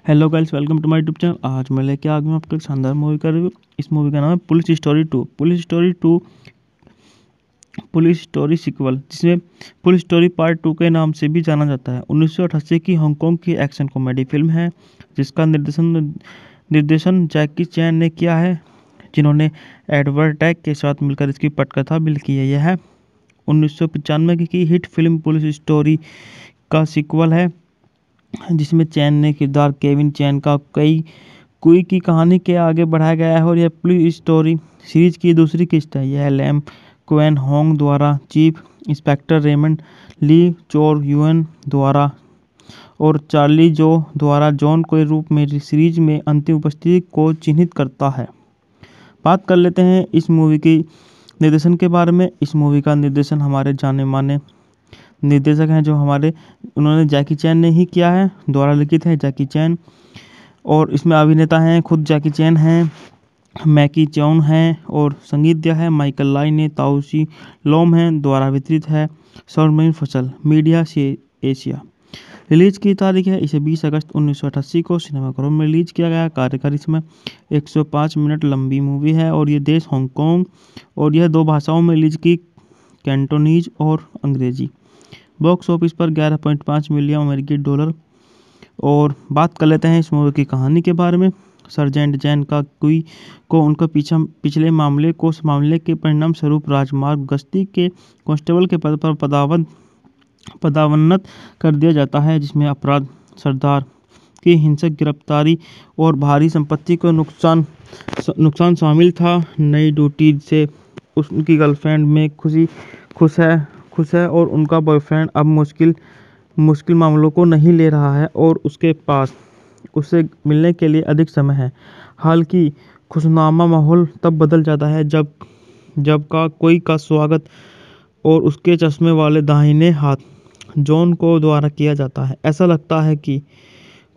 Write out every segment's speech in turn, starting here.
Hello guys, welcome to my YouTube channel. आज मैं लेके आ गया हूँ आपको एक शानदार मूवी का रिव्यू। इस मूवी का नाम है police story 2। Police story sequel, जिसे पुलिस स्टोरी पार्ट 2 के नाम से भी जाना जाता है। 1988 की हांगकांग की एक्शन कॉमेडी फिल्म है, जिसका निर्देशन जैकी चैन ने किया है, जिन्होंने एडवर्ड टैग के साथ मिलकर इसकी पटकथा भी लिखी है। यह 1995 की हिट फिल्म पुलिस स्टोरी का सीक्वल है, जिसमें चैन ने किरदार केविन चैन का कुई की कहानी के आगे बढ़ाया गया है और यह पुलिस स्टोरी सीरीज की दूसरी किस्त है। यह लैम क्वेन होंग द्वारा, चीफ इंस्पेक्टर रेमंड ली चोर यूएन द्वारा और चार्ली जो द्वारा जॉन के रूप में सीरीज में अंतिम उपस्थिति को चिन्हित करता है। बात कर लेते हैं इस मूवी की निर्देशन के बारे में। इस मूवी का निर्देशन हमारे जाने माने निर्देशक हैं, उन्होंने जैकी चैन ने ही किया है। द्वारा लिखित है जैकी चैन, और इसमें अभिनेता हैं खुद जैकी चैन हैं, मैकी चौन हैं, और संगीत दिया है माइकल लाई ने। ताउसी लोम हैं। द्वारा वितरित है सर्वमयी फसल मीडिया से एशिया। रिलीज की तारीख है, इसे 20 अगस्त 1988 को सिनेमाघरों में रिलीज किया गया। कार्यकारी समय 105 मिनट लंबी मूवी है और ये देश हांगकांग, और यह 2 भाषाओं में रिलीज की, कैंटोनीज और अंग्रेजी। बॉक्स ऑफिस पर 11.5 मिलियन अमेरिकी डॉलर। और बात कर लेते हैं इस मूवी की कहानी के बारे में। सर्जेंट जैन का कुई को उनका पिछले मामले के परिणाम स्वरूप राजमार्ग गश्ती के कांस्टेबल के पद पर पदावन्नत कर दिया जाता है, जिसमें अपराध, सरदार की हिंसक गिरफ्तारी और भारी संपत्ति को नुकसान शामिल था। नई ड्यूटी से उनकी गर्लफ्रेंड में खुश है और उनका बॉयफ्रेंड अब मुश्किल मामलों को नहीं ले रहा है और उसके पास उससे मिलने के लिए अधिक समय है। हाल की खुशनुमा माहौल तब बदल जाता है जब कोई का स्वागत और उसके चश्मे वाले दाहिने हाथ जॉन को द्वारा किया जाता है। ऐसा लगता है कि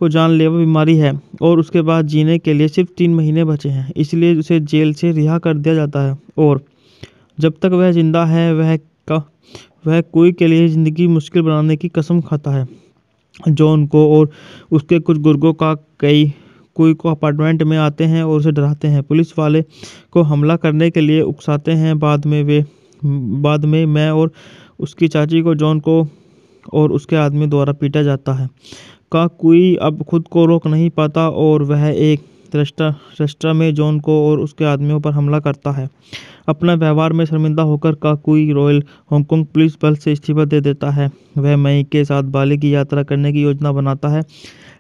को जानलेवा बीमारी है और उसके बाद जीने के लिए सिर्फ 3 महीने बचे हैं, इसलिए उसे जेल से रिहा कर दिया जाता है। और जब तक वह जिंदा है वह कोई के लिए ज़िंदगी मुश्किल बनाने की कसम खाता है। जॉन को और उसके कुछ गुर्गों का कोई को अपार्टमेंट में आते हैं और उसे डराते हैं। पुलिस वाले को हमला करने के लिए उकसाते हैं। बाद में मैं और उसकी चाची को जॉन को और उसके आदमी द्वारा पीटा जाता है। कोई अब खुद को रोक नहीं पाता और वह एक रेस्टोरेंट में जॉन को और उसके आदमियों पर हमला करता है। अपना व्यवहार में शर्मिंदा होकर कोई रॉयल हांगकांग पुलिस बल से इस्तीफा दे देता है। वह मई के साथ बाली की यात्रा करने की योजना बनाता है,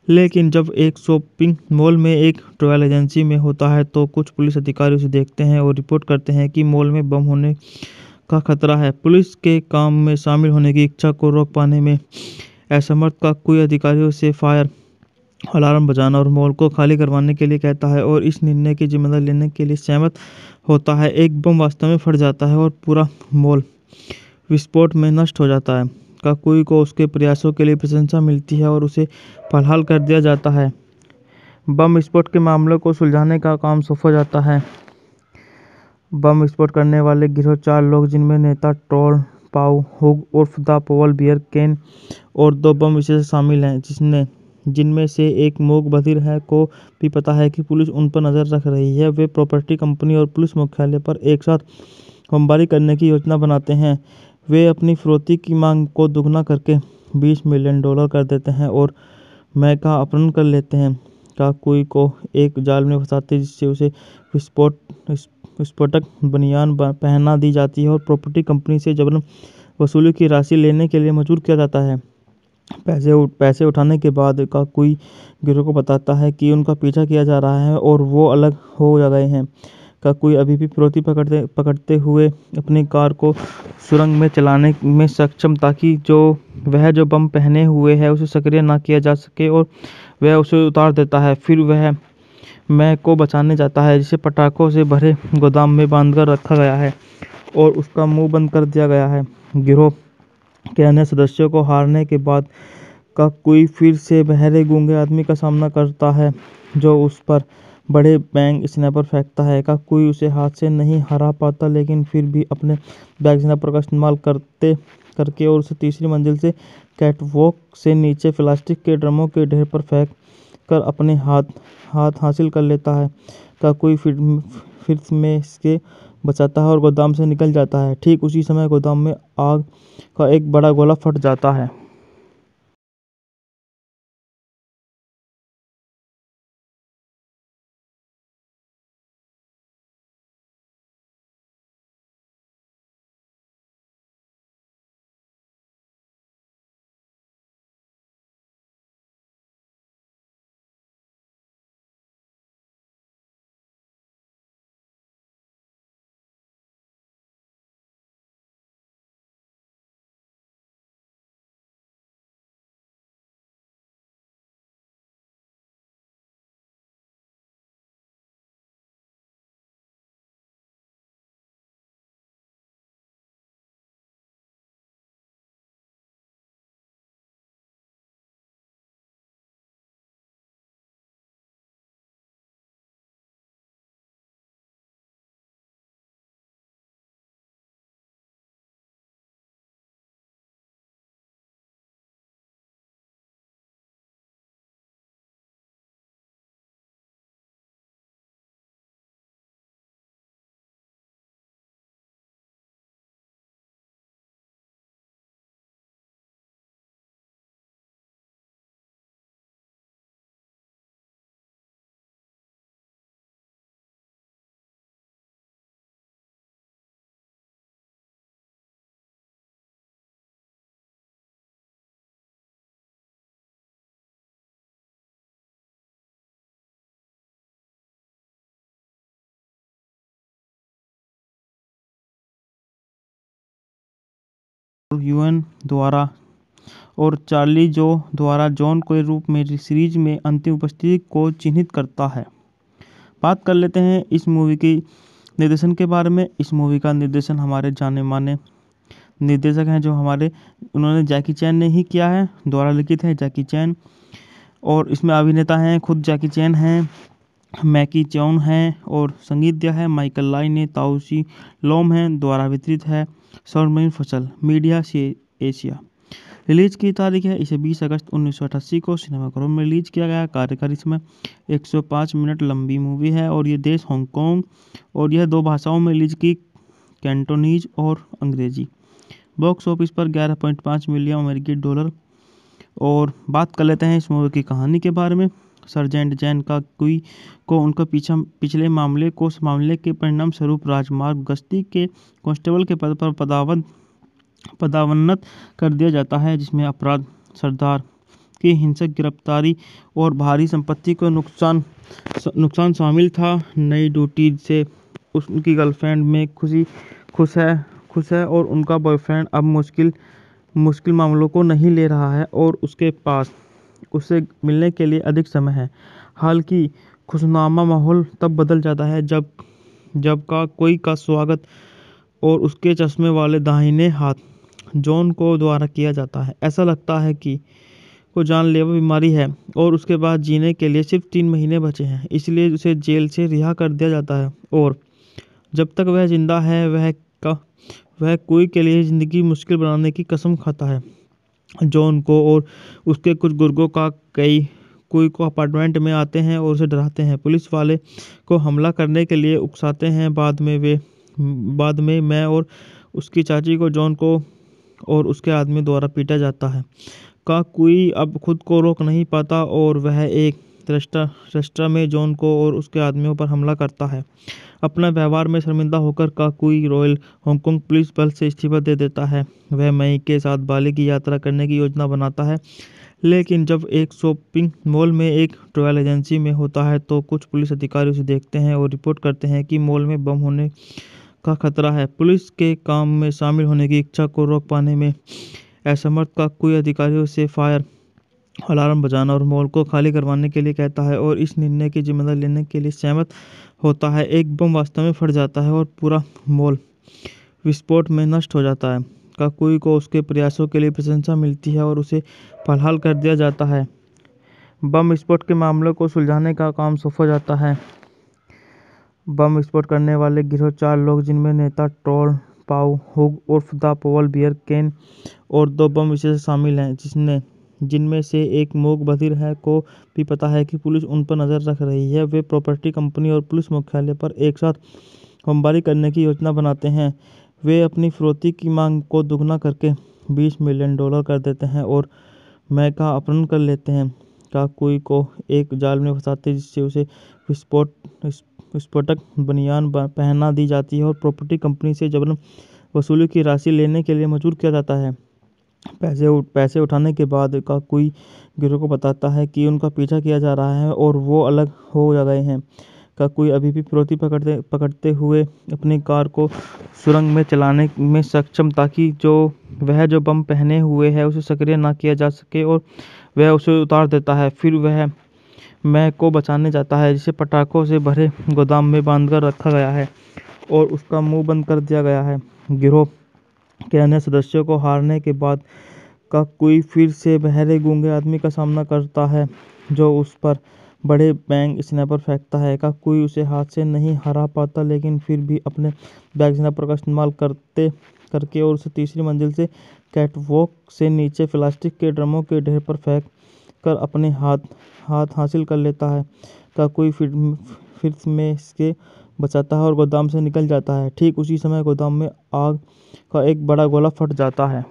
लेकिन जब एक शॉपिंग मॉल में एक ट्रैवल एजेंसी में होता है तो कुछ पुलिस अधिकारी उसे देखते हैं और रिपोर्ट करते हैं कि मॉल में बम होने का खतरा है। पुलिस के काम में शामिल होने की इच्छा को रोक पाने में असमर्थ कोई अधिकारियों से फायर अलार्म बजाना और मॉल को खाली करवाने के लिए कहता है और इस निर्णय की जिम्मेदारी लेने के लिए सहमत होता है। एक बम वास्तव में फट जाता है और पूरा मॉल विस्फोट में नष्ट हो जाता है। काकुई को उसके प्रयासों के लिए प्रशंसा मिलती है और उसे बहाल कर दिया जाता है। बम विस्फोट के मामलों को सुलझाने का काम सौंपा जाता है। बम विस्फोट करने वाले गिरोह 4 लोग, जिनमें नेता टोल पाउ हुग उर्फ द पॉल बियर केन और 2 बम विशेषज्ञ शामिल हैं, जिनमें से एक मोग बधिर है, को भी पता है कि पुलिस उन पर नजर रख रही है। वे प्रॉपर्टी कंपनी और पुलिस मुख्यालय पर एक साथ बमबारी करने की योजना बनाते हैं। वे अपनी फिरौती की मांग को दुगना करके $20 मिलियन कर देते हैं और मैं का अपहरण कर लेते हैं। काकुई को एक जाल में फंसाते, जिससे उसे विस्फोटक बनियान पहना दी जाती है और प्रॉपर्टी कंपनी से जबरन वसूली की राशि लेने के लिए मजबूर किया जाता है। पैसे उठाने के बाद काकुई गिरोह को बताता है कि उनका पीछा किया जा रहा है और वो अलग हो गए हैं। काकुई अभी भी फिरौती पकड़ते हुए अपनी कार को सुरंग में चलाने में सक्षम, ताकि जो बम पहने हुए है उसे सक्रिय ना किया जा सके, और वह उसे उतार देता है। फिर वह मैं को बचाने जाता है, जिसे पटाखों से भरे गोदाम में बांधकर रखा गया है और उसका मुंह बंद कर दिया गया है। गिरोह के अन्य सदस्यों को हारने के बाद काकुई फिर से बहरे गूंगे आदमी का सामना करता है, जो उस पर बड़े बैंग स्नैपर फेंकता है। काकुई उसे हाथ से नहीं हरा पाता, लेकिन फिर भी अपने बैग स्नैपर का इस्तेमाल करके और उसे तीसरी मंजिल से कैटवॉक से नीचे प्लास्टिक के ड्रमों के ढेर पर फेंक कर अपने हाथ हासिल कर लेता है। काकुई फिर में इसके बचाता है और गोदाम से निकल जाता है। ठीक उसी समय गोदाम में आग का एक बड़ा गोला फट जाता है। यूएन द्वारा और चार्ली जो द्वारा जॉन के रूप में सीरीज में अंतिम उपस्थिति को चिन्हित करता है। बात कर लेते हैं इस मूवी की निर्देशन के बारे में। इस मूवी का निर्देशन हमारे जाने माने निर्देशक हैं जो उन्होंने जैकी चैन ने ही किया है। द्वारा लिखित है जैकी चैन और इसमें अभिनेता हैं खुद जैकी चैन हैं, मैकी चौन हैं और संगीत दिया है माइकल लाई ने। ताउसी लोम हैं। द्वारा वितरित है सौरमयी फसल मीडिया से एशिया। रिलीज की तारीख है, इसे 20 अगस्त 1988 को सिनेमाघरों में रिलीज किया गया। कार्यकारी समय 105 मिनट लंबी मूवी है और ये देश हांगकांग और यह 2 भाषाओं में रिलीज की, कैंटोनीज और अंग्रेजी। बॉक्स ऑफिस पर 11.5 मिलियन अमेरिकी डॉलर। और बात कर लेते हैं इस मूवी की कहानी के बारे में। सर्जेंट जैन काकुई को उनका पिछले मामले के परिणाम स्वरूप राजमार्ग गश्ती के कांस्टेबल के पद पर पदावन्नत कर दिया जाता है, जिसमें अपराध, सरदार की हिंसक गिरफ्तारी और भारी संपत्ति को नुकसान शामिल था। नई ड्यूटी से उनकी गर्लफ्रेंड में खुश है और उनका बॉयफ्रेंड अब मुश्किल मामलों को नहीं ले रहा है और उसके पास उससे मिलने के लिए अधिक समय है। हालांकि खुशनुमा माहौल तब बदल जाता है जब कोई का स्वागत और उसके चश्मे वाले दाहिने हाथ जॉन को द्वारा किया जाता है। ऐसा लगता है कि को जानलेवा बीमारी है और उसके बाद जीने के लिए सिर्फ 3 महीने बचे हैं, इसलिए उसे जेल से रिहा कर दिया जाता है और जब तक वह जिंदा है वह कोई के लिए ज़िंदगी मुश्किल बनाने की कसम खाता है। जॉन को और उसके कुछ गुर्गों का कोई को अपार्टमेंट में आते हैं और उसे डराते हैं। पुलिस वाले को हमला करने के लिए उकसाते हैं। बाद में मैं और उसकी चाची को जॉन को और उसके आदमी द्वारा पीटा जाता है। कोई अब खुद को रोक नहीं पाता और वह एक रेस्टोरेंट में जॉन को और उसके आदमियों पर हमला करता है। अपना व्यवहार में शर्मिंदा होकर काकुई रॉयल हांगकांग पुलिस बल से इस्तीफा दे देता है। वह मई के साथ बाली की यात्रा करने की योजना बनाता है, लेकिन जब एक शॉपिंग मॉल में एक ट्रैवल एजेंसी में होता है तो कुछ पुलिस अधिकारी उसे देखते हैं और रिपोर्ट करते हैं कि मॉल में बम होने का खतरा है। पुलिस के काम में शामिल होने की इच्छा को रोक पाने में असमर्थ काकुई अधिकारियों से फायर अलार्म बजाना और मॉल को खाली करवाने के लिए कहता है और इस निर्णय की जिम्मेदारी लेने के लिए सहमत होता है। एक बम वास्तव में फट जाता है और पूरा मॉल विस्फोट में नष्ट हो जाता है। काकुई को उसके प्रयासों के लिए प्रशंसा मिलती है और उसे बहाल कर दिया जाता है। बम विस्फोट के मामले को सुलझाने का काम सौंपा जाता है। बम विस्फोट करने वाले गिरोह 4 लोग, जिनमें नेता ट्रोल पाउ हुग उर्फ द पोल बियर केन और 2 बम विशेषज्ञ शामिल हैं, जिनमें से एक मूक बधिर है, को भी पता है कि पुलिस उन पर नज़र रख रही है। वे प्रॉपर्टी कंपनी और पुलिस मुख्यालय पर एक साथ बमबारी करने की योजना बनाते हैं। वे अपनी फिरौती की मांग को दुगना करके $20 मिलियन कर देते हैं और मैं का अपहरण कर लेते हैं। काकुई को एक जाल में फंसाते जिससे उसे विस्फोटक बनियान पहना दी जाती है और प्रॉपर्टी कंपनी से जबरन वसूली की राशि लेने के लिए मजबूर किया जाता है। पैसे उठाने के बाद काकुई गिरोह को बताता है कि उनका पीछा किया जा रहा है और वो अलग हो गए हैं। काकुई अभी भी फिरौती पकड़ते हुए अपनी कार को सुरंग में चलाने में सक्षम ताकि वह जो बम पहने हुए है उसे सक्रिय ना किया जा सके और वह उसे उतार देता है। फिर वह मैं को बचाने जाता है जिसे पटाखों से भरे गोदाम में बांधकर रखा गया है और उसका मुंह बंद कर दिया गया है। गिरोह के अन्य सदस्यों को हारने के बाद काकुई फिर से बहरे गूंगे आदमी का सामना करता है जो उस पर बड़े बैंग स्नैपर फेंकता है। काकुई उसे हाथ से नहीं हरा पाता लेकिन फिर भी अपने बैंग स्नैपर का इस्तेमाल करके और उसे तीसरी मंजिल से कैटवॉक से नीचे प्लास्टिक के ड्रमों के ढेर पर फेंक कर अपने हाथ हासिल कर लेता है। काकुई फिर में इसके बचाता है और गोदाम से निकल जाता है। ठीक उसी समय गोदाम में आग का एक बड़ा गोला फट जाता है।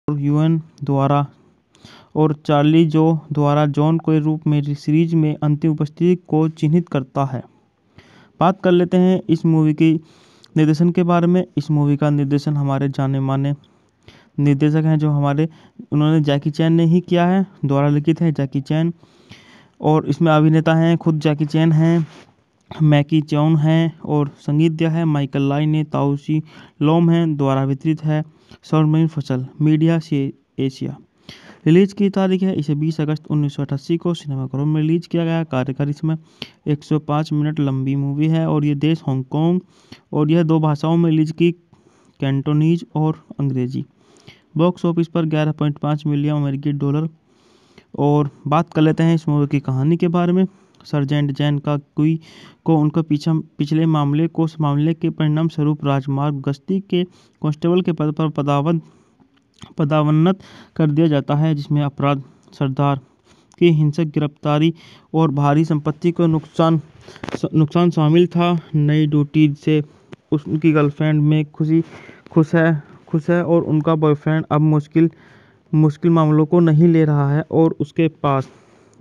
यूएन द्वारा और चार्ली जो द्वारा जॉन के रूप में सीरीज में अंतिम उपस्थिति को चिन्हित करता है। बात कर लेते हैं इस मूवी की निर्देशन के बारे में। इस मूवी का निर्देशन हमारे जाने माने निर्देशक हैं उन्होंने जैकी चैन ने ही किया है। द्वारा लिखित है जैकी चैन और इसमें अभिनेता हैं खुद जैकी चैन हैं, मैकी चौन हैं और संगीत दिया है माइकल लाई ने। ताउसी लोम हैं। द्वारा वितरित है सौरमयी फसल मीडिया से एशिया। रिलीज की तारीख है, इसे 20 अगस्त 1988 को सिनेमाघरों में रिलीज किया गया। कार्यकारी समय 105 मिनट लंबी मूवी है और ये देश हांगकांग और यह 2 भाषाओं में रिलीज की, कैंटोनीज और अंग्रेजी। बॉक्स ऑफिस पर $11.5 मिलियन अमेरिकी डॉलर। और बात कर लेते हैं इस मूवी की कहानी के बारे में। सर्जेंट जैन काकुई को उनका पिछले मामले के परिणाम स्वरूप राजमार्ग गश्ती के कांस्टेबल के पद पर पदावन्नत कर दिया जाता है, जिसमें अपराध, सरदार की हिंसक गिरफ्तारी और भारी संपत्ति को नुकसान शामिल था। नई ड्यूटी से उनकी गर्लफ्रेंड में खुश है और उनका बॉयफ्रेंड अब मुश्किल मामलों को नहीं ले रहा है और उसके पास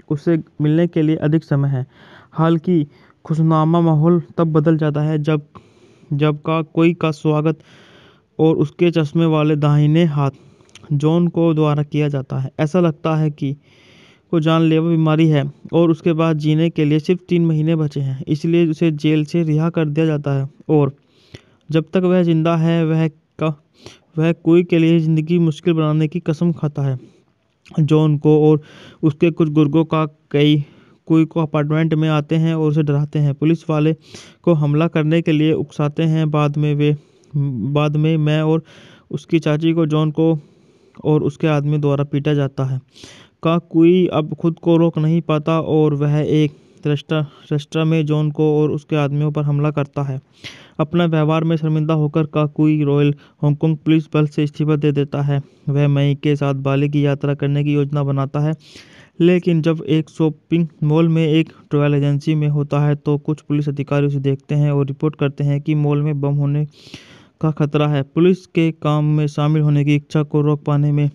उससे मिलने के लिए अधिक समय है। हालांकि खुशनुमा माहौल तब बदल जाता है जब कोई का स्वागत और उसके चश्मे वाले दाहिने हाथ जॉन को द्वारा किया जाता है। ऐसा लगता है कि को जानलेवा बीमारी है और उसके बाद जीने के लिए सिर्फ 3 महीने बचे हैं, इसलिए उसे जेल से रिहा कर दिया जाता है और जब तक वह जिंदा है वह कोई के लिए ज़िंदगी मुश्किल बनाने की कसम खाता है। जॉन को और उसके कुछ गुर्गों का कोई को अपार्टमेंट में आते हैं और उसे डराते हैं। पुलिस वाले को हमला करने के लिए उकसाते हैं। बाद में मैं और उसकी चाची को जॉन को और उसके आदमी द्वारा पीटा जाता है। काकुई अब खुद को रोक नहीं पाता और वह एक रेस्टोरेंट में जॉन को और उसके आदमियों पर हमला करता है। अपना व्यवहार में शर्मिंदा होकर काकुई रॉयल हांगकांग पुलिस बल से इस्तीफा दे देता है। वह मई के साथ बाली की यात्रा करने की योजना बनाता है, लेकिन जब एक शॉपिंग मॉल में एक ट्रैवल एजेंसी में होता है तो कुछ पुलिस अधिकारी उसे देखते हैं और रिपोर्ट करते हैं कि मॉल में बम होने का खतरा है। पुलिस के काम में शामिल होने की इच्छा को रोक पाने में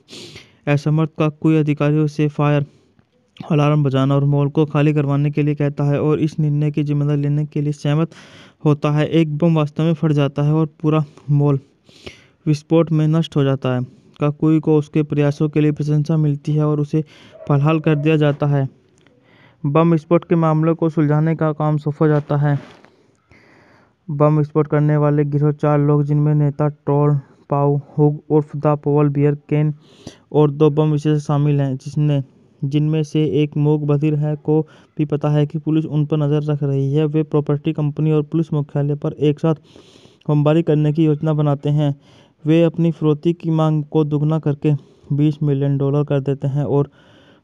असमर्थ काकुई अधिकारियों से फायर अलार्म बजाना और मॉल को खाली करवाने के लिए कहता है और इस निर्णय की जिम्मेदारी लेने के लिए सहमत होता है। एक बम वास्तव में फट जाता है और पूरा मॉल विस्फोट में नष्ट हो जाता है। काकुई को उसके प्रयासों के लिए प्रशंसा मिलती है और उसे बहाल कर दिया जाता है। बम विस्फोट के मामले को सुलझाने का काम सौंपा जाता है। बम विस्फोट करने वाले गिरोह 4 लोग, जिनमें नेता टोल पाउ हुग उर्फ द पोल बियर केन और 2 बम विशेषज्ञ शामिल हैं, जिनमें से एक मूक बधिर है, को भी पता है कि पुलिस उन पर नजर रख रही है। वे प्रॉपर्टी कंपनी और पुलिस मुख्यालय पर एक साथ बमबारी करने की योजना बनाते हैं। वे अपनी फिरौती की मांग को दुगना करके $20 मिलियन कर देते हैं और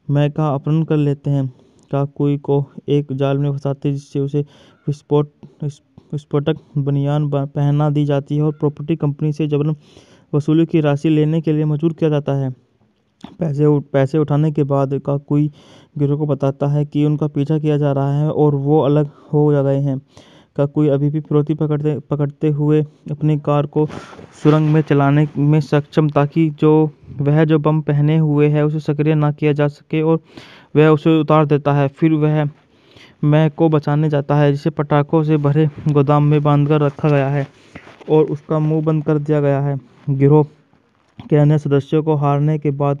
मै का अपहरण कर लेते हैं। काकुई को एक जाल में फंसाते जिससे उसे विस्फोटक बनियान पहना दी जाती है और प्रॉपर्टी कंपनी से जबरन वसूली की राशि लेने के लिए मजबूर किया जाता है। पैसे उठाने के बाद काकुई गिरोह को बताता है कि उनका पीछा किया जा रहा है और वो अलग हो गए हैं। काकुई अभी भी फिरौती पकड़ते हुए अपनी कार को सुरंग में चलाने में सक्षम, ताकि वह जो बम पहने हुए है उसे सक्रिय ना किया जा सके, और वह उसे उतार देता है। फिर वह मै को बचाने जाता है, जिसे पटाखों से भरे गोदाम में बांधकर रखा गया है और उसका मुंह बंद कर दिया गया है। गिरोह के अन्य सदस्यों को हारने के बाद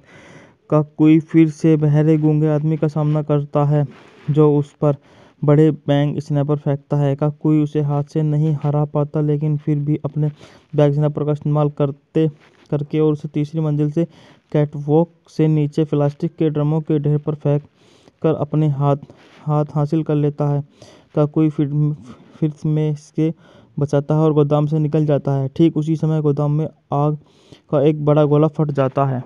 काकुई फिर से बहरे गूंगे आदमी का सामना करता है, जो उस पर बड़े बैंग स्नैपर फेंकता है। काकुई उसे हाथ से नहीं हरा पाता, लेकिन फिर भी अपने बैंग स्नैपर का इस्तेमाल करके और उसे तीसरी मंजिल से कैटवॉक से नीचे प्लास्टिक के ड्रमों के ढेर पर फेंक कर अपने हाथ हासिल कर लेता है। काकुई फिर में से बचाता है और गोदाम से निकल जाता है। ठीक उसी समय गोदाम में आग का एक बड़ा गोला फट जाता है।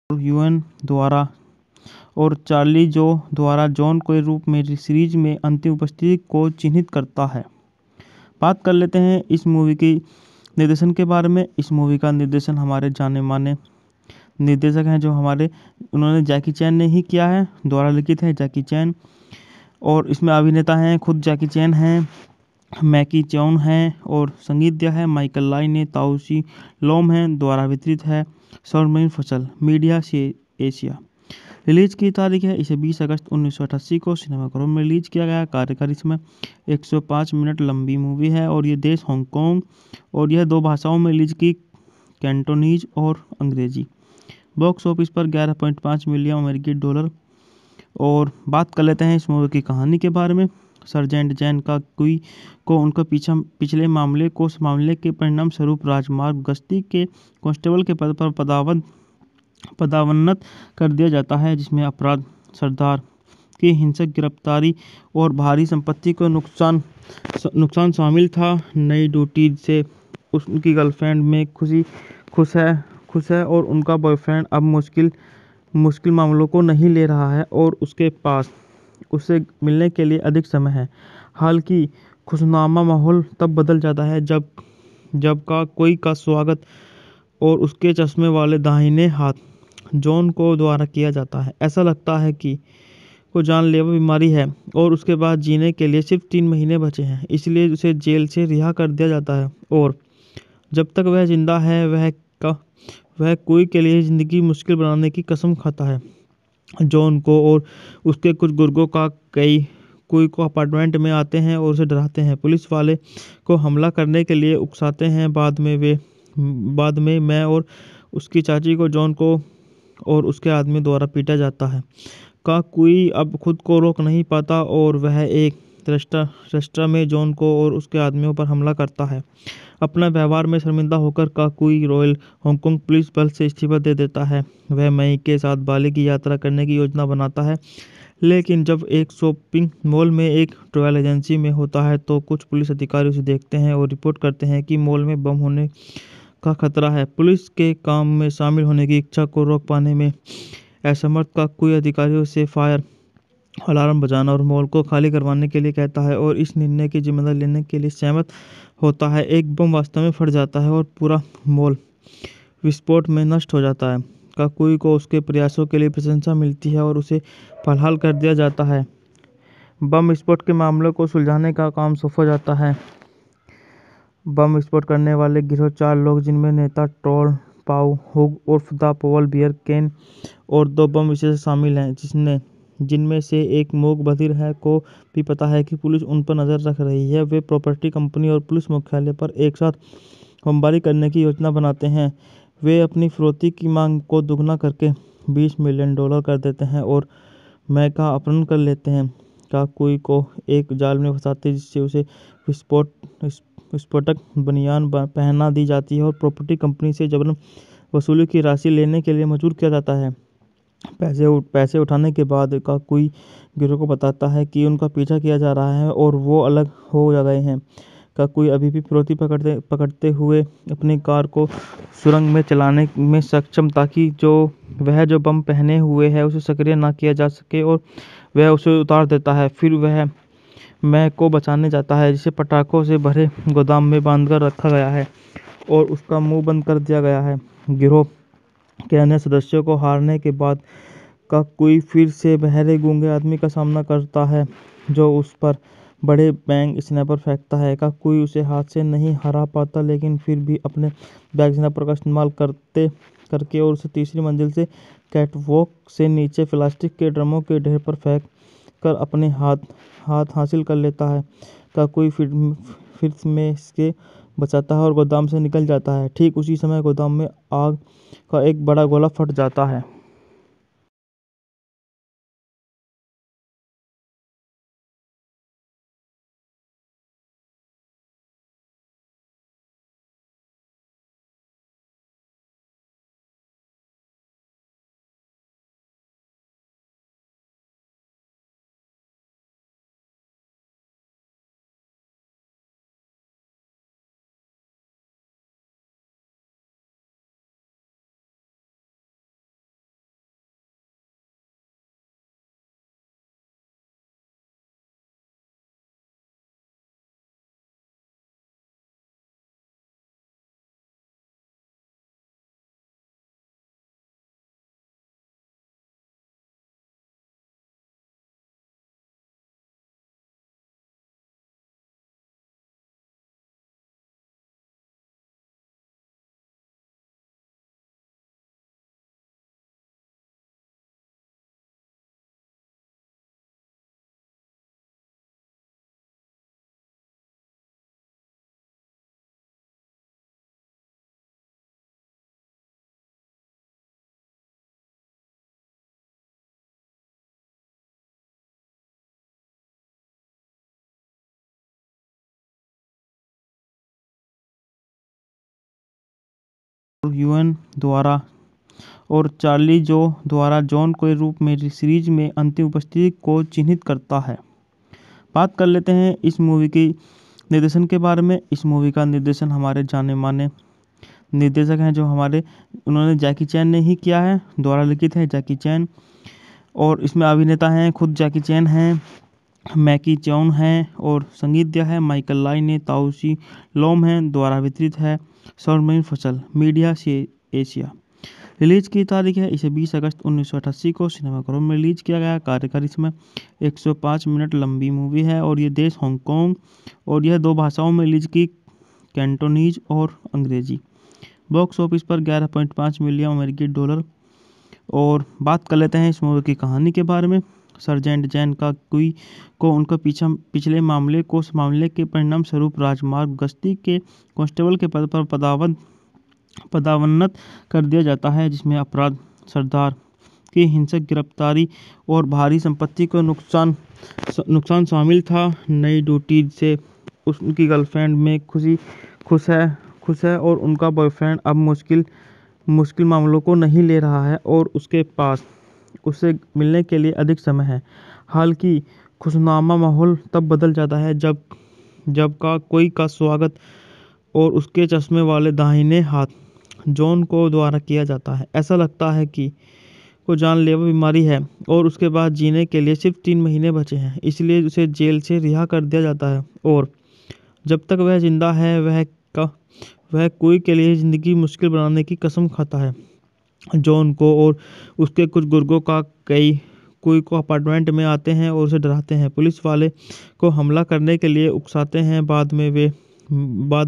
यूएन द्वारा और चार्ली जो द्वारा जॉन के रूप में सीरीज में अंतिम उपस्थिति को चिन्हित करता है। बात कर लेते हैं इस मूवी की निर्देशन के बारे में। इस मूवी का निर्देशन हमारे जाने माने निर्देशक हैं, उन्होंने जैकी चैन ने ही किया है। द्वारा लिखित है जैकी चैन, और इसमें अभिनेता हैं खुद जैकी चैन हैं, मैकी चौन हैं, और संगीत दिया है माइकल लाई ने। ताउसी लोम हैं। द्वारा वितरित है सौरमयी फसल मीडिया से एशिया। रिलीज की तारीख है, इसे 20 अगस्त 1988 को सिनेमाघरों में रिलीज किया गया। कार्यकारी समय 105 मिनट लंबी मूवी है और ये देश हांगकांग, और यह 2 भाषाओं में रिलीज की, कैंटोनीज और अंग्रेजी। बॉक्स ऑफिस पर $11.5 मिलियन। और बात कर लेते हैं इस मूवी की कहानी के बारे में। सर्जेंट जैन काकुई को उनका पिछले मामले के परिणाम स्वरूप राजमार्ग गश्ती के कांस्टेबल के पद पर पदावनत कर दिया जाता है, जिसमें अपराध सरदार की हिंसक गिरफ्तारी और भारी संपत्ति को नुकसान शामिल था। नई ड्यूटी से उनकी गर्लफ्रेंड में खुश है और उनका बॉयफ्रेंड अब मुश्किल मामलों को नहीं ले रहा है और उसके पास उससे मिलने के लिए अधिक समय है। हालांकि खुशनुमा माहौल तब बदल जाता है जब कोई का स्वागत और उसके चश्मे वाले दाहिने हाथ जॉन को द्वारा किया जाता है। ऐसा लगता है कि को जानलेवा बीमारी है और उसके बाद जीने के लिए सिर्फ 3 महीने बचे हैं, इसलिए उसे जेल से रिहा कर दिया जाता है और जब तक वह जिंदा है वह कोई के लिए ज़िंदगी मुश्किल बनाने की कसम खाता है। जॉन को और उसके कुछ गुर्गों का कोई को अपार्टमेंट में आते हैं और उसे डराते हैं। पुलिस वाले को हमला करने के लिए उकसाते हैं। बाद में मैं और उसकी चाची को जॉन को और उसके आदमी द्वारा पीटा जाता है। कोई अब खुद को रोक नहीं पाता और वह एक रेस्टोरेंट में जॉन को और उसके आदमियों पर हमला करता है। अपना व्यवहार में शर्मिंदा होकर कोई रॉयल हांगकांग पुलिस बल से इस्तीफा दे देता है। वह मई के साथ बाली की यात्रा करने की योजना बनाता है, लेकिन जब एक शॉपिंग मॉल में एक ट्रैवल एजेंसी में होता है तो कुछ पुलिस अधिकारी उसे देखते हैं और रिपोर्ट करते हैं कि मॉल में बम होने का खतरा है। पुलिस के काम में शामिल होने की इच्छा को रोक पाने में असमर्थ कोई अधिकारियों से फायर अलार्म बजाना और मॉल को खाली करवाने के लिए कहता है और इस निर्णय की जिम्मेदारी लेने के लिए सहमत होता है। एक बम वास्तव में फट जाता है और पूरा मॉल विस्फोट में नष्ट हो जाता है। काकुई को उसके प्रयासों के लिए प्रशंसा मिलती है और उसे बहाल कर दिया जाता है। बम विस्फोट के मामले को सुलझाने का काम सौंपा जाता है। बम विस्फोट करने वाले गिरोह 4 लोग, जिनमें नेता ट्रोल पाउ हुग उर्फ द पोल बियर केन और 2 बम विशेषज्ञ शामिल हैं, जिनमें से एक मूक बधिर है, को भी पता है कि पुलिस उन पर नजर रख रही है। वे प्रॉपर्टी कंपनी और पुलिस मुख्यालय पर एक साथ बमबारी करने की योजना बनाते हैं। वे अपनी फिरौती की मांग को दुगना करके $20 मिलियन कर देते हैं और मैं का अपहरण कर लेते हैं। काकुई को एक जाल में फंसाते जिससे उसे विस्फोटक बनियान पहना दी जाती है और प्रॉपर्टी कंपनी से जबरन वसूली की राशि लेने के लिए मजबूर किया जाता है। पैसे उठाने के बाद काकुई गिरोह को बताता है कि उनका पीछा किया जा रहा है और वो अलग हो गए हैं। काकुई अभी भी फिरौती पकड़ते हुए अपनी कार को सुरंग में चलाने में सक्षम, ताकि जो बम पहने हुए है उसे सक्रिय ना किया जा सके और वह उसे उतार देता है। फिर वह मैं को बचाने जाता है, जिसे पटाखों से भरे गोदाम में बांधकर रखा गया है और उसका मुंह बंद कर दिया गया है। गिरोह के अन्य सदस्यों को हारने के बाद काकुई फिर से बहरे गूंगे आदमी का सामना करता है जो उस पर बड़े बैंग स्नैपर फेंकता है। काकुई उसे हाथ से नहीं हरा पाता, लेकिन फिर भी अपने बैंग स्नैपर का इस्तेमाल करके और उसे तीसरी मंजिल से कैटवॉक से नीचे प्लास्टिक के ड्रमों के ढेर पर फेंक कर अपने हाथ हासिल कर लेता है। काकुई फिर में इसके बचाता है और गोदाम से निकल जाता है। ठीक उसी समय गोदाम में आग का एक बड़ा गोला फट जाता है। यूएन द्वारा और चार्ली जो द्वारा जॉन के रूप में सीरीज में अंतिम उपस्थिति को चिन्हित करता है। बात कर लेते हैं इस मूवी की निर्देशन के बारे में। इस मूवी का निर्देशन हमारे जाने माने निर्देशक हैं जो हमारे उन्होंने जैकी चैन ने ही किया है, द्वारा लिखित है जैकी चैन। और इसमें अभिनेता हैं खुद जैकी चैन हैं, मैकी चौन हैं और संगीत दिया है माइकल लाई ने। ताउसी लोम हैं, द्वारा वितरित है सौरमयी फसल मीडिया से एशिया। रिलीज की तारीख है, इसे 20 अगस्त 1988 को सिनेमाघरों में रिलीज किया गया। कार्यकारी समय 105 मिनट लंबी मूवी है और ये देश हांगकांग और यह 2 भाषाओं में रिलीज की, कैंटोनीज और अंग्रेजी। बॉक्स ऑफिस पर 11.5 मिलियन अमेरिकी डॉलर। और बात कर लेते हैं इस मूवी की कहानी के बारे में। सर्जेंट जैन का कुई को उनका पिछले मामले के परिणाम स्वरूप राजमार्ग गश्ती के कांस्टेबल के पद पर पदावन्नत कर दिया जाता है, जिसमें अपराध, सरदार की हिंसक गिरफ्तारी और भारी संपत्ति को नुकसान शामिल था। नई ड्यूटी से उनकी गर्लफ्रेंड में खुश है और उनका बॉयफ्रेंड अब मुश्किल मामलों को नहीं ले रहा है और उसके पास उससे मिलने के लिए अधिक समय है। हालांकि खुशनुमा माहौल तब बदल जाता है जब कोई का स्वागत और उसके चश्मे वाले दाहिने हाथ जॉन को द्वारा किया जाता है। ऐसा लगता है कि को जानलेवा बीमारी है और उसके बाद जीने के लिए सिर्फ 3 महीने बचे हैं, इसलिए उसे जेल से रिहा कर दिया जाता है और जब तक वह जिंदा है वह कोई के लिए ज़िंदगी मुश्किल बनाने की कसम खाता है। जॉन को और उसके कुछ गुर्गों का कोई को अपार्टमेंट में आते हैं और उसे डराते हैं। पुलिस वाले को हमला करने के लिए उकसाते हैं। बाद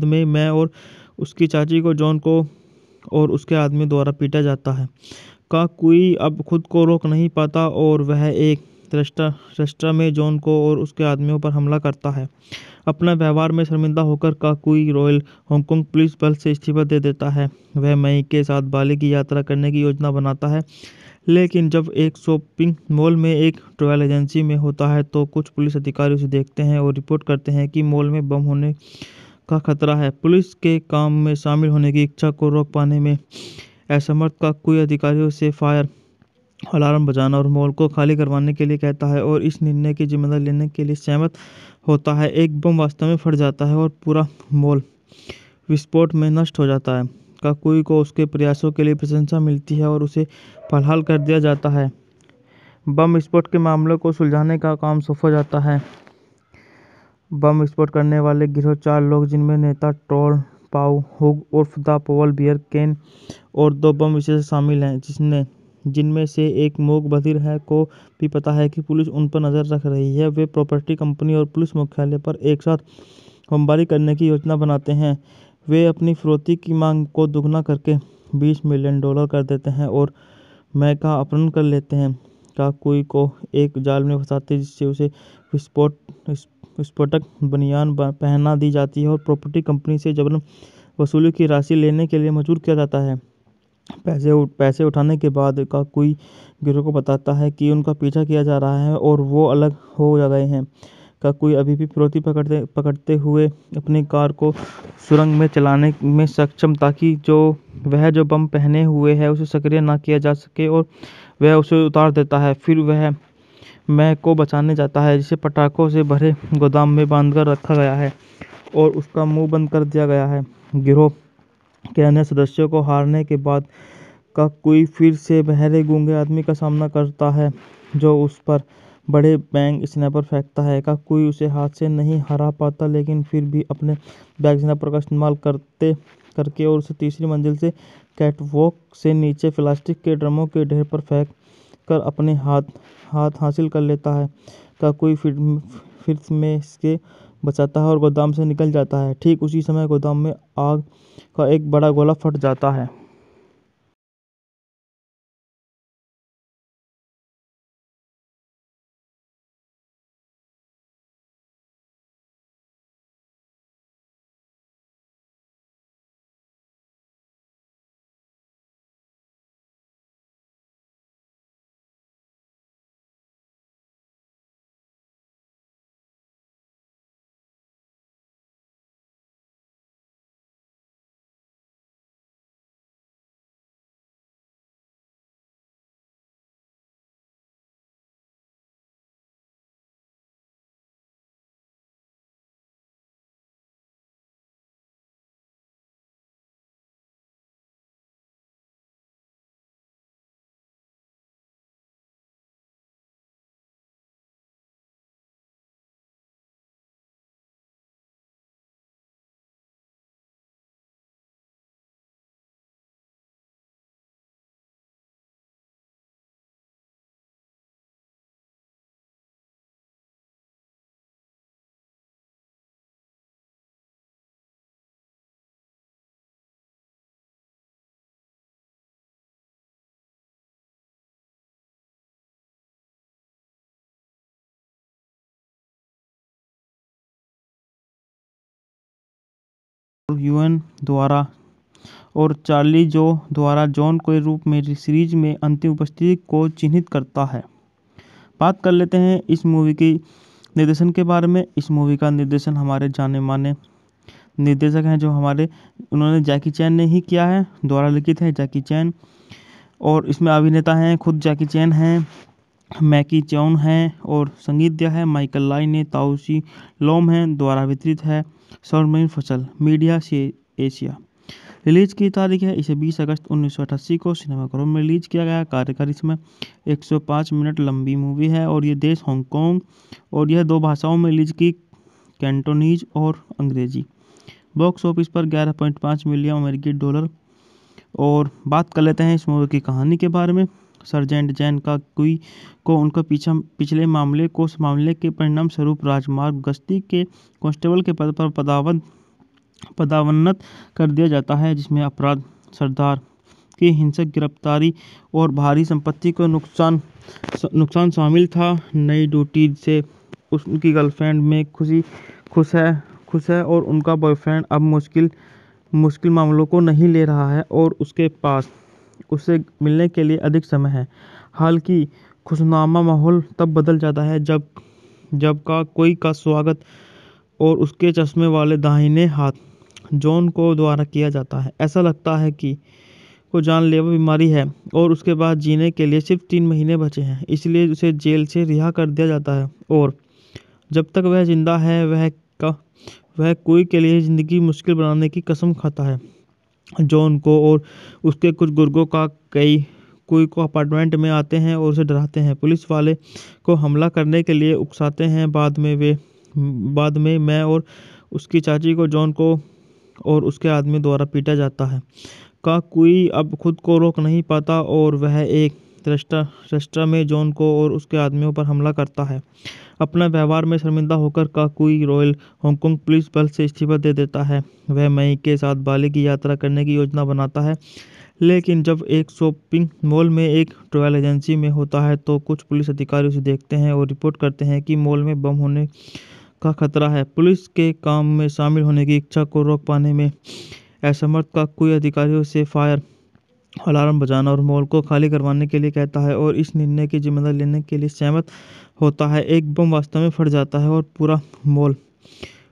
में मैं और उसकी चाची को जॉन को और उसके आदमी द्वारा पीटा जाता है। कोई अब खुद को रोक नहीं पाता और वह एक रेस्टोरेंट में जॉन को और उसके आदमियों पर हमला करता है। अपना व्यवहार में शर्मिंदा होकर काकुई रॉयल हांगकांग पुलिस बल से इस्तीफा दे देता है। वह मई के साथ बाली की यात्रा करने की योजना बनाता है, लेकिन जब एक शॉपिंग मॉल में एक ट्रैवल एजेंसी में होता है तो कुछ पुलिस अधिकारी उसे देखते हैं और रिपोर्ट करते हैं कि मॉल में बम होने का खतरा है। पुलिस के काम में शामिल होने की इच्छा को रोक पाने में असमर्थ काकुई अधिकारियों से फायर अलार्म बजाना और मॉल को खाली करवाने के लिए कहता है और इस निर्णय की जिम्मेदारी लेने के लिए सहमत होता है। एक बम वास्तव में फट जाता है और पूरा मॉल विस्फोट में नष्ट हो जाता है। काकुई को उसके प्रयासों के लिए प्रशंसा मिलती है और उसे बहाल कर दिया जाता है। बम विस्फोट के मामले को सुलझाने का काम सौंपा जाता है। बम विस्फोट करने वाले गिरोह 4 लोग, जिनमें नेता टोल पाउ हुग उर्फ द पोल बियर केन और 2 बम विशेषज्ञ शामिल हैं, जिनमें से एक मूक बधिर है को भी पता है कि पुलिस उन पर नजर रख रही है। वे प्रॉपर्टी कंपनी और पुलिस मुख्यालय पर एक साथ बमबारी करने की योजना बनाते हैं। वे अपनी फिरौती की मांग को दुगना करके $20 मिलियन कर देते हैं और मैं का अपहरण कर लेते हैं। काकुई को एक जाल में फंसाते जिससे उसे विस्फोटक बनियान पहना दी जाती है और प्रॉपर्टी कंपनी से जबरन वसूली की राशि लेने के लिए मजबूर किया जाता है। पैसे उठाने के बाद काकुई गिरोह को बताता है कि उनका पीछा किया जा रहा है और वो अलग हो गए हैं। काकुई अभी भी फिरौती पकड़ते हुए अपनी कार को सुरंग में चलाने में सक्षम ताकि जो बम पहने हुए है उसे सक्रिय ना किया जा सके और वह उसे उतार देता है। फिर वह मैं को बचाने जाता है, जिसे पटाखों से भरे गोदाम में बांधकर रखा गया है और उसका मुंह बंद कर दिया गया है। गिरोह के अन्य सदस्यों को हारने के बाद काकुई फिर से बहरे गूंगे आदमी का सामना करता है जो उस पर बड़े बैंग स्नैपर फेंकता है। काकुई उसे हाथ से नहीं हरा पाता, लेकिन फिर भी अपने बैंग स्नैपर का इस्तेमाल करके और उसे तीसरी मंजिल से कैटवॉक से नीचे प्लास्टिक के ड्रमों के ढेर पर फेंक कर अपने हाथ हासिल कर लेता है। काकुई फिर में इसके बचाता है और गोदाम से निकल जाता है। ठीक उसी समय गोदाम में आग का एक बड़ा गोला फट जाता है। यूएन द्वारा और चार्ली जो द्वारा जॉन के रूप में सीरीज में अंतिम उपस्थिति को चिन्हित करता है। बात कर लेते हैं इस मूवी की निर्देशन के बारे में। इस मूवी का निर्देशन हमारे जाने माने निर्देशक हैं जो उन्होंने जैकी चैन ने ही किया है, द्वारा लिखित है जैकी चैन। और इसमें अभिनेता हैं खुद जैकी चैन हैं, मैकी चौन हैं और संगीत दिया है माइकल लाई ने। ताउसी लोम हैं, द्वारा वितरित है सर्वमयी फसल मीडिया से एशिया। रिलीज की तारीख है, इसे 20 अगस्त 1988 को सिनेमाघरों में रिलीज किया गया। कार्यकारी समय 105 मिनट लंबी मूवी है और ये देश हांगकांग और यह 2 भाषाओं में रिलीज की, कैंटोनीज और अंग्रेजी। बॉक्स ऑफिस पर 11.5 मिलियन अमेरिकी डॉलर। और बात कर लेते हैं इस मूवी की कहानी के बारे में। सर्जेंट जैन का कुई को उनका पिछले मामले के परिणाम स्वरूप राजमार्ग गश्ती के कांस्टेबल के पद पर पदावन्नत कर दिया जाता है, जिसमें अपराध, सरदार की हिंसक गिरफ्तारी और भारी संपत्ति को नुकसान शामिल था। नई ड्यूटी से उनकी गर्लफ्रेंड में खुश है और उनका बॉयफ्रेंड अब मुश्किल मामलों को नहीं ले रहा है और उसके पास उससे मिलने के लिए अधिक समय है। हालांकि खुशनुमा माहौल तब बदल जाता है जब कोई का स्वागत और उसके चश्मे वाले दाहिने हाथ जॉन को द्वारा किया जाता है। ऐसा लगता है कि को जानलेवा बीमारी है और उसके बाद जीने के लिए सिर्फ 3 महीने बचे हैं, इसलिए उसे जेल से रिहा कर दिया जाता है। और जब तक वह जिंदा है वह कोई के लिए ज़िंदगी मुश्किल बनाने की कसम खाता है। जॉन को और उसके कुछ गुर्गों का कोई को अपार्टमेंट में आते हैं और उसे डराते हैं, पुलिस वाले को हमला करने के लिए उकसाते हैं। बाद में मैं और उसकी चाची को जॉन को और उसके आदमी द्वारा पीटा जाता है। कोई अब खुद को रोक नहीं पाता और वह एक रेस्टोरेंट में जॉन को और उसके आदमियों पर हमला करता है। अपना व्यवहार में शर्मिंदा होकर कोई रॉयल हांगकांग पुलिस बल से इस्तीफा दे देता है। वह मई के साथ बाली की यात्रा करने की योजना बनाता है, लेकिन जब एक शॉपिंग मॉल में एक ट्रैवल एजेंसी में होता है तो कुछ पुलिस अधिकारी उसे देखते हैं और रिपोर्ट करते हैं कि मॉल में बम होने का खतरा है। पुलिस के काम में शामिल होने की इच्छा को रोक पाने में असमर्थ कोई अधिकारियों से फायर अलार्म बजाना और मॉल को खाली करवाने के लिए कहता है और इस निर्णय की जिम्मेदारी लेने के लिए सहमत होता है। एक बम वास्तव में फट जाता है और पूरा मॉल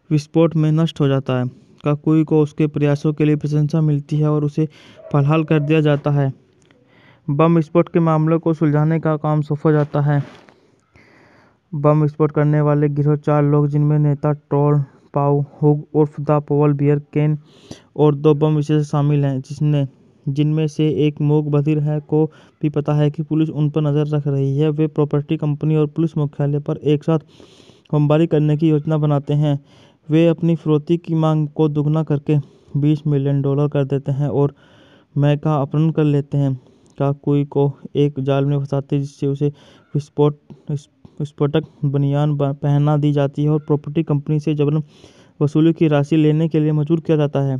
विस्फोट में नष्ट हो जाता है। काकुई को उसके प्रयासों के लिए प्रशंसा मिलती है और उसे बहाल कर दिया जाता है। बम विस्फोट के मामले को सुलझाने का काम सौंपा जाता है। बम विस्फोट करने वाले गिरोह 4 लोग, जिनमें नेता टॉल पाउ हुग उर्फ द पोल बियर केन और 2 बम विशेषज्ञ शामिल हैं, जिनमें से एक मूक बधिर है को भी पता है कि पुलिस उन पर नजर रख रही है। वे प्रॉपर्टी कंपनी और पुलिस मुख्यालय पर एक साथ बमबारी करने की योजना बनाते हैं। वे अपनी फिरौती की मांग को दुगना करके $20 मिलियन कर देते हैं और मैं का अपहरण कर लेते हैं। काकुई को एक जाल में फंसाते जिससे उसे विस्फोटक बनियान पहना दी जाती है और प्रॉपर्टी कंपनी से जबरन वसूली की राशि लेने के लिए मजबूर किया जाता है।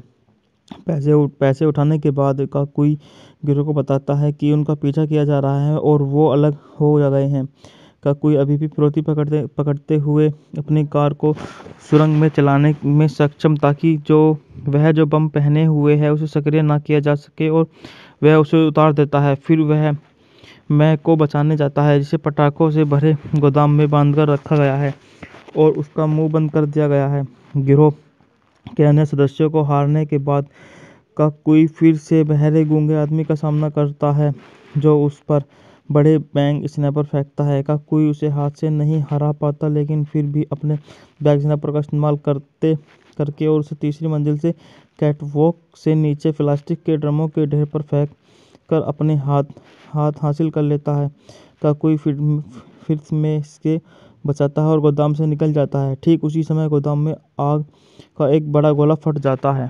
पैसे उठाने के बाद काकुई गिरोह को बताता है कि उनका पीछा किया जा रहा है और वो अलग हो गए हैं। काकुई अभी भी फिरौती पकड़ते हुए अपनी कार को सुरंग में चलाने में सक्षम ताकि वह जो बम पहने हुए है उसे सक्रिय ना किया जा सके और वह उसे उतार देता है। फिर वह मैं को बचाने जाता है, जिसे पटाखों से भरे गोदाम में बांधकर रखा गया है और उसका मुंह बंद कर दिया गया है। गिरोह के अन्य सदस्यों को हारने के बाद काकुई फिर से बहरे गूंगे आदमी का सामना करता है जो उस पर बड़े बैंग स्नैपर फेंकता है। काकुई उसे हाथ से नहीं हरा पाता, लेकिन फिर भी अपने बैग स्नैपर का इस्तेमाल करके और उसे तीसरी मंजिल से कैटवॉक से नीचे प्लास्टिक के ड्रमों के ढेर पर फेंक कर अपने हाथ हासिल कर लेता है। काकुई फिर में इसके बचाता है और गोदाम से निकल जाता है। ठीक उसी समय गोदाम में आग का एक बड़ा गोला फट जाता है।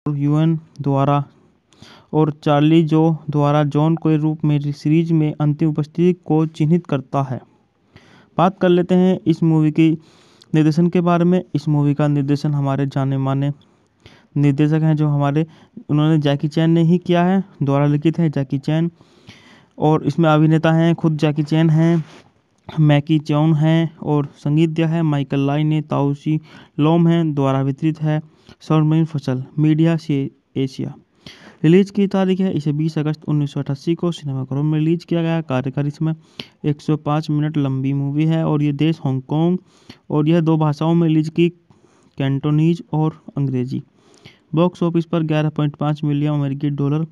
यूएन द्वारा और चार्ली जो द्वारा जॉन के रूप में सीरीज में अंतिम उपस्थिति को चिन्हित करता है। बात कर लेते हैं इस मूवी की निर्देशन के बारे में। इस मूवी का निर्देशन हमारे जाने माने निर्देशक हैं जो हमारे उन्होंने जैकी चैन ने ही किया है, द्वारा लिखित है जैकी चैन। और इसमें अभिनेता हैं खुद जैकी चैन हैं, मैकी चौन हैं और संगीत दिया है माइकल लाई ने। ताउसी लोम हैं, द्वारा वितरित है सौरमयी फसल मीडिया से एशिया। रिलीज की तारीख है, इसे 20 अगस्त 1988 को सिनेमाघरों में रिलीज किया गया। कार्यकारी समय 105 मिनट लंबी मूवी है और ये देश हांगकांग और यह 2 भाषाओं में रिलीज की, कैंटोनीज और अंग्रेजी। बॉक्स ऑफिस पर 11.5 मिलियन अमेरिकी डॉलर।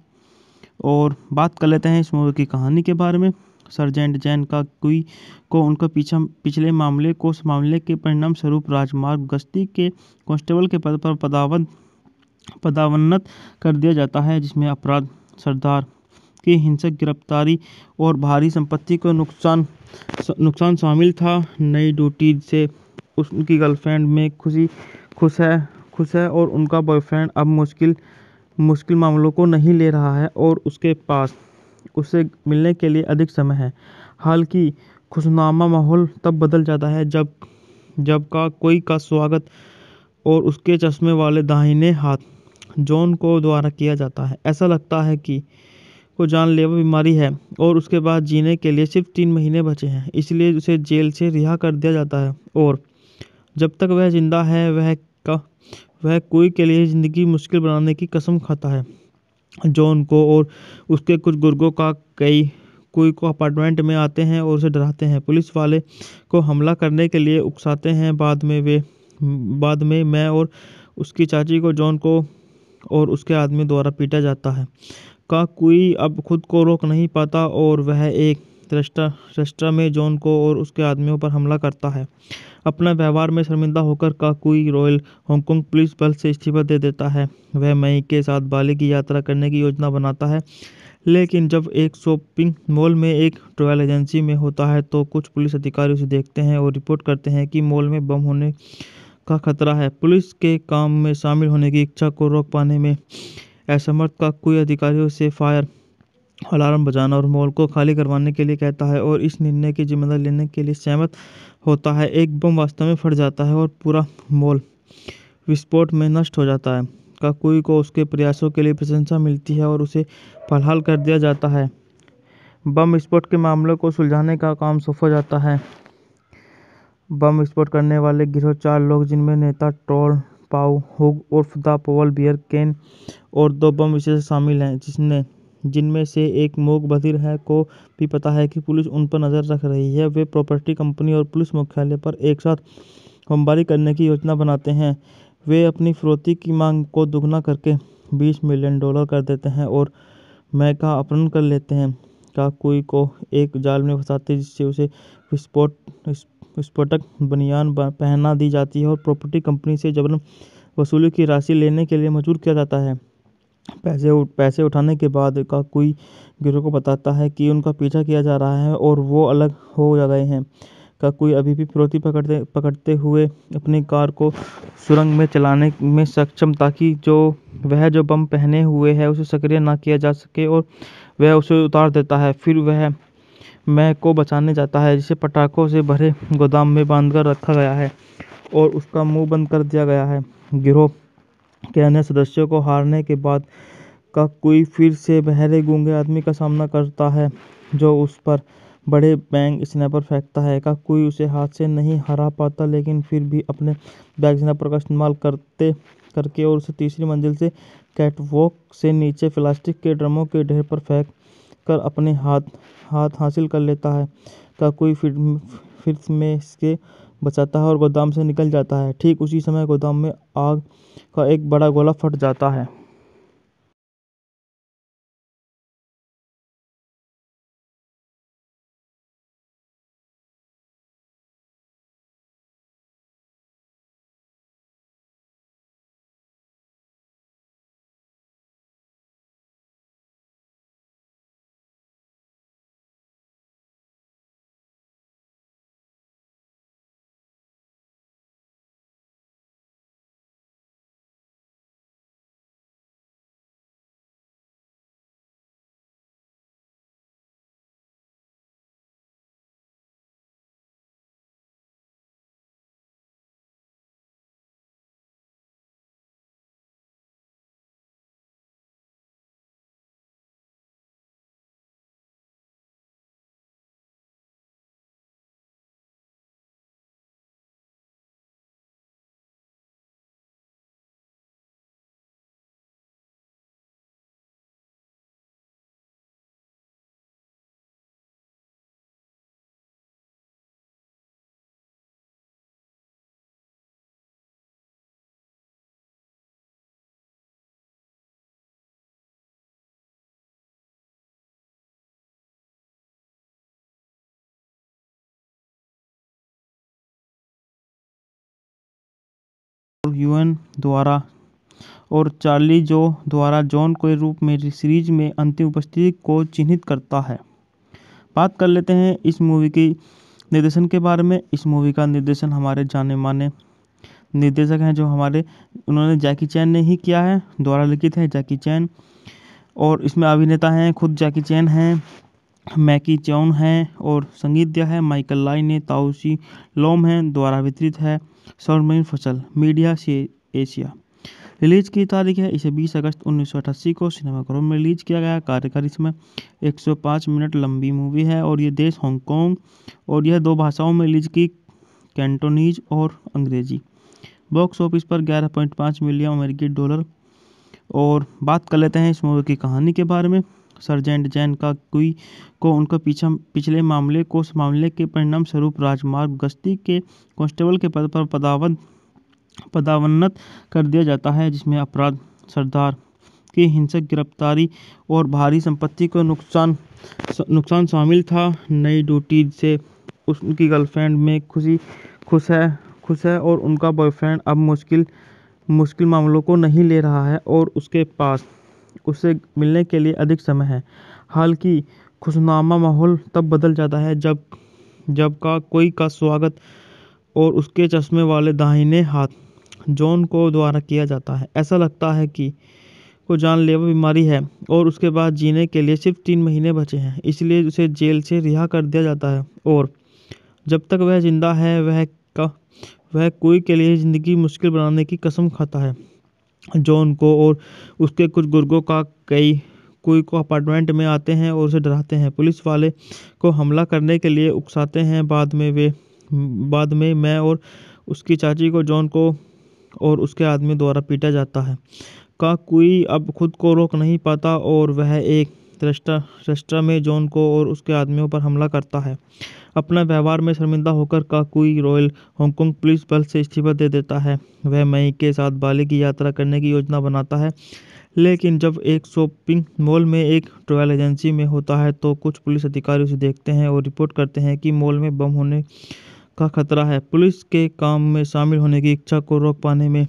और बात कर लेते हैं इस मूवी की कहानी के बारे में। सर्जेंट जैन का कुई को उनका पिछले मामले को संभालने के परिणाम स्वरूप राजमार्ग गश्ती के कांस्टेबल के पद पर पदावन्नत कर दिया जाता है, जिसमें अपराध, सरदार की हिंसक गिरफ्तारी और भारी संपत्ति को नुकसान शामिल था। नई ड्यूटी से उनकी गर्लफ्रेंड में खुश है और उनका बॉयफ्रेंड अब मुश्किल मामलों को नहीं ले रहा है और उसके पास उससे मिलने के लिए अधिक समय है। हालांकि खुशनुमा माहौल तब बदल जाता है जब का कोई का स्वागत और उसके चश्मे वाले दाहिने हाथ जॉन को द्वारा किया जाता है। ऐसा लगता है कि को जानलेवा बीमारी है और उसके बाद जीने के लिए सिर्फ 3 महीने बचे हैं, इसलिए उसे जेल से रिहा कर दिया जाता है। और जब तक वह जिंदा है वह कोई के लिए ज़िंदगी मुश्किल बनाने की कसम खाता है। जॉन को और उसके कुछ गुर्गों का कोई को अपार्टमेंट में आते हैं और उसे डराते हैं, पुलिस वाले को हमला करने के लिए उकसाते हैं। बाद में मैं और उसकी चाची को जॉन को और उसके आदमी द्वारा पीटा जाता है। का कोई अब खुद को रोक नहीं पाता और वह एक रेस्टोरेंट में जॉन को और उसके आदमियों पर हमला करता है। अपना व्यवहार में शर्मिंदा होकर का कोई रॉयल हांगकांग पुलिस बल से इस्तीफा दे देता है। वह मई के साथ बाली की यात्रा करने की योजना बनाता है, लेकिन जब एक शॉपिंग मॉल में एक ट्रैवल एजेंसी में होता है तो कुछ पुलिस अधिकारी उसे देखते हैं और रिपोर्ट करते हैं कि मॉल में बम होने का खतरा है। पुलिस के काम में शामिल होने की इच्छा को रोक पाने में असमर्थ का कोई अधिकारियों से फायर अलार्म बजाना और मॉल को खाली करवाने के लिए कहता है और इस निर्णय की जिम्मेदारी लेने के लिए सहमत होता है। एक बम वास्तव में फट जाता है और पूरा मॉल विस्फोट में नष्ट हो जाता है। काकुई को उसके प्रयासों के लिए प्रशंसा मिलती है और उसे बहाल कर दिया जाता है। बम विस्फोट के मामले को सुलझाने का काम सौंपा जाता है। बम विस्फोट करने वाले गिरोह 4 लोग, जिनमें नेता टॉल पाउ हुग उर्फ द पोल बियर केन और 2 बम विशेषज्ञ शामिल हैं, जिनमें से एक मूक बधिर है, को भी पता है कि पुलिस उन पर नजर रख रही है। वे प्रॉपर्टी कंपनी और पुलिस मुख्यालय पर एक साथ बमबारी करने की योजना बनाते हैं। वे अपनी फिरौती की मांग को दुगना करके $20 मिलियन कर देते हैं और मैं का अपहरण कर लेते हैं। काकुई को एक जाल में फंसाते जिससे उसे विस्फोटक बनियान पहना दी जाती है और प्रॉपर्टी कंपनी से जबरन वसूली की राशि लेने के लिए मजबूर किया जाता है। पैसे उठाने के बाद काकुई गिरोह को बताता है कि उनका पीछा किया जा रहा है और वो अलग हो गए हैं। काकुई अभी भी फिरौती पकड़ते हुए अपनी कार को सुरंग में चलाने में सक्षम, ताकि वह जो बम पहने हुए है उसे सक्रिय ना किया जा सके, और वह उसे उतार देता है। फिर वह मैं को बचाने जाता है, जिसे पटाखों से भरे गोदाम में बांधकर रखा गया है और उसका मुंह बंद कर दिया गया है। गिरोह के अन्य सदस्यों को हारने के बाद काकुई फिर से बहरे गूंगे आदमी का सामना करता है जो उस पर बड़े बैंग स्नैपर फेंकता है। काकुई उसे हाथ से नहीं हरा पाता, लेकिन फिर भी अपने बैग स्नैपर का इस्तेमाल करके और उसे तीसरी मंजिल से कैटवॉक से नीचे प्लास्टिक के ड्रमों के ढेर पर फेंक कर अपने हाथ हासिल कर लेता है। काकुई फिर में इसके बचाता है और गोदाम से निकल जाता है। ठीक उसी समय गोदाम में आग का एक बड़ा गोला फट जाता है। यूएन द्वारा और चार्ली जो द्वारा जॉन के रूप में सीरीज में अंतिम उपस्थिति को चिन्हित करता है। बात कर लेते हैं इस मूवी की निर्देशन के बारे में। इस मूवी का निर्देशन हमारे जाने माने निर्देशक हैं जो उन्होंने जैकी चैन ने ही किया है, द्वारा लिखित है जैकी चैन, और इसमें अभिनेता हैं खुद जैकी चैन हैं, मैकी चौन हैं, और संगीत दिया है माइकल लाई ने, ताउसी लोम हैं, द्वारा वितरित है सौरमयीन फसल मीडिया से एशिया। रिलीज की तारीख है, इसे 20 अगस्त 1988 को सिनेमाघरों में रिलीज किया गया। कार्यकारी समय 105 मिनट लंबी मूवी है और ये देश हांगकांग, और यह 2 भाषाओं में रिलीज की, कैंटोनीज और अंग्रेजी। बॉक्स ऑफिस पर 11.5 मिलियन अमेरिकी डॉलर। और बात कर लेते हैं इस मूवी की कहानी के बारे में। सर्जेंट जैन का कुई को उनका पिछले मामले को संभालने के परिणाम स्वरूप राजमार्ग गश्ती के कांस्टेबल के पद पर पदावन्नत कर दिया जाता है, जिसमें अपराध, सरदार की हिंसक गिरफ्तारी और भारी संपत्ति को नुकसान शामिल था। नई ड्यूटी से उनकी गर्लफ्रेंड में खुश है और उनका बॉयफ्रेंड अब मुश्किल मामलों को नहीं ले रहा है और उसके पास उससे मिलने के लिए अधिक समय है। हालांकि खुशनुमा माहौल तब बदल जाता है जब कोई का स्वागत और उसके चश्मे वाले दाहिने हाथ जॉन को द्वारा किया जाता है। ऐसा लगता है कि को जानलेवा बीमारी है और उसके बाद जीने के लिए सिर्फ 3 महीने बचे हैं, इसलिए उसे जेल से रिहा कर दिया जाता है और जब तक वह जिंदा है वह कोई के लिए ज़िंदगी मुश्किल बनाने की कसम खाता है। जॉन को और उसके कुछ गुर्गों का कोई को अपार्टमेंट में आते हैं और उसे डराते हैं, पुलिस वाले को हमला करने के लिए उकसाते हैं। बाद में मैं और उसकी चाची को जॉन को और उसके आदमी द्वारा पीटा जाता है। कोई अब खुद को रोक नहीं पाता और वह एक रेस्टोरेंट में जॉन को और उसके आदमियों पर हमला करता है। अपना व्यवहार में शर्मिंदा होकर कोई रॉयल हांगकांग पुलिस बल से इस्तीफा दे देता है। वह मई के साथ बाली की यात्रा करने की योजना बनाता है, लेकिन जब एक शॉपिंग मॉल में एक ट्रैवल एजेंसी में होता है तो कुछ पुलिस अधिकारी उसे देखते हैं और रिपोर्ट करते हैं कि मॉल में बम होने का खतरा है। पुलिस के काम में शामिल होने की इच्छा को रोक पाने में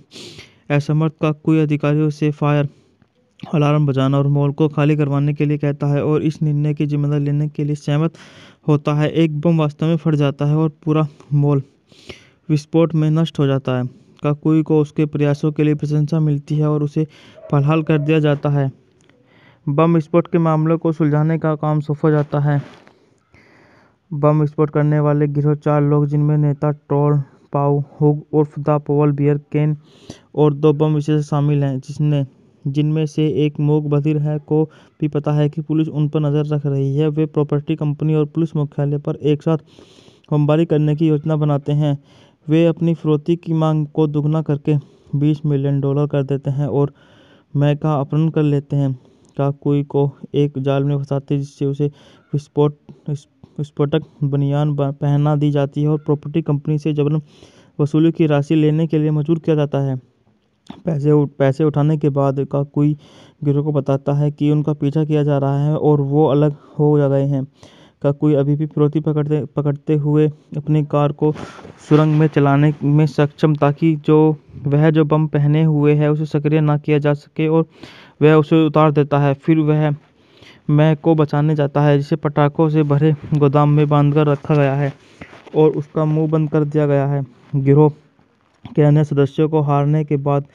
असमर्थ कोई अधिकारियों से फायर अलार्म बजाना और मॉल को खाली करवाने के लिए कहता है और इस निर्णय की जिम्मेदारी लेने के लिए सहमत होता है। एक बम वास्तव में फट जाता है और पूरा मॉल विस्फोट में नष्ट हो जाता है। काकुई को उसके प्रयासों के लिए प्रशंसा मिलती है और उसे बहाल कर दिया जाता है। बम विस्फोट के मामले को सुलझाने का काम सौंपा जाता है। बम विस्फोट करने वाले गिरोह 4 लोग, जिनमें नेता टॉल पाउ हुग उर्फ द पोल बियर केन और 2 बम विशेषज्ञ शामिल हैं, जिनमें से एक मूक बधिर है, को भी पता है कि पुलिस उन पर नजर रख रही है। वे प्रॉपर्टी कंपनी और पुलिस मुख्यालय पर एक साथ बमबारी करने की योजना बनाते हैं। वे अपनी फिरौती की मांग को दुगना करके $20 मिलियन कर देते हैं और मैं का अपहरण कर लेते हैं। काकुई को एक जाल में फंसाते जिससे उसे विस्फोटक बनियान पहना दी जाती है और प्रॉपर्टी कंपनी से जबरन वसूली की राशि लेने के लिए मजबूर किया जाता है। पैसे उठाने के बाद काकुई गिरोह को बताता है कि उनका पीछा किया जा रहा है और वो अलग हो गए हैं। काकुई अभी भी फिरौती पकड़ते हुए अपनी कार को सुरंग में चलाने में सक्षम, ताकि वह जो बम पहने हुए है उसे सक्रिय ना किया जा सके, और वह उसे उतार देता है। फिर वह मैं को बचाने जाता है, जिसे पटाखों से भरे गोदाम में बांधकर रखा गया है और उसका मुंह बंद कर दिया गया है। गिरोह के अन्य सदस्यों को हारने के बाद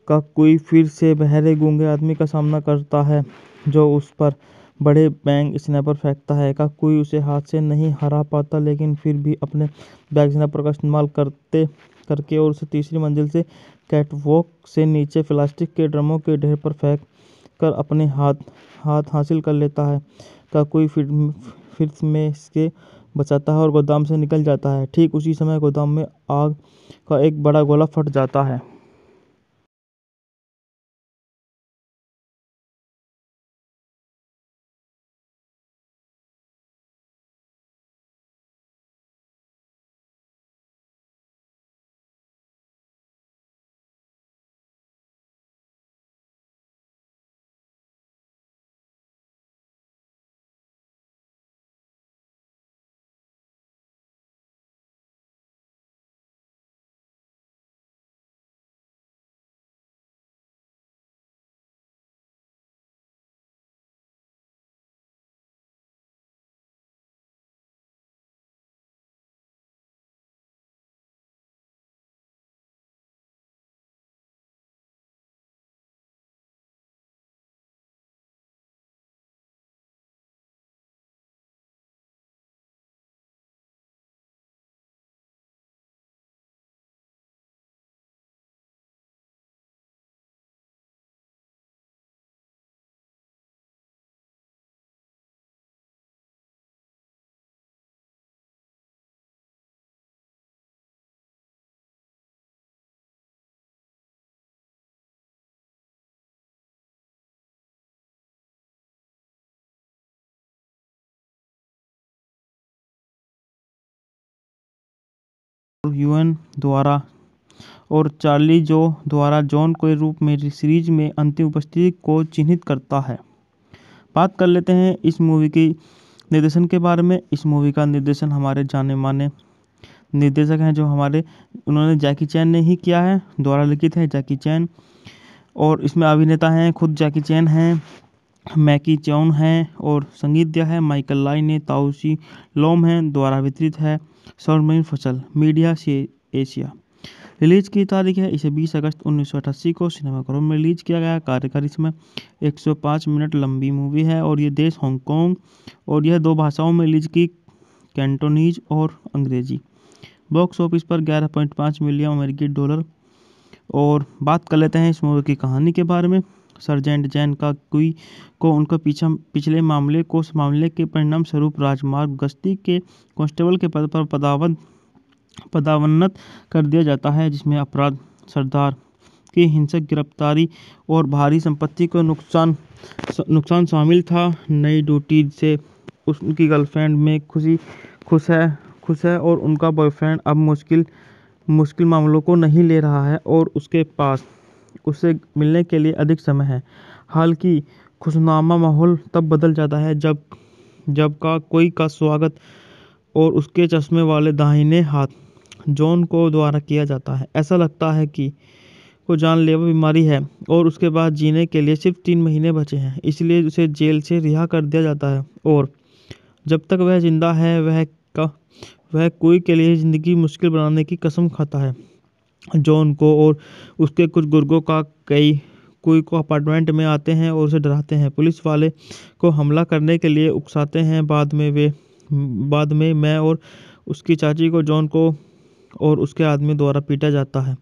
काकुई फिर से बहरे गूंगे आदमी का सामना करता है जो उस पर बड़े बैंग स्नैपर फेंकता है। काकुई उसे हाथ से नहीं हरा पाता, लेकिन फिर भी अपने बैग स्नैपर का इस्तेमाल करके और उसे तीसरी मंजिल से कैटवॉक से नीचे प्लास्टिक के ड्रमों के ढेर पर फेंक कर अपने हाथ हासिल कर लेता है। काकुई फिर में इसके बचाता है और गोदाम से निकल जाता है। ठीक उसी समय गोदाम में आग का एक बड़ा गोला फट जाता है। यूएन द्वारा और चार्ली जो द्वारा जॉन के रूप में सीरीज में अंतिम उपस्थिति को चिन्हित करता है। बात कर लेते हैं इस मूवी की निर्देशन के बारे में। इस मूवी का निर्देशन हमारे जाने माने निर्देशक हैं जो उन्होंने जैकी चैन ने ही किया है, द्वारा लिखित है जैकी चैन। और इसमें अभिनेता हैं खुद जैकी चैन हैं, मैकी चौन हैं और संगीत दिया है माइकल लाई ने। ताउसी लोम हैं, द्वारा वितरित है सर्वमयी फसल मीडिया से एशिया। रिलीज की तारीख है, इसे 20 अगस्त 1988 को सिनेमाघरों में रिलीज किया गया। कार्यकारी समय 105 मिनट लंबी मूवी है और ये देश हांगकांग और यह 2 भाषाओं में रिलीज की, कैंटोनीज और अंग्रेजी। बॉक्स ऑफिस पर 11.5 मिलियन अमेरिकी डॉलर। और बात कर लेते हैं इस मूवी की कहानी के बारे में। सर्जेंट जैन का कुई को उनका पिछले मामले के परिणाम स्वरूप राजमार्ग गश्ती के कांस्टेबल के पद पर पदावन्नत कर दिया जाता है, जिसमें अपराध, सरदार की हिंसक गिरफ्तारी और भारी संपत्ति को नुकसान शामिल था। नई ड्यूटी से उनकी गर्लफ्रेंड में खुश है और उनका बॉयफ्रेंड अब मुश्किल मामलों को नहीं ले रहा है और उसके पास उससे मिलने के लिए अधिक समय है। हालांकि खुशनुमा माहौल तब बदल जाता है जब कोई का स्वागत और उसके चश्मे वाले दाहिने हाथ जॉन को द्वारा किया जाता है। ऐसा लगता है कि को जानलेवा बीमारी है और उसके बाद जीने के लिए सिर्फ 3 महीने बचे हैं, इसलिए उसे जेल से रिहा कर दिया जाता है। और जब तक वह जिंदा है वह कोई के लिए ज़िंदगी मुश्किल बनाने की कसम खाता है। जॉन को और उसके कुछ गुर्गों का कोई को अपार्टमेंट में आते हैं और उसे डराते हैं, पुलिस वाले को हमला करने के लिए उकसाते हैं। बाद में मैं और उसकी चाची को जॉन को और उसके आदमी द्वारा पीटा जाता है।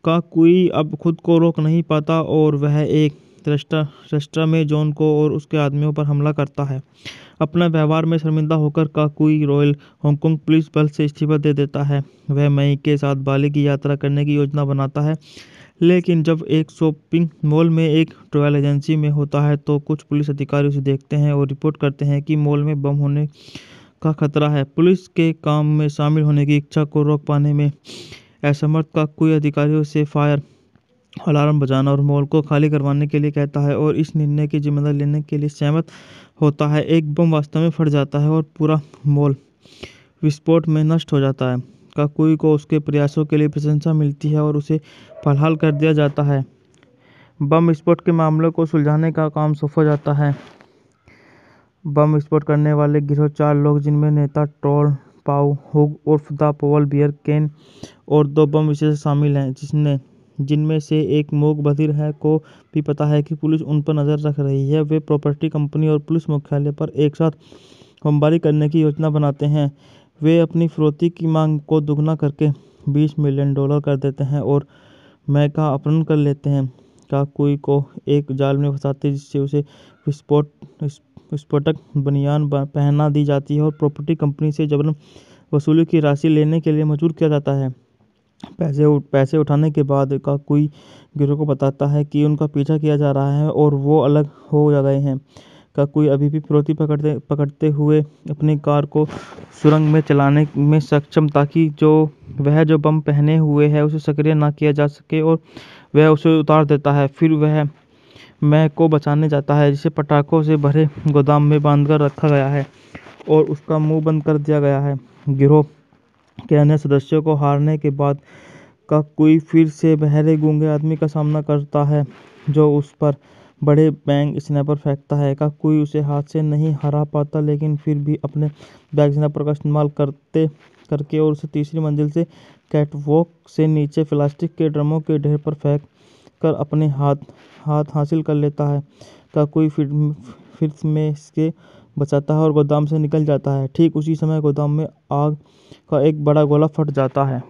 कोई अब खुद को रोक नहीं पाता और वह एक रेस्टोरेंट में जॉन को और उसके आदमियों पर हमला करता है। अपना व्यवहार में शर्मिंदा होकर काकुई रॉयल हांगकांग पुलिस बल से इस्तीफा दे देता है। वह मई के साथ बाली की यात्रा करने की योजना बनाता है, लेकिन जब एक शॉपिंग मॉल में एक ट्रैवल एजेंसी में होता है तो कुछ पुलिस अधिकारी उसे देखते हैं और रिपोर्ट करते हैं कि मॉल में बम होने का खतरा है। पुलिस के काम में शामिल होने की इच्छा को रोक पाने में असमर्थ काकुई अधिकारियों से फायर अलार्म बजाना और मॉल को खाली करवाने के लिए कहता है और इस निर्णय की जिम्मेदारी लेने के लिए सहमत होता है। एक बम वास्तव में फट जाता है और पूरा मॉल विस्फोट में नष्ट हो जाता है। काकुई को उसके प्रयासों के लिए प्रशंसा मिलती है और उसे बहाल कर दिया जाता है। बम विस्फोट के मामले को सुलझाने का काम सौंपा जाता है। बम विस्फोट करने वाले गिरोह 4 लोग, जिनमें नेता टोल पाउ हुग उर्फ द पोल बियर केन और 2 बम विशेषज्ञ शामिल हैं, जिनमें से एक मूक बधिर है को भी पता है कि पुलिस उन पर नजर रख रही है। वे प्रॉपर्टी कंपनी और पुलिस मुख्यालय पर एक साथ बमबारी करने की योजना बनाते हैं। वे अपनी फिरौती की मांग को दुगना करके $20 मिलियन कर देते हैं और मैं का अपहरण कर लेते हैं। काकुई को एक जाल में फंसाते जिससे उसे विस्फोटक बनियान पहना दी जाती है और प्रॉपर्टी कंपनी से जबरन वसूली की राशि लेने के लिए मजबूर किया जाता है। पैसे उठाने के बाद काकुई गिरोह को बताता है कि उनका पीछा किया जा रहा है और वो अलग हो गए हैं। काकुई अभी भी फिरौती पकड़ते हुए अपनी कार को सुरंग में चलाने में सक्षम ताकि वह जो बम पहने हुए है उसे सक्रिय ना किया जा सके और वह उसे उतार देता है। फिर वह मैं को बचाने जाता है, जिसे पटाखों से भरे गोदाम में बांधकर रखा गया है और उसका मुंह बंद कर दिया गया है। गिरोह के अन्य सदस्यों को हारने के बाद काकुई फिर से बहरे गूंगे आदमी का सामना करता है जो उस पर बड़े बैंग स्नैपर फेंकता है। काकुई उसे हाथ से नहीं हरा पाता, लेकिन फिर भी अपने बैग स्नैपर का इस्तेमाल करके और उसे तीसरी मंजिल से कैटवॉक से नीचे प्लास्टिक के ड्रमों के ढेर पर फेंक कर अपने हाथ हासिल कर लेता है। काकुई फिर में इसके बचाता है और गोदाम से निकल जाता है। ठीक उसी समय गोदाम में आग का एक बड़ा गोला फट जाता है।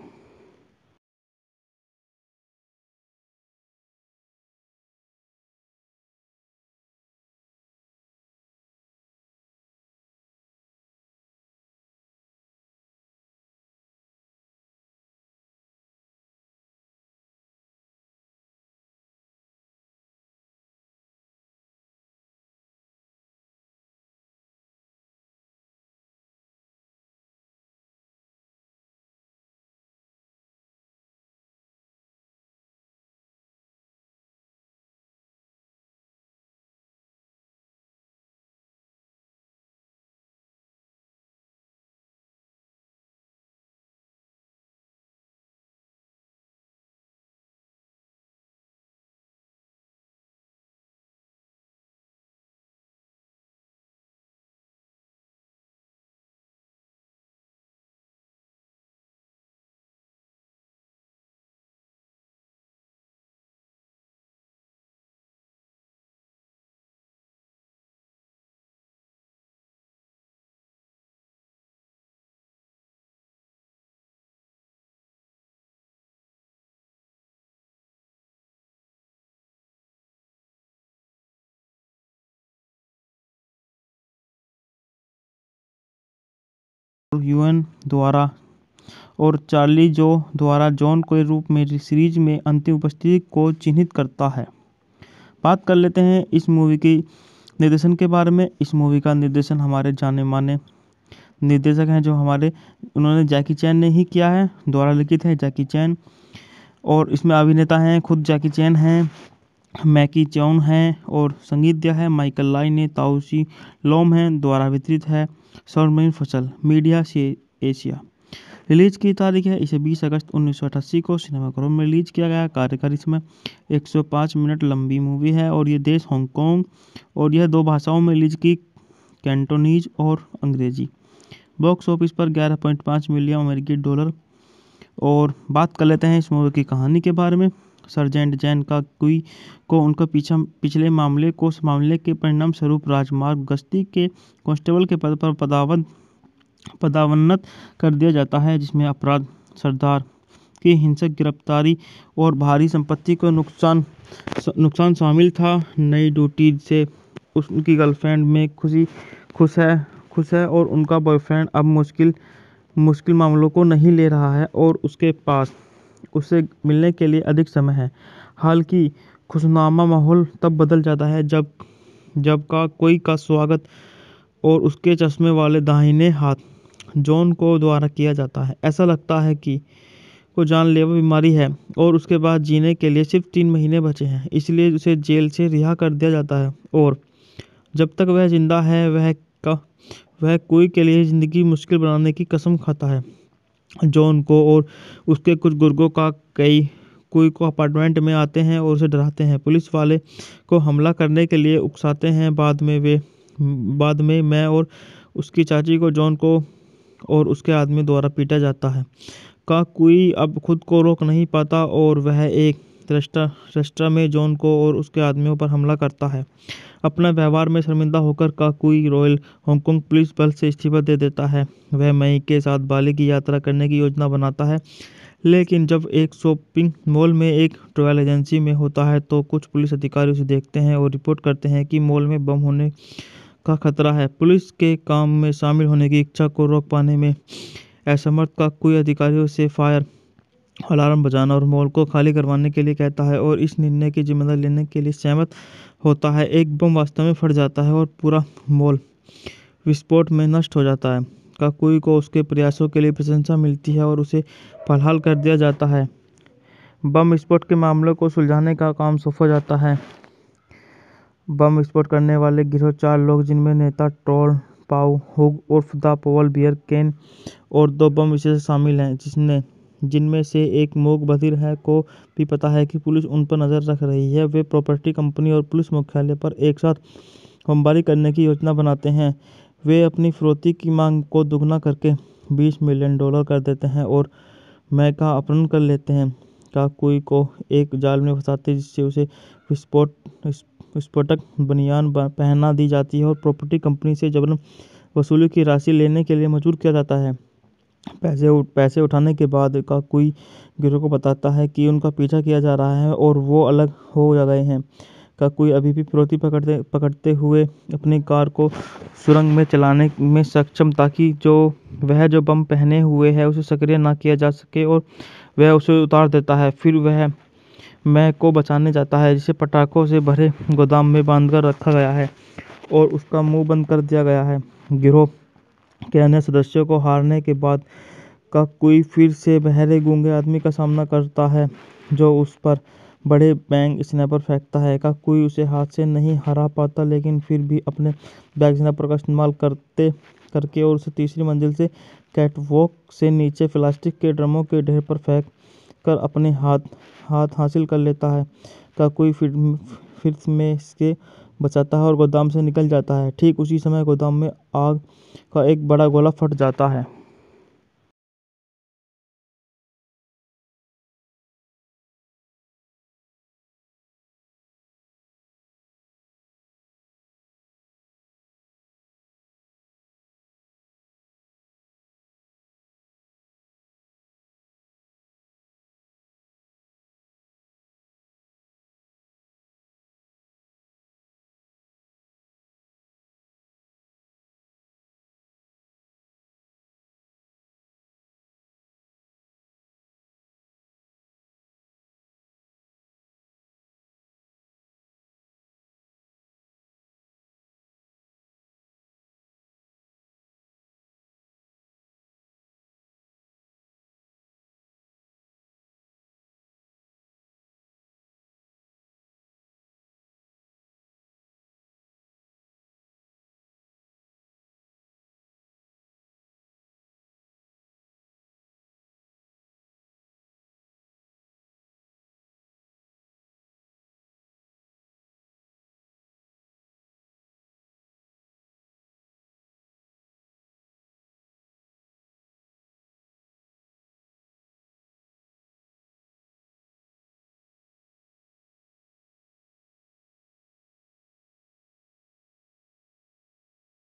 यूएन द्वारा और चार्ली जो द्वारा जॉन के रूप में सीरीज में अंतिम उपस्थिति को चिन्हित करता है। बात कर लेते हैं इस मूवी की निर्देशन के बारे में। इस मूवी का निर्देशन हमारे जाने माने निर्देशक हैं जो उन्होंने जैकी चैन ने ही किया है, द्वारा लिखित है जैकी चैन, और इसमें अभिनेता हैं खुद जैकी चैन हैं, मैकी चौन हैं, और संगीत दिया है माइकल लाई ने, ताउसी लोम हैं, द्वारा वितरित है सौरमयी फसल मीडिया से एशिया। रिलीज की तारीख है, इसे 20 अगस्त 1988 को सिनेमाघरों में रिलीज किया गया। कार्यकारी समय 105 मिनट लंबी मूवी है और ये देश हांगकांग, और यह 2 भाषाओं में रिलीज की, कैंटोनीज और अंग्रेजी। बॉक्स ऑफिस पर 11.5 मिलियन अमेरिकी डॉलर। और बात कर लेते हैं इस मूवी की कहानी के बारे में। सर्जेंट जैन का कुई को उनका पिछले मामले को संभालने के परिणाम स्वरूप राजमार्ग गश्ती के कांस्टेबल के पद पर पदावन्नत कर दिया जाता है, जिसमें अपराध, सरदार की हिंसक गिरफ्तारी और भारी संपत्ति को नुकसान शामिल था। नई ड्यूटी से उनकी गर्लफ्रेंड में खुश है और उनका बॉयफ्रेंड अब मुश्किल मामलों को नहीं ले रहा है और उसके पास उससे मिलने के लिए अधिक समय है। हालांकि खुशनुमा माहौल तब बदल जाता है जब का कोई का स्वागत और उसके चश्मे वाले दाहिने हाथ जॉन को द्वारा किया जाता है। ऐसा लगता है कि को जानलेवा बीमारी है और उसके बाद जीने के लिए सिर्फ 3 महीने बचे हैं, इसलिए उसे जेल से रिहा कर दिया जाता है और जब तक वह जिंदा है वह कोई के लिए ज़िंदगी मुश्किल बनाने की कसम खाता है। जॉन को और उसके कुछ गुर्गों का कोई को अपार्टमेंट में आते हैं और उसे डराते हैं, पुलिस वाले को हमला करने के लिए उकसाते हैं। बाद में मैं और उसकी चाची को जॉन को और उसके आदमी द्वारा पीटा जाता है। का कोई अब खुद को रोक नहीं पाता और वह एक रेस्टोरेंट में जॉन को और उसके आदमियों पर हमला करता है। अपना व्यवहार में शर्मिंदा होकर का कोई रॉयल हांगकांग पुलिस बल से इस्तीफा दे देता है। वह मई के साथ बाली की यात्रा करने की योजना बनाता है, लेकिन जब एक शॉपिंग मॉल में एक ट्रैवल एजेंसी में होता है तो कुछ पुलिस अधिकारी उसे देखते हैं और रिपोर्ट करते हैं कि मॉल में बम होने का खतरा है। पुलिस के काम में शामिल होने की इच्छा को रोक पाने में असमर्थ का कोई अधिकारियों से फायर अलार्म बजाना और मॉल को खाली करवाने के लिए कहता है और इस निर्णय की जिम्मेदारी लेने के लिए सहमत होता है। एक बम वास्तव में फट जाता है और पूरा मॉल विस्फोट में नष्ट हो जाता है। काकुई को उसके प्रयासों के लिए प्रशंसा मिलती है और उसे बहाल कर दिया जाता है। बम विस्फोट के मामले को सुलझाने का काम सौंपा जाता है। बम विस्फोट करने वाले गिरोह 4 लोग, जिनमें नेता ट्रोल पाउ हुग उर्फ द पोल बियर केन और 2 बम विशेषज्ञ शामिल हैं, जिनमें से एक मूक बधिर है, को भी पता है कि पुलिस उन पर नजर रख रही है। वे प्रॉपर्टी कंपनी और पुलिस मुख्यालय पर एक साथ बमबारी करने की योजना बनाते हैं। वे अपनी फिरौती की मांग को दुगना करके $20 मिलियन कर देते हैं और मैं का अपहरण कर लेते हैं। काकुई को एक जाल में फंसाते जिससे उसे विस्फोटक बनियान पहना दी जाती है और प्रॉपर्टी कंपनी से जबरन वसूली की राशि लेने के लिए मजबूर किया जाता है। पैसे उठाने के बाद काकुई गिरोह को बताता है कि उनका पीछा किया जा रहा है और वो अलग हो गए हैं। काकुई अभी भी फिरौती पकड़ते हुए अपनी कार को सुरंग में चलाने में सक्षम, ताकि वह जो बम पहने हुए है उसे सक्रिय ना किया जा सके, और वह उसे उतार देता है। फिर वह मैं को बचाने जाता है, जिसे पटाखों से भरे गोदाम में बांधकर रखा गया है और उसका मुंह बंद कर दिया गया है। गिरोह के अन्य सदस्यों को हारने के बाद काकुई फिर से बहरे गूंगे आदमी का सामना करता है जो उस पर बड़े बैंग स्नैपर फेंकता है। काकुई उसे हाथ से नहीं हरा पाता, लेकिन फिर भी अपने बैग स्नैपर का इस्तेमाल करके और उसे तीसरी मंजिल से कैटवॉक से नीचे प्लास्टिक के ड्रमों के ढेर पर फेंक कर अपने हाथ हासिल कर लेता है। काकुई फिर में इसके बचाता है और गोदाम से निकल जाता है। ठीक उसी समय गोदाम में आग का एक बड़ा गोला फट जाता है।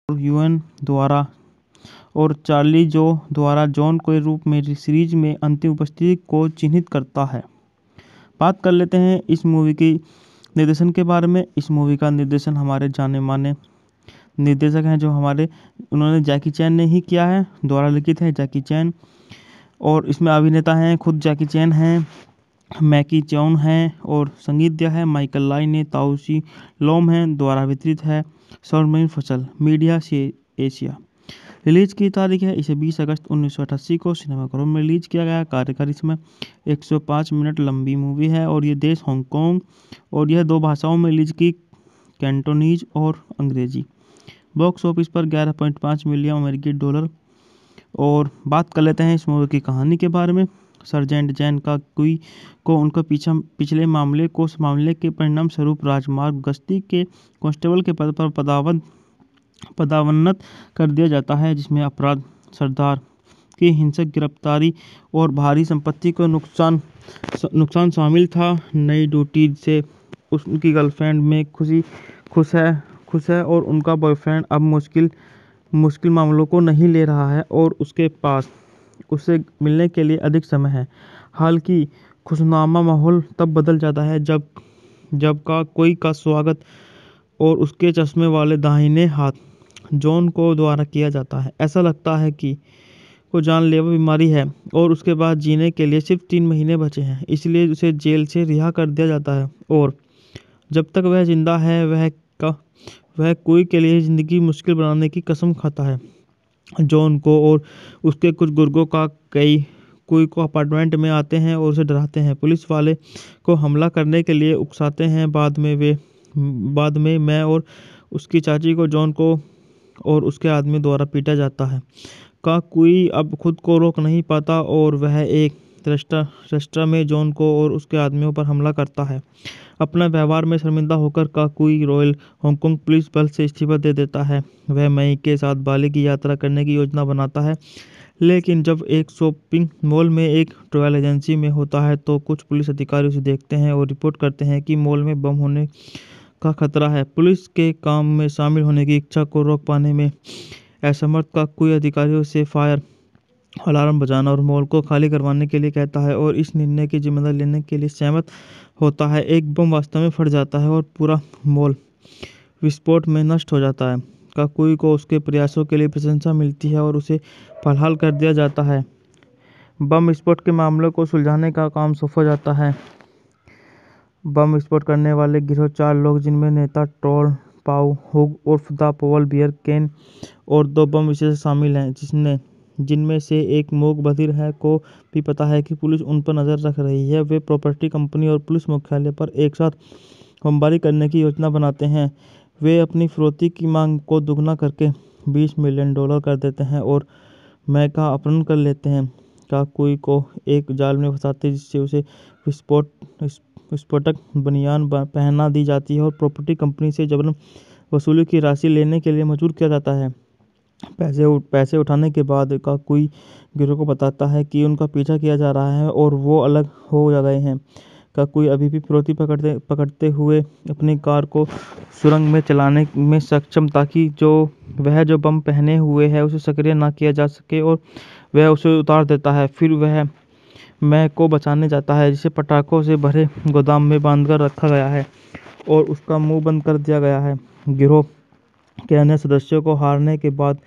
यूएन द्वारा और चार्ली जो द्वारा जॉन के रूप में सीरीज में अंतिम उपस्थिति को चिन्हित करता है। बात कर लेते हैं इस मूवी की निर्देशन के बारे में। इस मूवी का निर्देशन हमारे जाने माने निर्देशक हैं जो हमारे उन्होंने जैकी चैन ने ही किया है, द्वारा लिखित है जैकी चैन। और इसमें अभिनेता हैं खुद जैकी चैन हैं, मैकी चौन हैं और संगीत दिया है माइकल लाई ने। ताउसी लोम हैं, द्वारा वितरित है सौरमयी फसल मीडिया से एशिया। रिलीज की तारीख है, इसे 20 अगस्त 1988 को सिनेमाघरों में रिलीज किया गया। कार्यकारी समय 105 मिनट लंबी मूवी है और ये देश हांगकांग और यह 2 भाषाओं में रिलीज की, कैंटोनीज और अंग्रेजी। बॉक्स ऑफिस पर 11.5 मिलियन अमेरिकी डॉलर। और बात कर लेते हैं इस मूवी की कहानी के बारे में। सर्जेंट जैन का कुई को उनका पिछले मामले के परिणाम स्वरूप राजमार्ग गश्ती के कांस्टेबल के पद पर पदावन्नत कर दिया जाता है, जिसमें अपराध, सरदार की हिंसक गिरफ्तारी और भारी संपत्ति को नुकसान शामिल था। नई ड्यूटी से उनकी गर्लफ्रेंड में खुश है और उनका बॉयफ्रेंड अब मुश्किल मामलों को नहीं ले रहा है और उसके पास उससे मिलने के लिए अधिक समय है। हालांकि खुशनुमा माहौल तब बदल जाता है जब कोई का स्वागत और उसके चश्मे वाले दाहिने हाथ जॉन को द्वारा किया जाता है। ऐसा लगता है कि को जानलेवा बीमारी है और उसके बाद जीने के लिए सिर्फ 3 महीने बचे हैं, इसलिए उसे जेल से रिहा कर दिया जाता है। और जब तक वह जिंदा है वह कोई के लिए ज़िंदगी मुश्किल बनाने की कसम खाता है। जॉन को और उसके कुछ गुर्गों का कोई को अपार्टमेंट में आते हैं और उसे डराते हैं। पुलिस वाले को हमला करने के लिए उकसाते हैं। बाद में मैं और उसकी चाची को जॉन को और उसके आदमी द्वारा पीटा जाता है। कोई अब खुद को रोक नहीं पाता और वह एक रेस्टोरेंट में जॉन को और उसके आदमियों पर हमला करता है। अपना व्यवहार में शर्मिंदा होकर काकुई रॉयल हांगकांग पुलिस बल से इस्तीफा दे देता है। वह मई के साथ बाली की यात्रा करने की योजना बनाता है, लेकिन जब एक शॉपिंग मॉल में एक ट्रैवल एजेंसी में होता है तो कुछ पुलिस अधिकारी उसे देखते हैं और रिपोर्ट करते हैं कि मॉल में बम होने का खतरा है। पुलिस के काम में शामिल होने की इच्छा को रोक पाने में असमर्थ काकुई अधिकारियों से फायर अलार्म बजाना और मॉल को खाली करवाने के लिए कहता है और इस निर्णय की जिम्मेदारी लेने के लिए सहमत होता है। एक बम वास्तव में फट जाता है और पूरा मॉल विस्फोट में नष्ट हो जाता है। काकुई को उसके प्रयासों के लिए प्रशंसा मिलती है और उसे बहाल कर दिया जाता है। बम विस्फोट के मामले को सुलझाने का काम सौंपा जाता है। बम विस्फोट करने वाले गिरोह 4 लोग, जिनमें नेता टोल पाउ हुग उर्फ द पोल बियर केन और 2 बम विशेषज्ञ शामिल हैं, जिनमें से एक मूक बधिर है को भी पता है कि पुलिस उन पर नजर रख रही है। वे प्रॉपर्टी कंपनी और पुलिस मुख्यालय पर एक साथ बमबारी करने की योजना बनाते हैं। वे अपनी फिरौती की मांग को दुगना करके $20 मिलियन कर देते हैं और मैं का अपहरण कर लेते हैं। काकुई को एक जाल में फंसाते जिससे उसे विस्फोटक बनियान पहना दी जाती है और प्रॉपर्टी कंपनी से जबरन वसूली की राशि लेने के लिए मजबूर किया जाता है। पैसे उठाने के बाद काकुई गिरोह को बताता है कि उनका पीछा किया जा रहा है और वो अलग हो गए हैं। काकुई अभी भी फिरौती पकड़ते हुए अपनी कार को सुरंग में चलाने में सक्षम ताकि वह जो बम पहने हुए है उसे सक्रिय ना किया जा सके और वह उसे उतार देता है। फिर वह मैं को बचाने जाता है, जिसे पटाखों से भरे गोदाम में बांधकर रखा गया है और उसका मुंह बंद कर दिया गया है। गिरोह के अन्य सदस्यों को हारने के बाद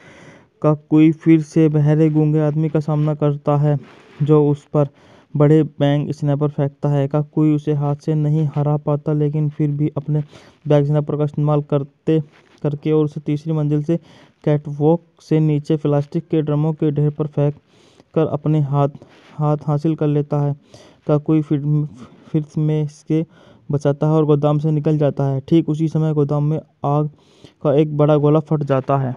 काकुई फिर से बहरे गूंगे आदमी का सामना करता है जो उस पर बड़े बैंग स्नैपर फेंकता है। काकुई उसे हाथ से नहीं हरा पाता, लेकिन फिर भी अपने बैग स्नैपर का इस्तेमाल करके और उसे तीसरी मंजिल से कैटवॉक से नीचे प्लास्टिक के ड्रमों के ढेर पर फेंक कर अपने हाथ हासिल कर लेता है। काकुई फिर में इसके बचाता है और गोदाम से निकल जाता है। ठीक उसी समय गोदाम में आग का एक बड़ा गोला फट जाता है।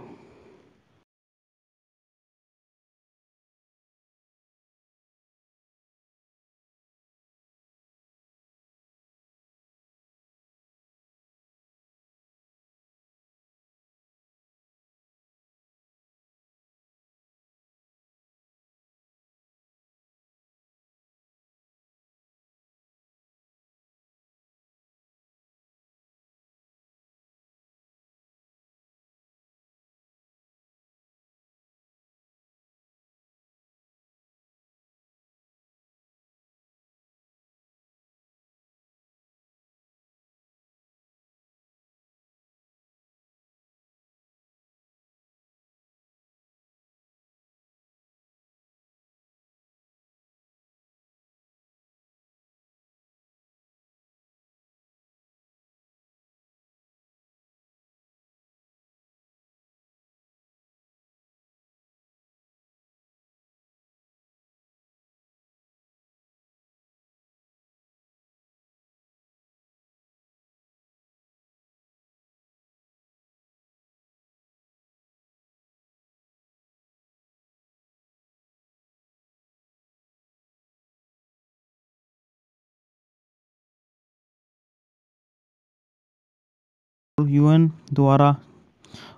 यूएन द्वारा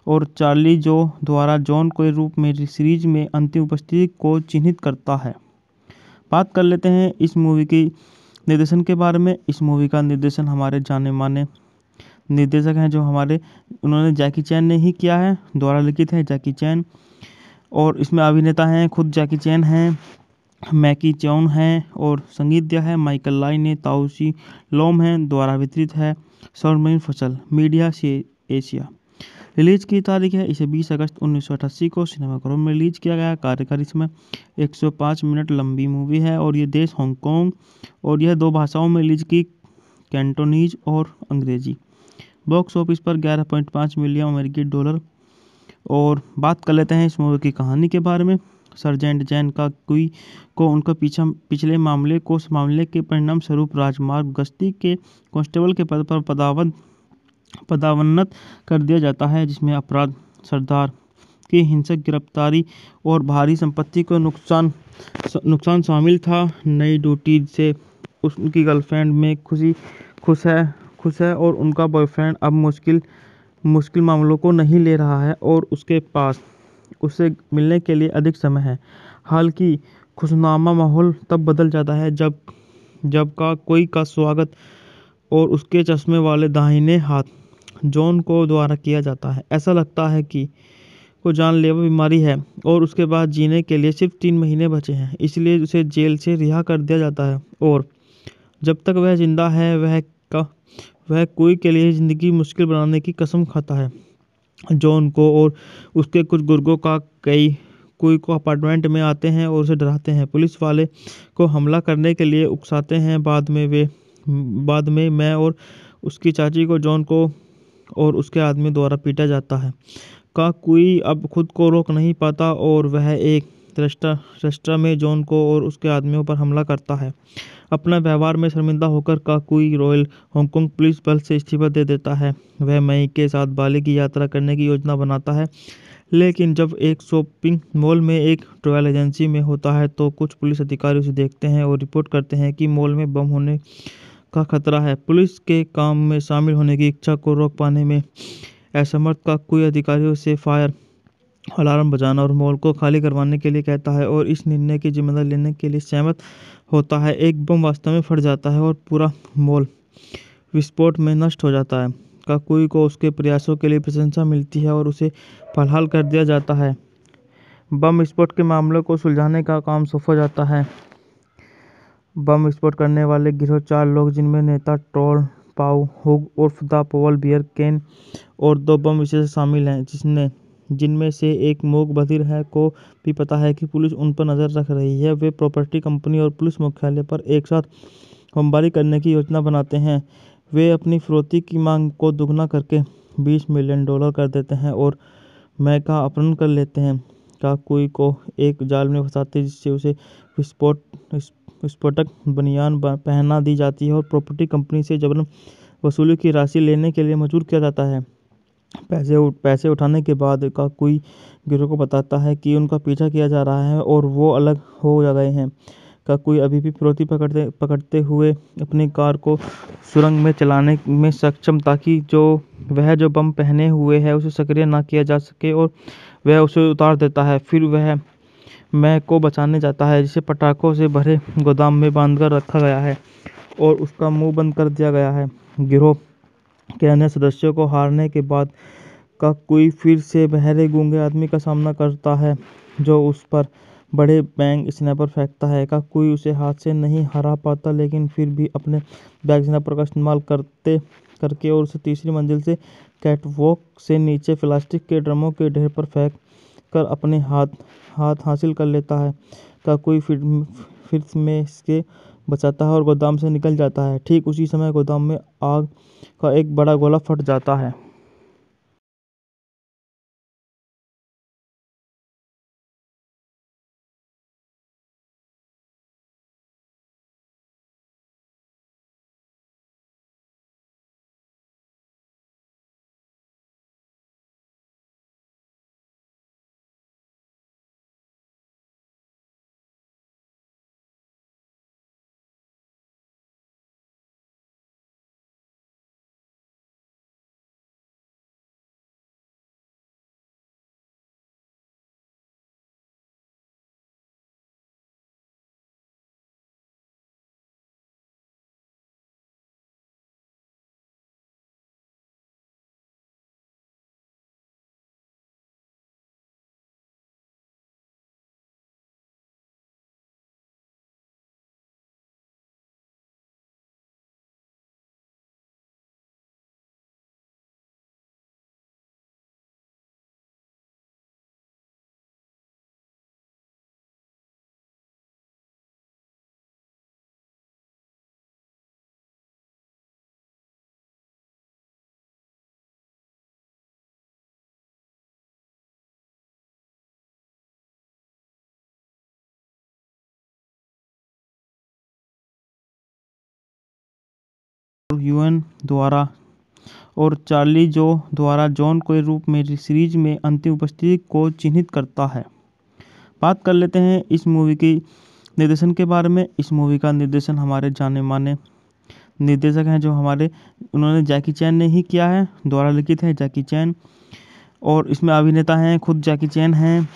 और चार्ली जो द्वारा जॉन के रूप में सीरीज में अंतिम उपस्थिति को चिन्हित करता है। बात कर लेते हैं इस मूवी की निर्देशन के बारे में। इस मूवी का निर्देशन हमारे जाने माने निर्देशक हैं जो उन्होंने जैकी चैन ने ही किया है, द्वारा लिखित है जैकी चैन। और इसमें अभिनेता हैं खुद जैकी चैन हैं, मैकी चौन हैं और संगीत दिया है माइकल लाई ने। ताउसी लोम हैं, द्वारा वितरित है सर्वमयी फसल मीडिया से एशिया। रिलीज की तारीख है, इसे 20 अगस्त 1988 को सिनेमाघरों में रिलीज किया गया। कार्यकारी समय 105 मिनट लंबी मूवी है और ये देश हांगकांग और यह 2 भाषाओं में रिलीज की, कैंटोनीज और अंग्रेजी। बॉक्स ऑफिस पर 11.5 मिलियन अमेरिकी डॉलर। और बात कर लेते हैं इस मूवी की कहानी के बारे में। सर्जेंट जैन का कुई को उनका पिछले मामले को संभालने के परिणाम स्वरूप राजमार्ग गश्ती के कांस्टेबल के पद पर पदावन्नत कर दिया जाता है, जिसमें अपराध, सरदार की हिंसक गिरफ्तारी और भारी संपत्ति को नुकसान शामिल था। नई ड्यूटी से उनकी गर्लफ्रेंड में खुश है और उनका बॉयफ्रेंड अब मुश्किल मामलों को नहीं ले रहा है और उसके पास उससे मिलने के लिए अधिक समय है। हालांकि खुशनुमा माहौल तब बदल जाता है जब का कोई का स्वागत और उसके चश्मे वाले दाहिने हाथ जॉन को द्वारा किया जाता है। ऐसा लगता है कि को जानलेवा बीमारी है और उसके बाद जीने के लिए सिर्फ 3 महीने बचे हैं, इसलिए उसे जेल से रिहा कर दिया जाता है और जब तक वह जिंदा है वह कोई के लिए ज़िंदगी मुश्किल बनाने की कसम खाता है। जॉन को और उसके कुछ गुर्गों का कोई को अपार्टमेंट में आते हैं और उसे डराते हैं, पुलिस वाले को हमला करने के लिए उकसाते हैं। बाद में मैं और उसकी चाची को जॉन को और उसके आदमी द्वारा पीटा जाता है। कोई अब खुद को रोक नहीं पाता और वह एक रेस्टोरेंट में जॉन को और उसके आदमियों पर हमला करता है। अपना व्यवहार में शर्मिंदा होकर काकुई रॉयल हांगकांग पुलिस बल से इस्तीफा दे देता है। वह मई के साथ बाली की यात्रा करने की योजना बनाता है, लेकिन जब एक शॉपिंग मॉल में एक ट्रैवल एजेंसी में होता है तो कुछ पुलिस अधिकारी उसे देखते हैं और रिपोर्ट करते हैं कि मॉल में बम होने का खतरा है। पुलिस के काम में शामिल होने की इच्छा को रोक पाने में असमर्थ काकुई अधिकारियों से फायर अलार्म बजाना और मॉल को खाली करवाने के लिए कहता है और इस निर्णय की जिम्मेदारी लेने के लिए सहमत होता है। एक बम वास्तव में फट जाता है और पूरा मॉल विस्फोट में नष्ट हो जाता है। काकुई को उसके प्रयासों के लिए प्रशंसा मिलती है और उसे बहाल कर दिया जाता है। बम विस्फोट के मामले को सुलझाने का काम सौंपा जाता है। बम विस्फोट करने वाले गिरोह 4 लोग, जिनमें नेता टोल पाउ हुग उर्फ द पोल बियर केन और 2 बम विशेषज्ञ शामिल हैं, जिनमें से एक मूक बधिर है को भी पता है कि पुलिस उन पर नजर रख रही है। वे प्रॉपर्टी कंपनी और पुलिस मुख्यालय पर एक साथ बमबारी करने की योजना बनाते हैं। वे अपनी फिरौती की मांग को दुगना करके $20 मिलियन कर देते हैं और मैं का अपहरण कर लेते हैं। काकुई को एक जाल में फंसाते जिससे उसे विस्फोटक बनियान पहना दी जाती है और प्रॉपर्टी कंपनी से जबरन वसूली की राशि लेने के लिए मजबूर किया जाता है। पैसे उठाने के बाद काकुई गिरोह को बताता है कि उनका पीछा किया जा रहा है और वो अलग हो गए हैं। काकुई अभी भी फिरौती पकड़ते हुए अपनी कार को सुरंग में चलाने में सक्षम ताकि वह जो बम पहने हुए है उसे सक्रिय ना किया जा सके और वह उसे उतार देता है। फिर वह मैं को बचाने जाता है, जिसे पटाखों से भरे गोदाम में बांधकर रखा गया है और उसका मुंह बंद कर दिया गया है। गिरोह के अन्य सदस्यों को हारने के बाद काकुई फिर से बहरे गूंगे आदमी का सामना करता है जो उस पर बड़े बैंग स्नैपर फेंकता है। काकुई उसे हाथ से नहीं हरा पाता, लेकिन फिर भी अपने बैग स्नैपर का इस्तेमाल करके और उसे तीसरी मंजिल से कैटवॉक से नीचे प्लास्टिक के ड्रमों के ढेर पर फेंक कर अपने हाथ हासिल कर लेता है। काकुई फिर में इसके बचाता है और गोदाम से निकल जाता है। ठीक उसी समय गोदाम में आग का एक बड़ा गोला फट जाता है। और यूएन द्वारा और चार्ली जो द्वारा जॉन के रूप में सीरीज में अंतिम उपस्थिति को चिन्हित करता है। बात कर लेते हैं इस मूवी की निर्देशन के बारे में। इस मूवी का निर्देशन हमारे जाने माने निर्देशक हैं जो उन्होंने जैकी चैन ने ही किया है, द्वारा लिखित है जैकी चैन। और इसमें अभिनेता हैं खुद जैकी चैन हैं,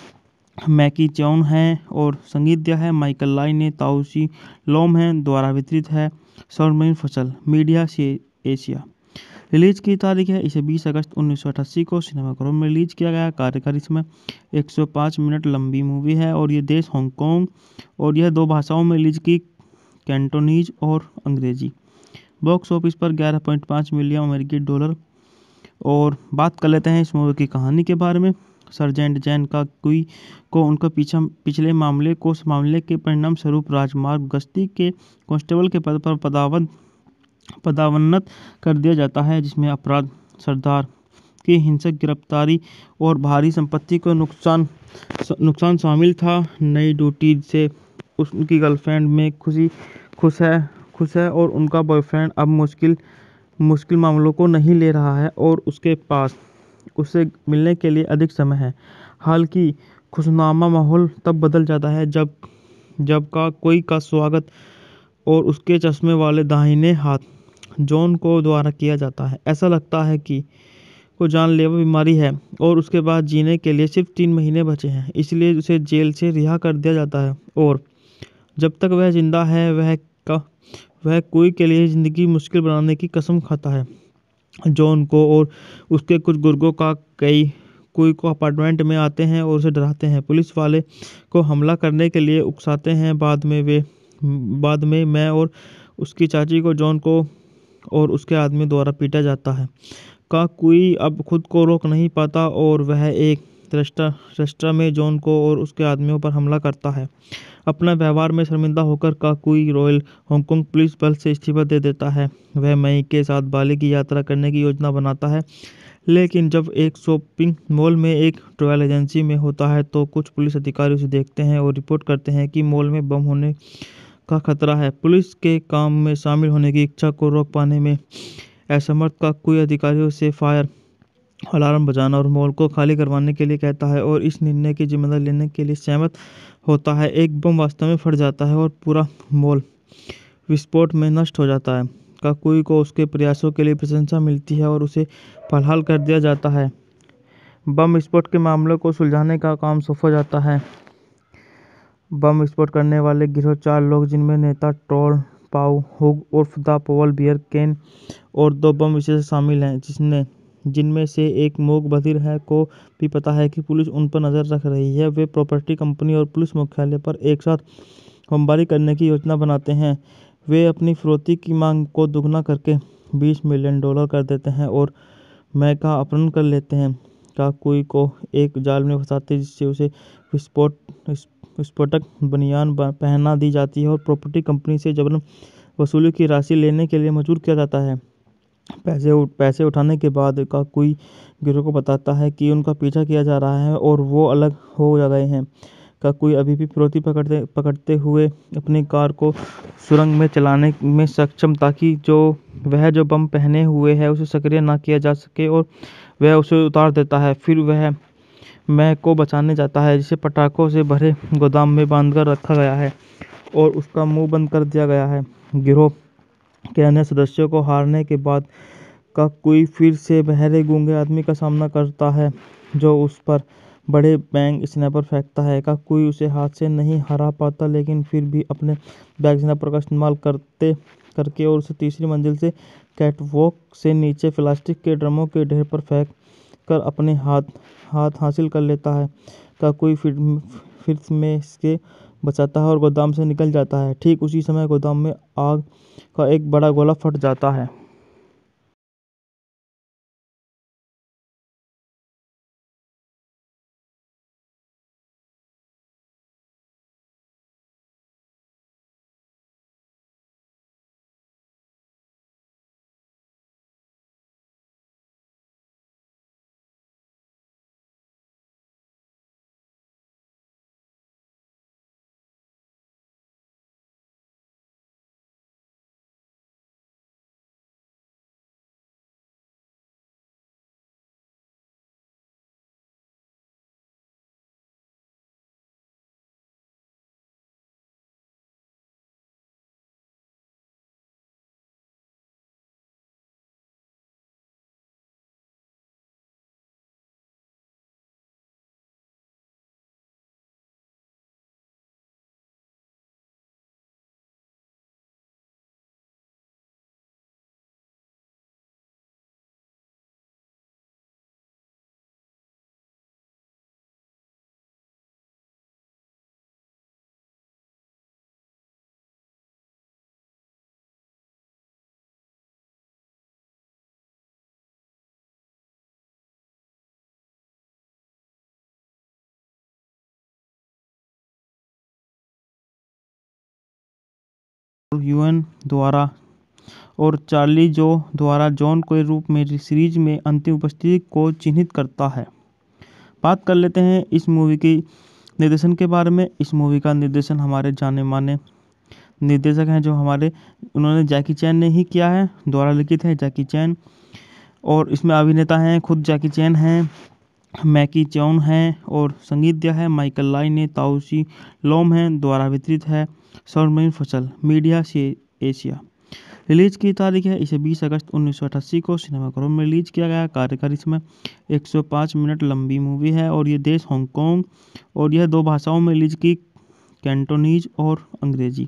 मैकी चौन हैं और संगीत दिया है माइकल लाई ने। ताउसी लोम हैं, द्वारा वितरित है सर्वमयी फसल मीडिया से एशिया। रिलीज की तारीख है, इसे 20 अगस्त 1988 को सिनेमाघरों में रिलीज किया गया। कार्यकारी समय 105 मिनट लंबी मूवी है और ये देश हांगकांग और यह 2 भाषाओं में रिलीज की, कैंटोनीज और अंग्रेजी। बॉक्स ऑफिस पर 11.5 मिलियन अमेरिकी डॉलर। और बात कर लेते हैं इस मूवी की कहानी के बारे में। सर्जेंट जैन का कुई को उनका पिछले मामले के परिणाम स्वरूप राजमार्ग गश्ती के कांस्टेबल के पद पर पदावन्नत कर दिया जाता है, जिसमें अपराध, सरदार की हिंसक गिरफ्तारी और भारी संपत्ति को नुकसान शामिल था। नई ड्यूटी से उनकी गर्लफ्रेंड में खुश है और उनका बॉयफ्रेंड अब मुश्किल मामलों को नहीं ले रहा है और उसके पास उससे मिलने के लिए अधिक समय है। हालांकि खुशनुमा माहौल तब बदल जाता है जब कोई का स्वागत और उसके चश्मे वाले दाहिने हाथ जॉन को द्वारा किया जाता है। ऐसा लगता है कि को जानलेवा बीमारी है और उसके बाद जीने के लिए सिर्फ 3 महीने बचे हैं, इसलिए उसे जेल से रिहा कर दिया जाता है। और जब तक वह जिंदा है वह कोई के लिए ज़िंदगी मुश्किल बनाने की कसम खाता है। जॉन को और उसके कुछ गुर्गों का कोई को अपार्टमेंट में आते हैं और उसे डराते हैं, पुलिस वाले को हमला करने के लिए उकसाते हैं। बाद में मैं और उसकी चाची को जॉन को और उसके आदमी द्वारा पीटा जाता है। कोई अब खुद को रोक नहीं पाता और वह एक रेस्टोरेंट में जॉन को और उसके आदमियों पर हमला करता है। अपना व्यवहार में शर्मिंदा होकर कोई रॉयल हांगकांग पुलिस बल से इस्तीफा दे देता है। वह मई के साथ बाली की यात्रा करने की योजना बनाता है, लेकिन जब एक शॉपिंग मॉल में एक ट्रैवल एजेंसी में होता है तो कुछ पुलिस अधिकारी उसे देखते हैं और रिपोर्ट करते हैं कि मॉल में बम होने का खतरा है। पुलिस के काम में शामिल होने की इच्छा को रोक पाने में असमर्थ कोई अधिकारियों से फायर अलार्म बजाना और मॉल को खाली करवाने के लिए कहता है और इस निर्णय की जिम्मेदारी लेने के लिए सहमत होता है। एक बम वास्तव में फट जाता है और पूरा मॉल विस्फोट में नष्ट हो जाता है। काकुई को उसके प्रयासों के लिए प्रशंसा मिलती है और उसे बहाल कर दिया जाता है। बम विस्फोट के मामले को सुलझाने का काम सौंपा जाता है। बम विस्फोट करने वाले गिरोह 4 लोग, जिनमें नेता ट्रोल पाउ हुग उर्फ द पॉल बियर केन और 2 बम विशेषज्ञ शामिल हैं, जिनमें से एक मोग बधिर है को भी पता है कि पुलिस उन पर नजर रख रही है। वे प्रॉपर्टी कंपनी और पुलिस मुख्यालय पर एक साथ बमबारी करने की योजना बनाते हैं। वे अपनी फिरौती की मांग को दुगना करके $20 मिलियन कर देते हैं और मैं का अपहरण कर लेते हैं। काकुई को एक जाल में फंसाते जिससे उसे विस्फोटक बनियान पहना दी जाती है और प्रॉपर्टी कंपनी से जबरन वसूली की राशि लेने के लिए मजबूर किया जाता है। पैसे उठाने के बाद काकुई गिरोह को बताता है कि उनका पीछा किया जा रहा है और वो अलग हो गए हैं। काकुई अभी भी फिरौती पकड़ते हुए अपनी कार को सुरंग में चलाने में सक्षम ताकि वह जो बम पहने हुए है उसे सक्रिय ना किया जा सके और वह उसे उतार देता है। फिर वह मैं को बचाने जाता है, जिसे पटाखों से भरे गोदाम में बांधकर रखा गया है और उसका मुंह बंद कर दिया गया है। गिरोह के अन्य सदस्यों को हारने के बाद काकुई फिर से बहरे गूंगे आदमी का सामना करता है जो उस पर बड़े बैंग स्नैपर फेंकता है। काकुई उसे हाथ से नहीं हरा पाता, लेकिन फिर भी अपने बैग स्नैपर का इस्तेमाल करके और उसे तीसरी मंजिल से कैटवॉक से नीचे प्लास्टिक के ड्रमों के ढेर पर फेंक कर अपने हाथ हासिल कर लेता है। काकुई फिर में इसके बचाता है और गोदाम से निकल जाता है। ठीक उसी समय गोदाम में आग का एक बड़ा गोला फट जाता है। यूएन द्वारा और चार्ली जो द्वारा जॉन के रूप में सीरीज में अंतिम उपस्थिति को चिन्हित करता है। बात कर लेते हैं इस मूवी की निर्देशन के बारे में। इस मूवी का निर्देशन हमारे जाने माने निर्देशक हैं जो उन्होंने जैकी चैन ने ही किया है, द्वारा लिखित है जैकी चैन। और इसमें अभिनेता हैं खुद जैकी चैन हैं, मैकी चौन हैं और संगीत दिया है माइकल लाई ने। ताउसी लोम हैं, द्वारा वितरित है सौरमयी फसल मीडिया से एशिया। रिलीज की तारीख है, इसे 20 अगस्त 1988 को सिनेमाघरों में रिलीज किया गया। कार्यकारी समय 105 मिनट लंबी मूवी है और ये देश हांगकांग और यह 2 भाषाओं में रिलीज की, कैंटोनीज और अंग्रेजी।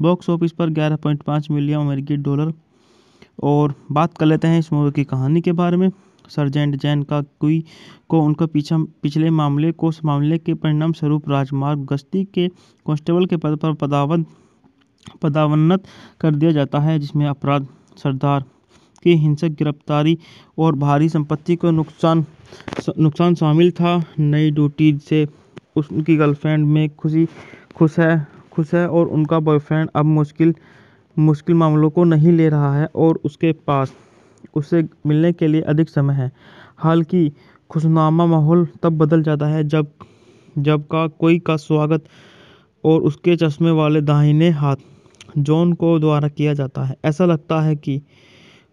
बॉक्स ऑफिस पर 11.5 मिलियन अमेरिकी डॉलर। और बात कर लेते हैं इस मूवी की कहानी के बारे में। सर्जेंट जैन का कुई को उनका पिछले मामले के परिणाम स्वरूप राजमार्ग गश्ती के कांस्टेबल के पद पर पदावन्नत कर दिया जाता है, जिसमें अपराध, सरदार की हिंसक गिरफ्तारी और भारी संपत्ति को नुकसान शामिल था। नई ड्यूटी से उनकी गर्लफ्रेंड में खुश है और उनका बॉयफ्रेंड अब मुश्किल मामलों को नहीं ले रहा है और उसके पास उससे मिलने के लिए अधिक समय है। हालांकि खुशनुमा माहौल तब बदल जाता है जब कोई का स्वागत और उसके चश्मे वाले दाहिने हाथ जॉन को द्वारा किया जाता है। ऐसा लगता है कि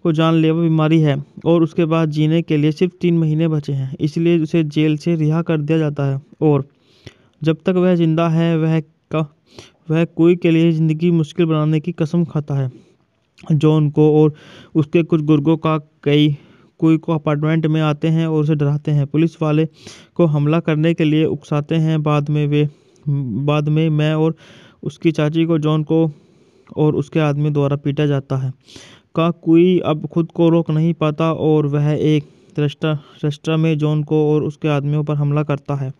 वो जानलेवा बीमारी है और उसके बाद जीने के लिए सिर्फ 3 महीने बचे हैं, इसलिए उसे जेल से रिहा कर दिया जाता है। और जब तक वह जिंदा है वह कोई के लिए ज़िंदगी मुश्किल बनाने की कसम खाता है। जॉन को और उसके कुछ गुर्गों का कोई को अपार्टमेंट में आते हैं और उसे डराते हैं। पुलिस वाले को हमला करने के लिए उकसाते हैं। बाद में मैं और उसकी चाची को जॉन को और उसके आदमी द्वारा पीटा जाता है। कोई अब खुद को रोक नहीं पाता और वह एक रेस्टोरेंट में जॉन को और उसके आदमियों पर हमला करता है।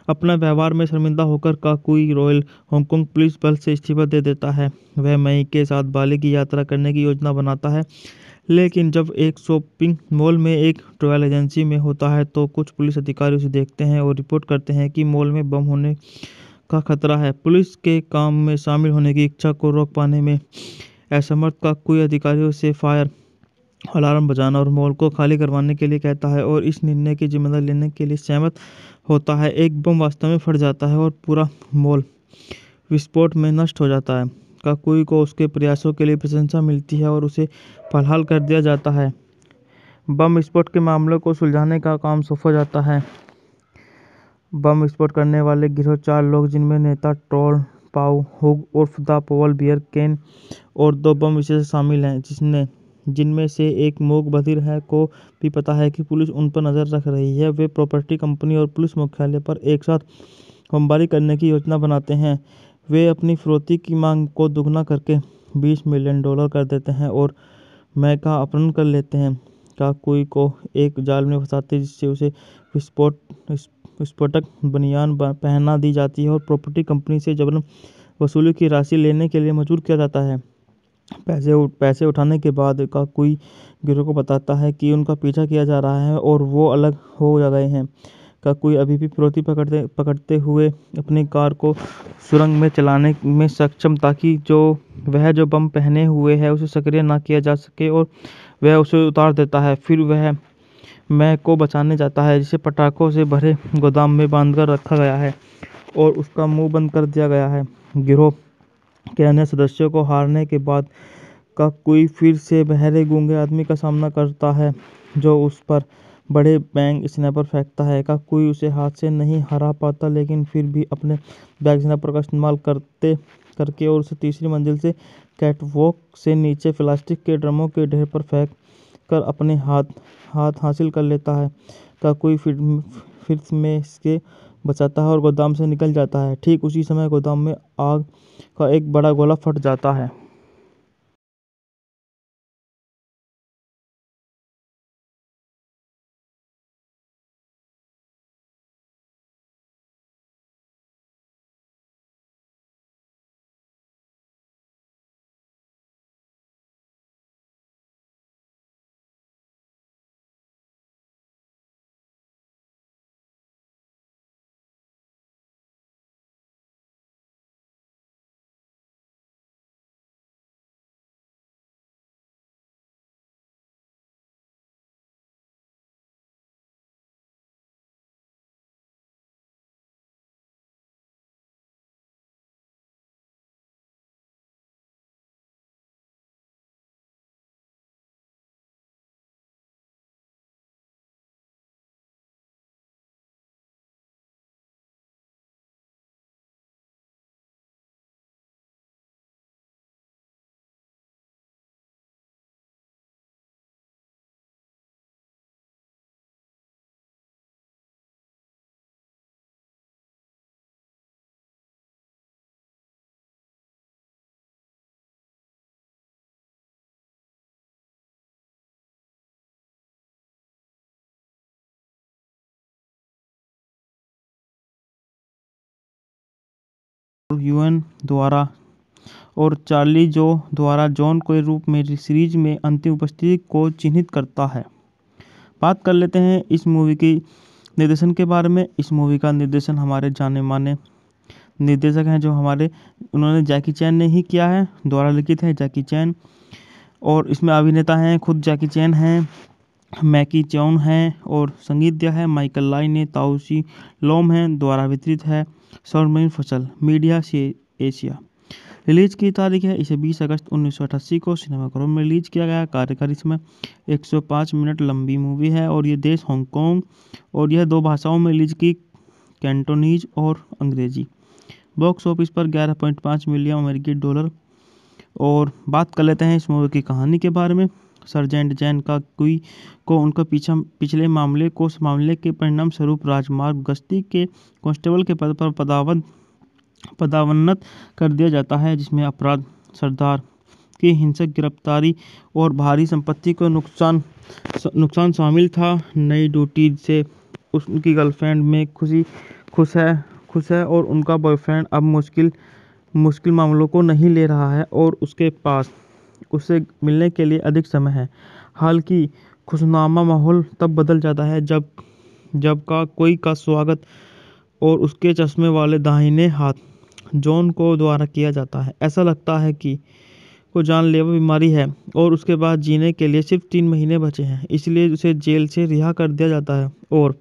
अपना व्यवहार में शर्मिंदा होकर काकुई रॉयल हांगकांग पुलिस बल से इस्तीफा दे देता है। वह मई के साथ बाली की यात्रा करने की योजना बनाता है, लेकिन जब एक शॉपिंग मॉल में एक ट्रैवल एजेंसी में होता है तो कुछ पुलिस अधिकारी उसे देखते हैं और रिपोर्ट करते हैं कि मॉल में बम होने का खतरा है। पुलिस के काम में शामिल होने की इच्छा को रोक पाने में असमर्थ काकुई अधिकारियों से फायर अलार्म बजाना और मॉल को खाली करवाने के लिए कहता है और इस निर्णय की जिम्मेदारी लेने के लिए सहमत होता है। एक बम वास्तव में फट जाता है और पूरा मॉल विस्फोट में नष्ट हो जाता है। काकुई को उसके प्रयासों के लिए प्रशंसा मिलती है और उसे बहाल कर दिया जाता है। बम विस्फोट के मामले को सुलझाने का काम सौंपा जाता है। बम विस्फोट करने वाले गिरोह 4 लोग, जिनमें नेता टोल पाउ हुग उर्फ द पोल बियर केन और 2 बम विशेषज्ञ शामिल हैं, जिनमें से एक मूक बधिर है को भी पता है कि पुलिस उन पर नजर रख रही है। वे प्रॉपर्टी कंपनी और पुलिस मुख्यालय पर एक साथ बमबारी करने की योजना बनाते हैं। वे अपनी फिरौती की मांग को दुगना करके $20 मिलियन कर देते हैं और मैं का अपहरण कर लेते हैं। काकुई को एक जाल में फंसाते जिससे उसे विस्फोटक बनियान पहना दी जाती है और प्रॉपर्टी कंपनी से जबरन वसूली की राशि लेने के लिए मजबूर किया जाता है। पैसे उठाने के बाद काकुई गिरोह को बताता है कि उनका पीछा किया जा रहा है और वो अलग हो गए हैं। काकुई अभी भी फिरौती पकड़ते हुए अपनी कार को सुरंग में चलाने में सक्षम ताकि वह जो बम पहने हुए है उसे सक्रिय ना किया जा सके और वह उसे उतार देता है। फिर वह मैं को बचाने जाता है, जिसे पटाखों से भरे गोदाम में बांधकर रखा गया है और उसका मुंह बंद कर दिया गया है। गिरोह के अन्य सदस्यों को हारने के बाद काकुई फिर से बहरे गूंगे आदमी का सामना करता है जो उस पर बड़े बैंग स्नैपर फेंकता है। काकुई उसे हाथ से नहीं हरा पाता, लेकिन फिर भी अपने बैग स्नैपर का इस्तेमाल करके और उसे तीसरी मंजिल से कैटवॉक से नीचे प्लास्टिक के ड्रमों के ढेर पर फेंक कर अपने हाथ हासिल कर लेता है। काकुई फिर में इसके बचाता है और गोदाम से निकल जाता है। ठीक उसी समय गोदाम में आग का एक बड़ा गोला फट जाता है। यूएन द्वारा और चार्ली जो द्वारा जॉन के रूप में सीरीज में अंतिम उपस्थिति को चिन्हित करता है। बात कर लेते हैं इस मूवी की निर्देशन के बारे में। इस मूवी का निर्देशन हमारे जाने माने निर्देशक हैं जो उन्होंने जैकी चैन ने ही किया है, द्वारा लिखित है जैकी चैन। और इसमें अभिनेता हैं खुद जैकी चैन हैं, मैकी चौन हैं और संगीत दिया है माइकल लाई ने। ताउसी लोम हैं, द्वारा वितरित है सर्वमयी फसल मीडिया से एशिया। रिलीज की तारीख है, इसे 20 अगस्त 1988 को सिनेमाघरों में रिलीज किया गया। कार्यकारी समय 105 मिनट लंबी मूवी है और ये देश हांगकांग और यह 2 भाषाओं में रिलीज की, कैंटोनीज और अंग्रेजी। बॉक्स ऑफिस पर 11.5 मिलियन अमेरिकी डॉलर। और बात कर लेते हैं इस मूवी की कहानी के बारे में। सर्जेंट जैन का कुई को उनका पिछले मामले के परिणाम स्वरूप राजमार्ग गश्ती के कांस्टेबल के पद पर पदावन्नत कर दिया जाता है, जिसमें अपराध, सरदार की हिंसक गिरफ्तारी और भारी संपत्ति को नुकसान शामिल था। नई ड्यूटी से उनकी गर्लफ्रेंड में खुश है और उनका बॉयफ्रेंड अब मुश्किल मामलों को नहीं ले रहा है और उसके पास उससे मिलने के लिए अधिक समय है। हालांकि खुशनुमा माहौल तब बदल जाता है जब कोई का स्वागत और उसके चश्मे वाले दाहिने हाथ जॉन को द्वारा किया जाता है। ऐसा लगता है कि को जानलेवा बीमारी है और उसके बाद जीने के लिए सिर्फ 3 महीने बचे हैं, इसलिए उसे जेल से रिहा कर दिया जाता है। और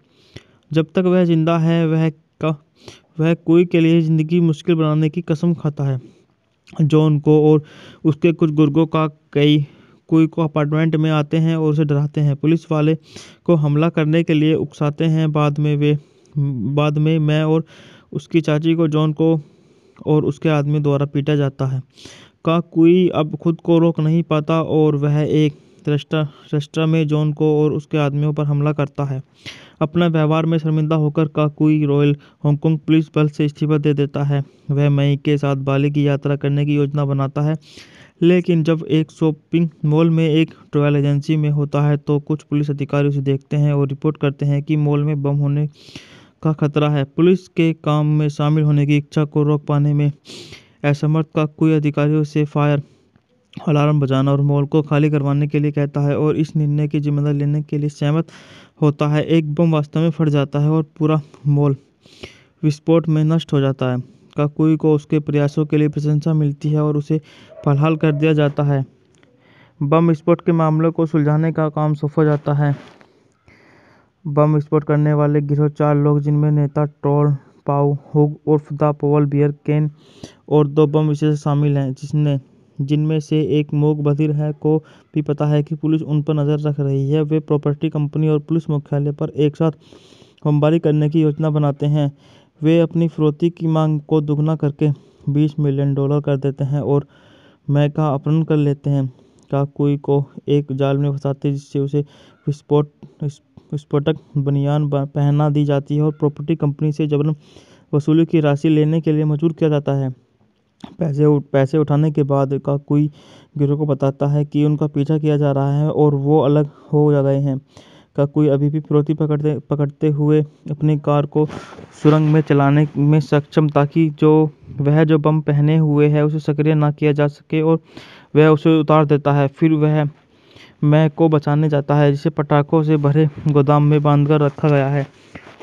जब तक वह जिंदा है वह कोई के लिए ज़िंदगी मुश्किल बनाने की कसम खाता है। जॉन को और उसके कुछ गुर्गों का कोई को अपार्टमेंट में आते हैं और उसे डराते हैं, पुलिस वाले को हमला करने के लिए उकसाते हैं। बाद में मैं और उसकी चाची को जॉन को और उसके आदमी द्वारा पीटा जाता है। कोई अब खुद को रोक नहीं पाता और वह एक रेस्टोरेंट में जॉन को और उसके आदमियों पर हमला करता है। अपना व्यवहार में शर्मिंदा होकर कोई रॉयल हांगकांग पुलिस बल से इस्तीफा दे देता है। वह मई के साथ बाली की यात्रा करने की योजना बनाता है, लेकिन जब एक शॉपिंग मॉल में एक ट्रैवल एजेंसी में होता है तो कुछ पुलिस अधिकारी उसे देखते हैं और रिपोर्ट करते हैं कि मॉल में बम होने का खतरा है। पुलिस के काम में शामिल होने की इच्छा को रोक पाने में असमर्थ कोई अधिकारियों से फायर अलार्म बजाना और मॉल को खाली करवाने के लिए कहता है और इस निर्णय की जिम्मेदारी लेने के लिए सहमत होता है। एक बम वास्तव में फट जाता है और पूरा मॉल विस्फोट में नष्ट हो जाता है। काकुई को उसके प्रयासों के लिए प्रशंसा मिलती है और उसे बहाल कर दिया जाता है। बम विस्फोट के मामले को सुलझाने का काम सौंपा जाता है। बम विस्फोट करने वाले गिरोह 4 लोग, जिनमें नेता टोल पाउ हुग उर्फ द पॉल बियर केन और 2 बम विशेषज्ञ शामिल हैं, जिनमें से एक मोग बधिर है को भी पता है कि पुलिस उन पर नजर रख रही है। वे प्रॉपर्टी कंपनी और पुलिस मुख्यालय पर एक साथ बमबारी करने की योजना बनाते हैं। वे अपनी फिरौती की मांग को दुगना करके $20 मिलियन कर देते हैं और मैं का अपहरण कर लेते हैं। काकुई को एक जाल में फंसाते जिससे उसे विस्फोटक बनियान पहना दी जाती है और प्रॉपर्टी कंपनी से जबरन वसूली की राशि लेने के लिए मजबूर किया जाता है। पैसे उठाने के बाद काकुई गिरोह को बताता है कि उनका पीछा किया जा रहा है और वो अलग हो गए हैं। काकुई अभी भी फिरौती पकड़ते हुए अपनी कार को सुरंग में चलाने में सक्षम ताकि वह जो बम पहने हुए है उसे सक्रिय ना किया जा सके और वह उसे उतार देता है। फिर वह मैं को बचाने जाता है, जिसे पटाखों से भरे गोदाम में बांधकर रखा गया है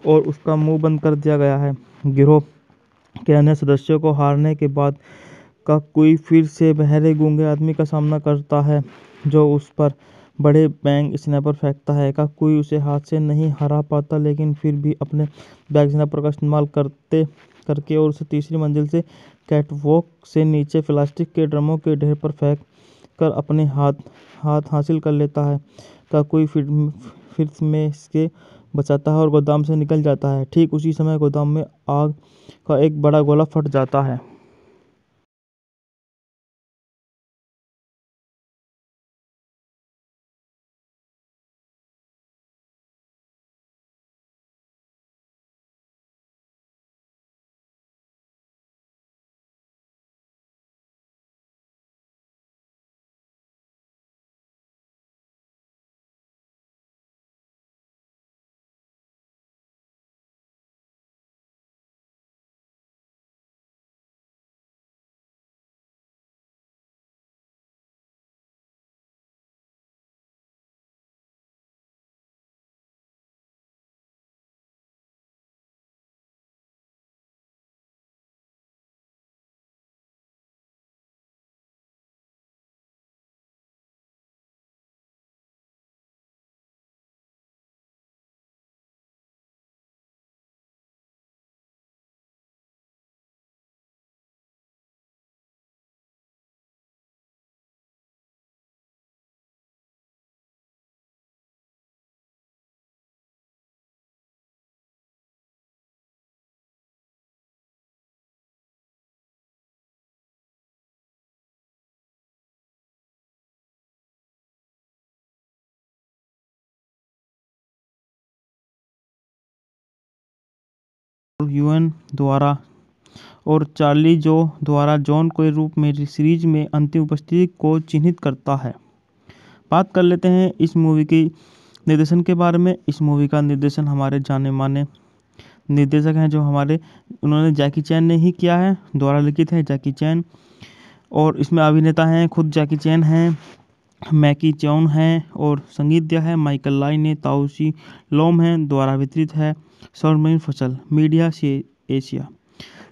और उसका मुंह बंद कर दिया गया है। गिरोह के अन्य सदस्यों को हारने के बाद काकुई फिर से बहरे गूंगे आदमी का सामना करता है जो उस पर बड़े बैंग स्नैपर फेंकता है। काकुई उसे हाथ से नहीं हरा पाता, लेकिन फिर भी अपने बैग स्नैपर का इस्तेमाल करके और उसे तीसरी मंजिल से कैटवॉक से नीचे प्लास्टिक के ड्रमों के ढेर पर फेंक कर अपने हाथ हासिल कर लेता है। काकुई फिर में इसके बचाता है और गोदाम से निकल जाता है। ठीक उसी समय गोदाम में आग का एक बड़ा गोला फट जाता है। यूएन द्वारा और चार्ली जो द्वारा जॉन के रूप में सीरीज में अंतिम उपस्थिति को चिन्हित करता है। बात कर लेते हैं इस मूवी की निर्देशन के बारे में। इस मूवी का निर्देशन हमारे जाने माने निर्देशक हैं जो उन्होंने जैकी चैन ने ही किया है, द्वारा लिखित है जैकी चैन, और इसमें अभिनेता हैं खुद जैकी चैन हैं, मैकी चौन हैं, और संगीत दिया है माइकल लाई ने, ताउसी लोम हैं, द्वारा वितरित है सौरमयी फसल मीडिया से एशिया।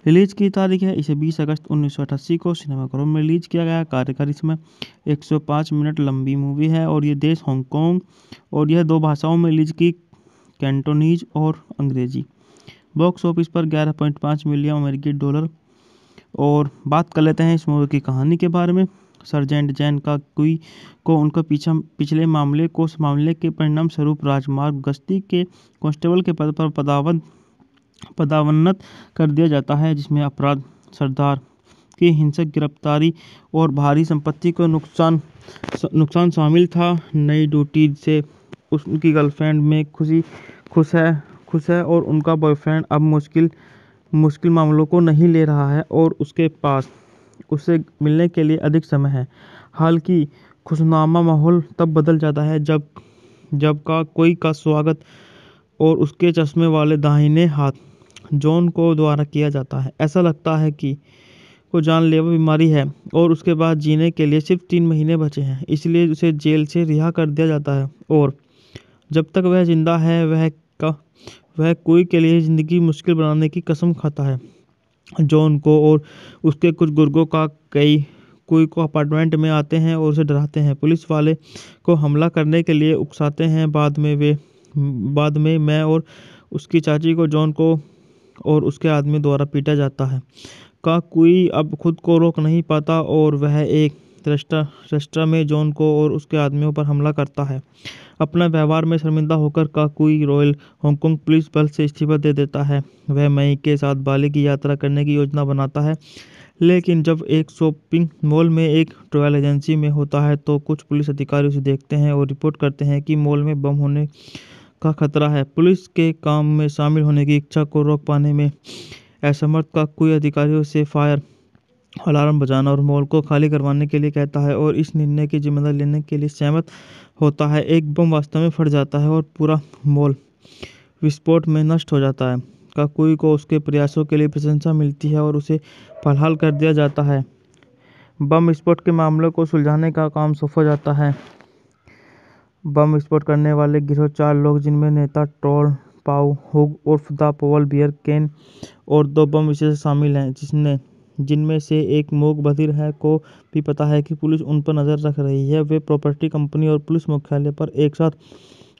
रिलीज की तारीख है, इसे 20 अगस्त 1988 को सिनेमाघरों में रिलीज किया गया। कार्यकारी समय 105 मिनट लंबी मूवी है और ये देश हांगकांग, और यह 2 भाषाओं में रिलीज की, कैंटोनीज और अंग्रेजी। बॉक्स ऑफिस पर 11.5 मिलियन अमेरिकी डॉलर। और बात कर लेते हैं इस मूवी की कहानी के बारे में। सर्जेंट जैन का कुई को उनका पिछले मामले को संभालने के परिणाम स्वरूप राजमार्ग गश्ती के कांस्टेबल के पद पर पदावन्नत कर दिया जाता है, जिसमें अपराध, सरदार की हिंसक गिरफ्तारी और भारी संपत्ति को नुकसान शामिल था। नई ड्यूटी से उनकी गर्लफ्रेंड में खुश है और उनका बॉयफ्रेंड अब मुश्किल मामलों को नहीं ले रहा है और उसके पास उससे मिलने के लिए अधिक समय है। हालांकि खुशनुमा माहौल तब बदल जाता है जब कोई का स्वागत और उसके चश्मे वाले दाहिने हाथ जॉन को द्वारा किया जाता है। ऐसा लगता है कि को जानलेवा बीमारी है और उसके बाद जीने के लिए सिर्फ 3 महीने बचे हैं, इसलिए उसे जेल से रिहा कर दिया जाता है और जब तक वह जिंदा है वह कोई के लिए ज़िंदगी मुश्किल बनाने की कसम खाता है। जॉन को और उसके कुछ गुर्गों का कोई को अपार्टमेंट में आते हैं और उसे डराते हैं, पुलिस वाले को हमला करने के लिए उकसाते हैं। बाद में मैं और उसकी चाची को जॉन को और उसके आदमी द्वारा पीटा जाता है। कोई अब खुद को रोक नहीं पाता और वह एक रेस्टोरेंट में जॉन को और उसके आदमियों पर हमला करता है। अपना व्यवहार में शर्मिंदा होकर कोई रॉयल हांगकांग पुलिस बल से इस्तीफा दे देता है। वह मई के साथ बाली की यात्रा करने की योजना बनाता है, लेकिन जब एक शॉपिंग मॉल में एक ट्रैवल एजेंसी में होता है तो कुछ पुलिस अधिकारी उसे देखते हैं और रिपोर्ट करते हैं कि मॉल में बम होने का खतरा है। पुलिस के काम में शामिल होने की इच्छा को रोक पाने में असमर्थ कोई अधिकारियों से फायर अलार्म बजाना और मॉल को खाली करवाने के लिए कहता है और इस निर्णय की जिम्मेदारी लेने के लिए सहमत होता है। एक बम वास्तव में फट जाता है और पूरा मॉल विस्फोट में नष्ट हो जाता है। काकुई को उसके प्रयासों के लिए प्रशंसा मिलती है और उसे बहाल कर दिया जाता है। बम विस्फोट के मामले को सुलझाने का काम सौंपा जाता है। बम विस्फोट करने वाले गिरोह 4 लोग, जिनमें नेता टॉल पाउ हुग उर्फ द पोल बियर केन और 2 बम विशेषज्ञ शामिल हैं, जिनमें से एक मूक बधिर है, को भी पता है कि पुलिस उन पर नजर रख रही है। वे प्रॉपर्टी कंपनी और पुलिस मुख्यालय पर एक साथ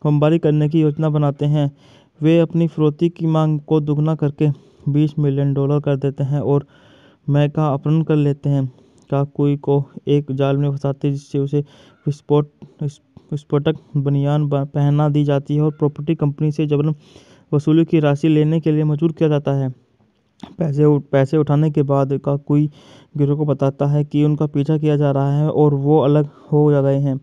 बमबारी करने की योजना बनाते हैं। वे अपनी फिरौती की मांग को दुगना करके $20 मिलियन कर देते हैं और मैं का अपहरण कर लेते हैं। काकुई को एक जाल में फंसाते जिससे उसे विस्फोटक बनियान पहना दी जाती है और प्रॉपर्टी कंपनी से जबरन वसूली की राशि लेने के लिए मजबूर किया जाता है। पैसे उठाने के बाद काकुई गिरोह को बताता है कि उनका पीछा किया जा रहा है और वो अलग हो गए हैं।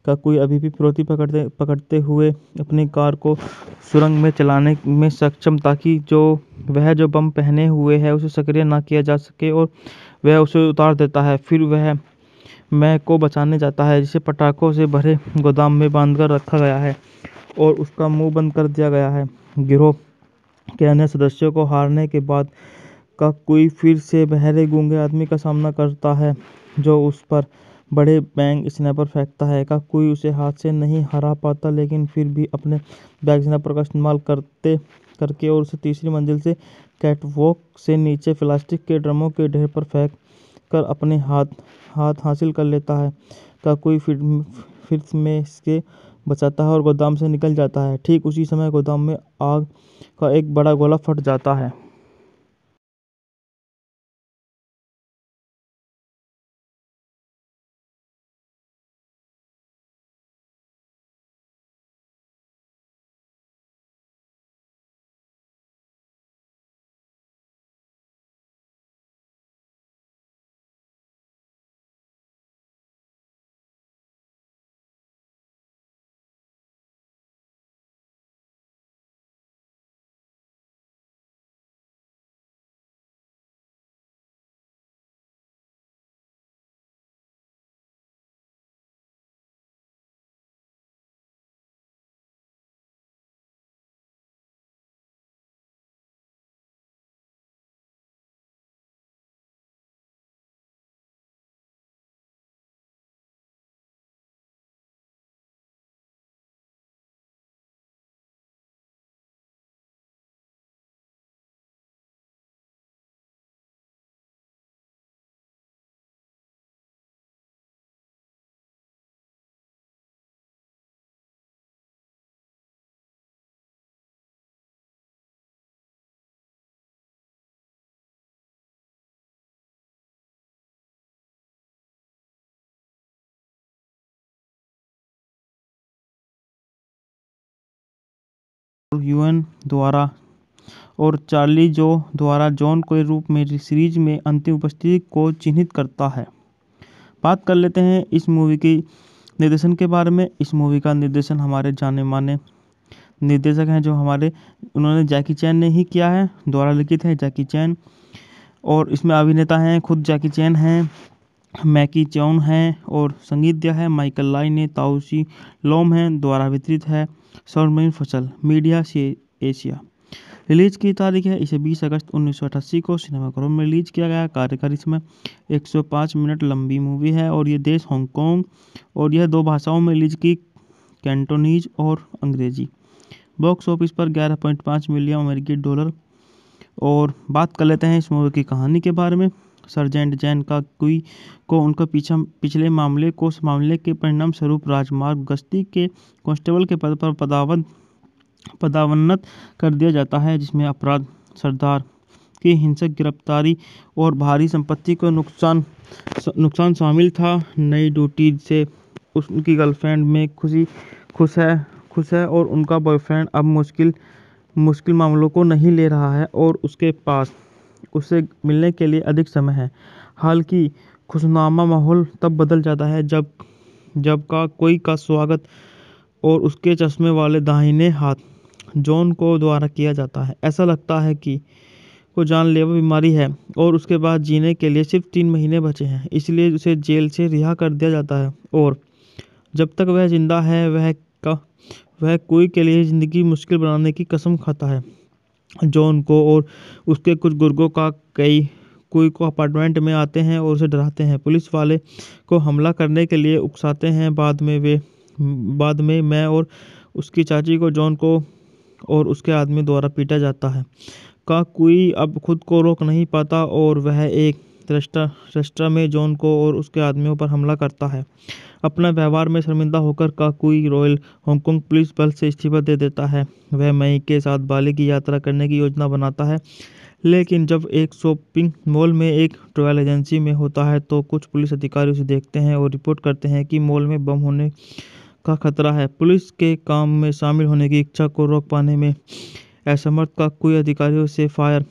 काकुई अभी भी फिरौती पकड़ते हुए अपनी कार को सुरंग में चलाने में सक्षम, ताकि वह जो बम पहने हुए है उसे सक्रिय ना किया जा सके, और वह उसे उतार देता है। फिर वह मैं को बचाने जाता है, जिसे पटाखों से भरे गोदाम में बांधकर रखा गया है और उसका मुंह बंद कर दिया गया है। गिरोह के अन्य सदस्यों को हारने के बाद काकुई फिर से बहरे गूंगे आदमी का सामना करता है जो उस पर बड़े बैंग स्नैपर फेंकता है। काकुई उसे हाथ से नहीं हरा पाता, लेकिन फिर भी अपने बैग स्नैपर का इस्तेमाल करके और उसे तीसरी मंजिल से कैटवॉक से नीचे प्लास्टिक के ड्रमों के ढेर पर फेंक कर अपने हाथ हासिल कर लेता है। काकुई फिर में इसके बचाता है और गोदाम से निकल जाता है। ठीक उसी समय गोदाम में आग का एक बड़ा गोला फट जाता है। यूएन द्वारा और चार्ली जो द्वारा जॉन के रूप में सीरीज में अंतिम उपस्थिति को चिन्हित करता है। बात कर लेते हैं इस मूवी की निर्देशन के बारे में। इस मूवी का निर्देशन हमारे जाने माने निर्देशक हैं जो उन्होंने जैकी चैन ने ही किया है, द्वारा लिखित है जैकी चैन, और इसमें अभिनेता हैं खुद जैकी चैन हैं, मैकी चौन हैं, और संगीत दिया है माइकल लाई ने, ताउसी लोम हैं, द्वारा वितरित है सौरमयीन फसल मीडिया से एशिया। रिलीज की तारीख है, इसे 20 अगस्त 1988 को सिनेमाघरों में रिलीज किया गया। कार्यकारी समय 105 मिनट लंबी मूवी है और ये देश हांगकांग, और यह 2 भाषाओं में रिलीज की, कैंटोनीज और अंग्रेजी। बॉक्स ऑफिस पर 11.5 मिलियन अमेरिकी डॉलर। और बात कर लेते हैं इस मूवी की कहानी के बारे में। सर्जेंट जैन का कुई को उनका पिछले मामले के परिणाम स्वरूप राजमार्ग गश्ती के कांस्टेबल के पद पर पदावन्नत कर दिया जाता है, जिसमें अपराध, सरदार की हिंसक गिरफ्तारी और भारी संपत्ति को नुकसान शामिल था। नई ड्यूटी से उनकी गर्लफ्रेंड में खुश है और उनका बॉयफ्रेंड अब मुश्किल मामलों को नहीं ले रहा है और उसके पास उससे मिलने के लिए अधिक समय है। हालांकि खुशनुमा माहौल तब बदल जाता है जब कोई का स्वागत और उसके चश्मे वाले दाहिने हाथ जॉन को द्वारा किया जाता है। ऐसा लगता है कि को जानलेवा बीमारी है और उसके बाद जीने के लिए सिर्फ 3 महीने बचे हैं, इसलिए उसे जेल से रिहा कर दिया जाता है और जब तक वह जिंदा है वह कोई के लिए ज़िंदगी मुश्किल बनाने की कसम खाता है। जॉन को और उसके कुछ गुर्गों का कोई को अपार्टमेंट में आते हैं और उसे डराते हैं। पुलिस वाले को हमला करने के लिए उकसाते हैं। बाद में मैं और उसकी चाची को जॉन को और उसके आदमी द्वारा पीटा जाता है। कोई अब खुद को रोक नहीं पाता और वह एक रेस्टोरेंट में जॉन को और उसके आदमियों पर हमला करता है। अपना व्यवहार में शर्मिंदा होकर काकुई रॉयल हांगकांग पुलिस बल से इस्तीफा दे देता है। वह मई के साथ बाली की यात्रा करने की योजना बनाता है, लेकिन जब एक शॉपिंग मॉल में एक ट्रैवल एजेंसी में होता है तो कुछ पुलिस अधिकारी उसे देखते हैं और रिपोर्ट करते हैं कि मॉल में बम होने का खतरा है। पुलिस के काम में शामिल होने की इच्छा को रोक पाने में असमर्थ काकुई अधिकारियों से फायर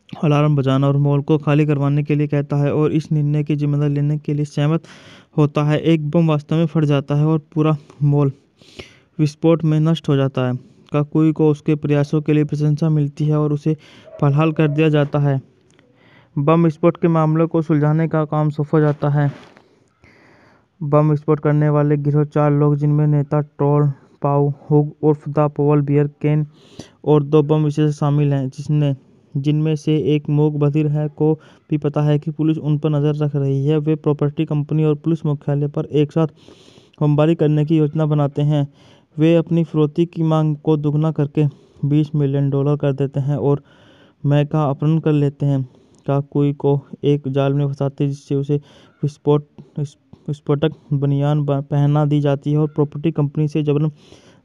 अलार्म बजाना और मॉल को खाली करवाने के लिए कहता है और इस निर्णय की जिम्मेदारी लेने के लिए सहमत होता है। एक बम वास्तव में फट जाता है और पूरा मॉल विस्फोट में नष्ट हो जाता है। काकुई को उसके प्रयासों के लिए प्रशंसा मिलती है और उसे बहाल कर दिया जाता है। बम विस्फोट के मामले को सुलझाने का काम सौंपा जाता है। बम विस्फोट करने वाले गिरोह 4 लोग, जिनमें नेता टोल पाउ हुग उर्फ द पोल बियर केन और 2 बम विशेषज्ञ शामिल हैं, जिनमें से एक मूक बधिर है, को भी पता है कि पुलिस उन पर नजर रख रही है। वे प्रॉपर्टी कंपनी और पुलिस मुख्यालय पर एक साथ बमबारी करने की योजना बनाते हैं। वे अपनी फिरौती की मांग को दुगना करके $20 मिलियन कर देते हैं और मैं का अपहरण कर लेते हैं। काकुई को एक जाल में फंसाते जिससे उसे विस्फोटक बनियान पहना दी जाती है और प्रॉपर्टी कंपनी से जबरन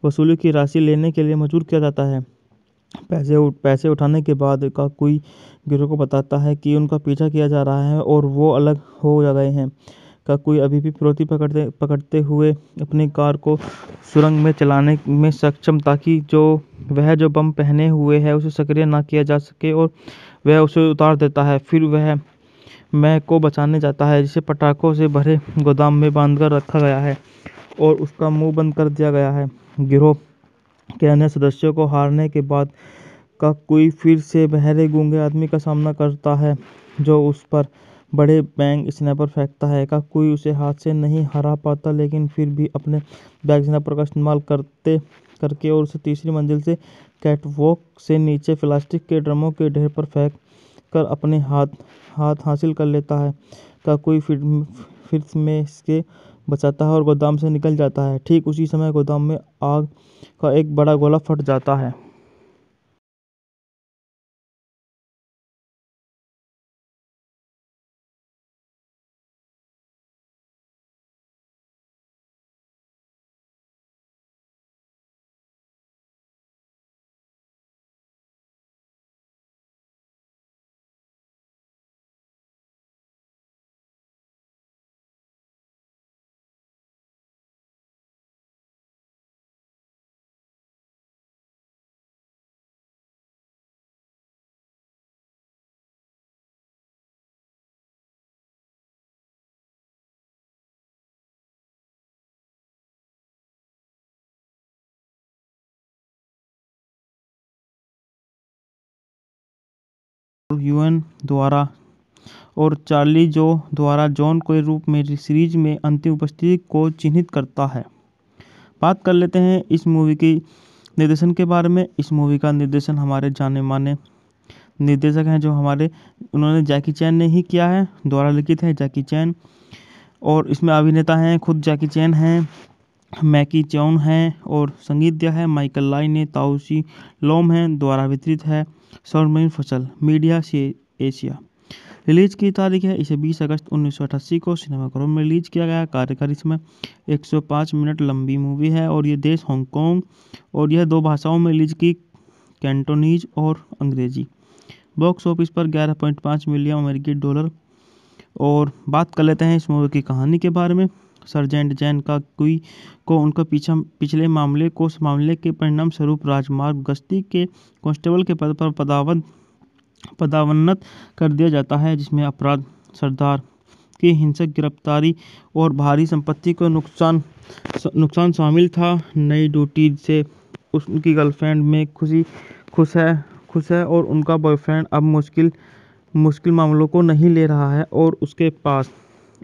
वसूली की राशि लेने के लिए मजबूर किया जाता है। पैसे उठाने के बाद काकुई गिरोह को बताता है कि उनका पीछा किया जा रहा है और वो अलग हो गए हैं। काकुई अभी भी फिरौती पकड़ते हुए अपनी कार को सुरंग में चलाने में सक्षम, ताकि वह जो बम पहने हुए है उसे सक्रिय ना किया जा सके, और वह उसे उतार देता है। फिर वह मैं को बचाने जाता है, जिसे पटाखों से भरे गोदाम में बांधकर रखा गया है और उसका मुंह बंद कर दिया गया है। गिरोह के अन्य सदस्यों को हारने के बाद काकुई फिर से बहरे गूंगे आदमी का सामना करता है जो उस पर बड़े बैंग स्नैपर फेंकता है। काकुई उसे हाथ से नहीं हरा पाता, लेकिन फिर भी अपने बैग स्नैपर का इस्तेमाल करके और उसे तीसरी मंजिल से कैटवॉक से नीचे प्लास्टिक के ड्रमों के ढेर पर फेंक कर अपने हाथ हासिल कर लेता है। काकुई फिर में इसके बचाता है और गोदाम से निकल जाता है। ठीक उसी समय गोदाम में आग का एक बड़ा गोला फट जाता है। यूएन द्वारा और चार्ली जो द्वारा जॉन के रूप में सीरीज में अंतिम उपस्थिति को चिन्हित करता है। बात कर लेते हैं इस मूवी की निर्देशन के बारे में। इस मूवी का निर्देशन हमारे जाने माने निर्देशक हैं जो उन्होंने जैकी चैन ने ही किया है, द्वारा लिखित है जैकी चैन, और इसमें अभिनेता हैं खुद जैकी चैन हैं, मैकी चौन हैं, और संगीत दिया है माइकल लाई ने, ताउसी लोम हैं, द्वारा वितरित है सौरमयीन फसल मीडिया से एशिया। रिलीज की तारीख है, इसे 20 अगस्त 1988 को सिनेमाघरों में रिलीज किया गया। कार्यकारी समय 105 मिनट लंबी मूवी है और ये देश हांगकांग, और यह 2 भाषाओं में रिलीज की, कैंटोनीज और अंग्रेजी। बॉक्स ऑफिस पर 11.5 मिलियन अमेरिकी डॉलर। और बात कर लेते हैं इस मूवी की कहानी के बारे में। सर्जेंट जैन का कुई को उनका पिछले मामले के परिणाम स्वरूप राजमार्ग गश्ती के कांस्टेबल के पद पर पदावन्नत कर दिया जाता है, जिसमें अपराध, सरदार की हिंसक गिरफ्तारी और भारी संपत्ति को नुकसान शामिल था। नई ड्यूटी से उनकी गर्लफ्रेंड में खुश है और उनका बॉयफ्रेंड अब मुश्किल मामलों को नहीं ले रहा है और उसके पास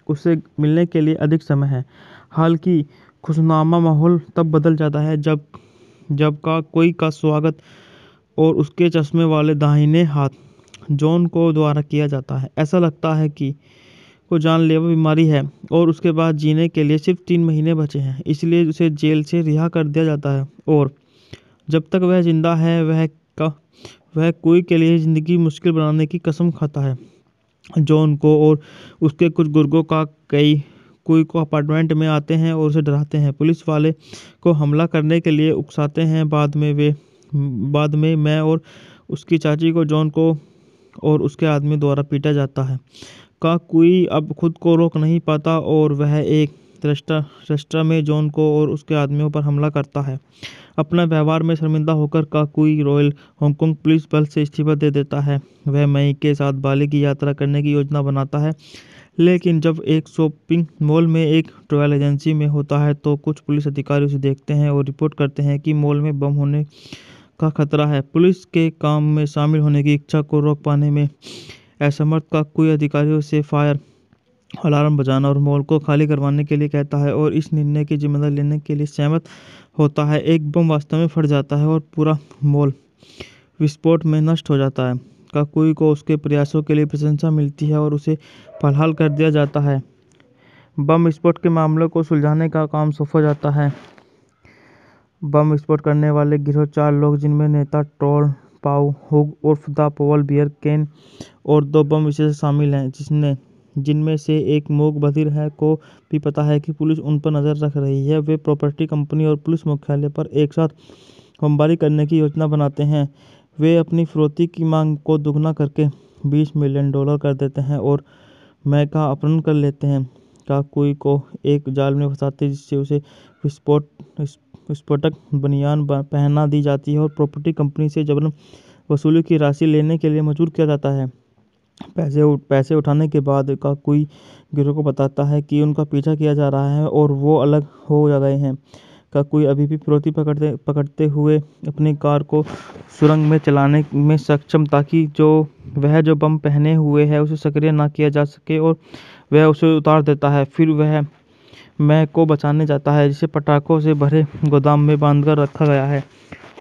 उससे मिलने के लिए अधिक समय है। हालांकि खुशनुमा माहौल तब बदल जाता है जब कोई का स्वागत और उसके चश्मे वाले दाहिने हाथ जॉन को द्वारा किया जाता है। ऐसा लगता है कि को जानलेवा बीमारी है और उसके बाद जीने के लिए सिर्फ 3 महीने बचे हैं, इसलिए उसे जेल से रिहा कर दिया जाता है और जब तक वह जिंदा है वह कोई के लिए ज़िंदगी मुश्किल बनाने की कसम खाता है। जॉन को और उसके कुछ गुर्गों का कोई को अपार्टमेंट में आते हैं और उसे डराते हैं, पुलिस वाले को हमला करने के लिए उकसाते हैं। बाद में मैं और उसकी चाची को जॉन को और उसके आदमी द्वारा पीटा जाता है। कोई अब खुद को रोक नहीं पाता और वह एक रेस्टोरेंट में जॉन को और उसके आदमियों पर हमला करता है। अपना व्यवहार में शर्मिंदा होकर कोई रॉयल हांगकांग पुलिस बल से इस्तीफा दे देता है। वह मई के साथ बाली की यात्रा करने की योजना बनाता है, लेकिन जब एक शॉपिंग मॉल में एक ट्रैवल एजेंसी में होता है तो कुछ पुलिस अधिकारी उसे देखते हैं और रिपोर्ट करते हैं कि मॉल में बम होने का खतरा है। पुलिस के काम में शामिल होने की इच्छा को रोक पाने में असमर्थ कोई अधिकारियों से फायर अलार्म बजाना और मॉल को खाली करवाने के लिए कहता है और इस निर्णय की जिम्मेदारी लेने के लिए सहमत होता है। एक बम वास्तव में फट जाता है और पूरा मॉल विस्फोट में नष्ट हो जाता है। काकुई को उसके प्रयासों के लिए प्रशंसा मिलती है और उसे बहाल कर दिया जाता है। बम विस्फोट के मामले को सुलझाने का काम सौंपा जाता है। बम विस्फोट करने वाले गिरोह 4 लोग, जिनमें नेता टोल पाउ हुग उर्फ द पॉल बियर केन और 2 बम विशेषज्ञ शामिल हैं, जिनमें से एक मूक बधिर है को भी पता है कि पुलिस उन पर नजर रख रही है। वे प्रॉपर्टी कंपनी और पुलिस मुख्यालय पर एक साथ बमबारी करने की योजना बनाते हैं। वे अपनी फिरौती की मांग को दुगना करके $20 मिलियन कर देते हैं और मैं का अपहरण कर लेते हैं। काकुई को एक जाल में फंसाते जिससे उसे विस्फोटक बनियान पहना दी जाती है और प्रॉपर्टी कंपनी से जबरन वसूली की राशि लेने के लिए मजबूर किया जाता है। पैसे उठाने के बाद काकुई गिरोह को बताता है कि उनका पीछा किया जा रहा है और वो अलग हो गए हैं। काकुई अभी भी फिरौती पकड़ते हुए अपनी कार को सुरंग में चलाने में सक्षम ताकि वह जो बम पहने हुए है उसे सक्रिय ना किया जा सके और वह उसे उतार देता है। फिर वह मैं को बचाने जाता है, जिसे पटाखों से भरे गोदाम में बांधकर रखा गया है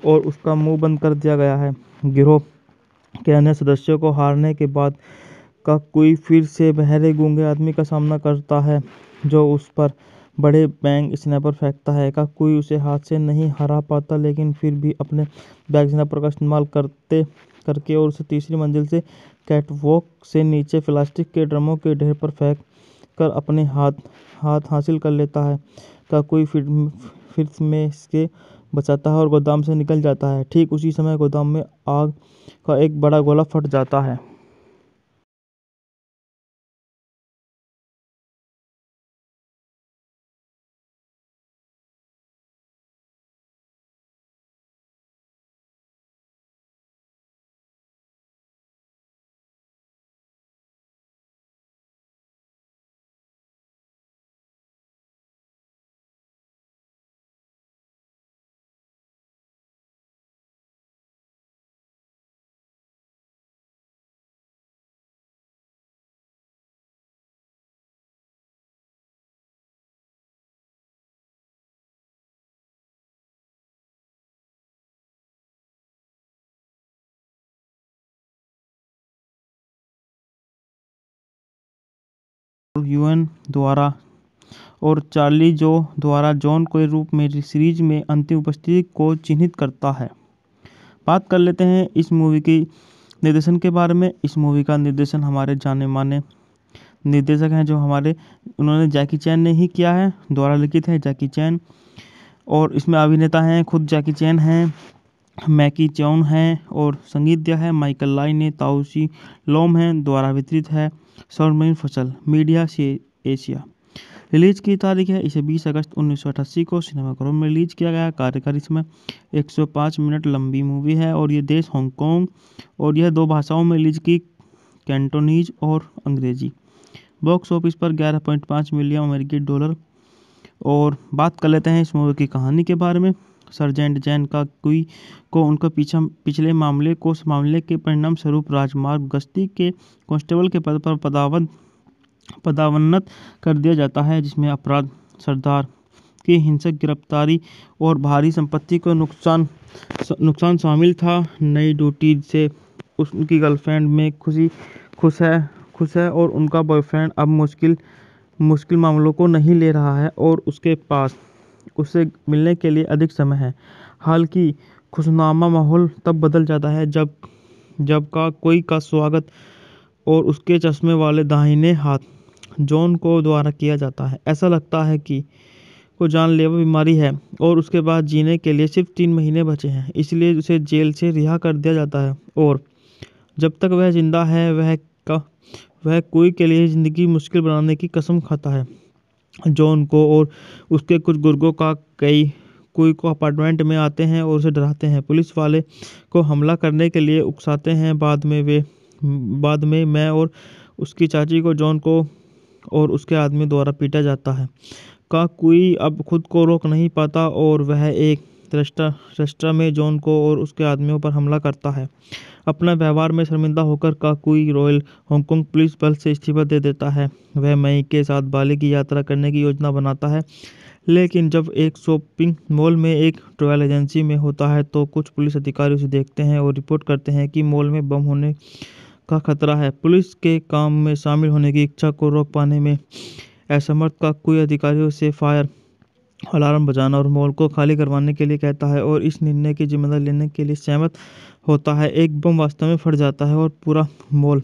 और उसका मुंह बंद कर दिया गया है। गिरोह के अन्य सदस्यों को हारने के बाद काकुई फिर से बहरे गूंगे आदमी का सामना करता है जो उस पर बड़े बैंग स्नैपर फेंकता है। काकुई उसे हाथ से नहीं हरा पाता, लेकिन फिर भी अपने बैग स्नैपर का इस्तेमाल करके और उसे तीसरी मंजिल से कैटवॉक से नीचे प्लास्टिक के ड्रमों के ढेर पर फेंक कर अपने हाथ हासिल कर लेता है। काकुई फिर में इसके बचाता है और गोदाम से निकल जाता है। ठीक उसी समय गोदाम में आग का एक बड़ा गोला फट जाता है। यूएन द्वारा और चार्ली जो द्वारा जॉन के रूप में सीरीज में अंतिम उपस्थिति को चिन्हित करता है। बात कर लेते हैं इस मूवी की निर्देशन के बारे में। इस मूवी का निर्देशन हमारे जाने माने निर्देशक हैं जो उन्होंने जैकी चैन ने ही किया है, द्वारा लिखित है जैकी चैन, और इसमें अभिनेता हैं खुद जैकी चैन हैं, मैकी चौन हैं, और संगीत दिया है माइकल लाई ने, ताउसी लोम हैं, द्वारा वितरित है सौरमयीन फसल मीडिया से एशिया। रिलीज की तारीख है, इसे 20 अगस्त 1988 को सिनेमाघरों में रिलीज किया गया। कार्यकारी समय 105 मिनट लंबी मूवी है और ये देश हांगकांग, और यह 2 भाषाओं में रिलीज की, कैंटोनीज और अंग्रेजी। बॉक्स ऑफिस पर 11.5 मिलियन अमेरिकी डॉलर। और बात कर लेते हैं इस मूवी की कहानी के बारे में। सर्जेंट जैन का कुई को उनका पिछले मामले के परिणाम स्वरूप राजमार्ग गश्ती के कांस्टेबल के पद पर पदावन्नत कर दिया जाता है, जिसमें अपराध, सरदार की हिंसक गिरफ्तारी और भारी संपत्ति को नुकसान शामिल था। नई ड्यूटी से उनकी गर्लफ्रेंड में खुश है और उनका बॉयफ्रेंड अब मुश्किल मामलों को नहीं ले रहा है और उसके पास उससे मिलने के लिए अधिक समय है। हालांकि खुशनुमा माहौल तब बदल जाता है जब कोई का स्वागत और उसके चश्मे वाले दाहिने हाथ जॉन को द्वारा किया जाता है। ऐसा लगता है कि को जानलेवा बीमारी है और उसके बाद जीने के लिए सिर्फ 3 महीने बचे हैं, इसलिए उसे जेल से रिहा कर दिया जाता है और जब तक वह जिंदा है वह कोई के लिए ज़िंदगी मुश्किल बनाने की कसम खाता है। जॉन को और उसके कुछ गुर्गों का कोई को अपार्टमेंट में आते हैं और उसे डराते हैं, पुलिस वाले को हमला करने के लिए उकसाते हैं। बाद में मैं और उसकी चाची को जॉन को और उसके आदमी द्वारा पीटा जाता है। कोई अब खुद को रोक नहीं पाता और वह एक रेस्टोरेंट में जॉन को और उसके आदमियों पर हमला करता है। अपना व्यवहार में शर्मिंदा होकर कोई रॉयल हांगकांग पुलिस बल से इस्तीफा दे देता है। वह मई के साथ बाली की यात्रा करने की योजना बनाता है, लेकिन जब एक शॉपिंग मॉल में एक ट्रैवल एजेंसी में होता है तो कुछ पुलिस अधिकारी उसे देखते हैं और रिपोर्ट करते हैं कि मॉल में बम होने का खतरा है। पुलिस के काम में शामिल होने की इच्छा को रोक पाने में असमर्थ कोई अधिकारियों से फायर अलार्म बजाना और मॉल को खाली करवाने के लिए कहता है और इस निर्णय की जिम्मेदारी लेने के लिए सहमत होता है। एक बम वास्तव में फट जाता है और पूरा मॉल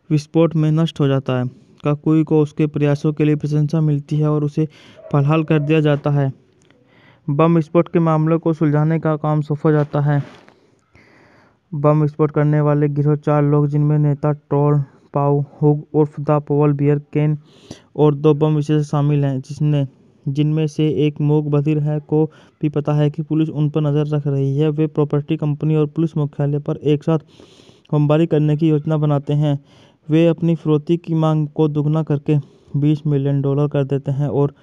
विस्फोट में नष्ट हो जाता है। काकुई को उसके प्रयासों के लिए प्रशंसा मिलती है और उसे बहाल कर दिया जाता है। बम विस्फोट के मामले को सुलझाने का काम सौंपा जाता है। बम विस्फोट करने वाले गिरोह 4 लोग, जिनमें नेता टोल पाउ हुग उर्फ द पॉल बियर केन और 2 बम विशेषज्ञ शामिल हैं, जिनमें से एक मूक बधिर है को भी पता है कि पुलिस उन पर नजर रख रही है। वे प्रॉपर्टी कंपनी और पुलिस मुख्यालय पर एक साथ बमबारी करने की योजना बनाते हैं। वे अपनी फिरौती की मांग को दुगना करके $20 मिलियन कर देते हैं और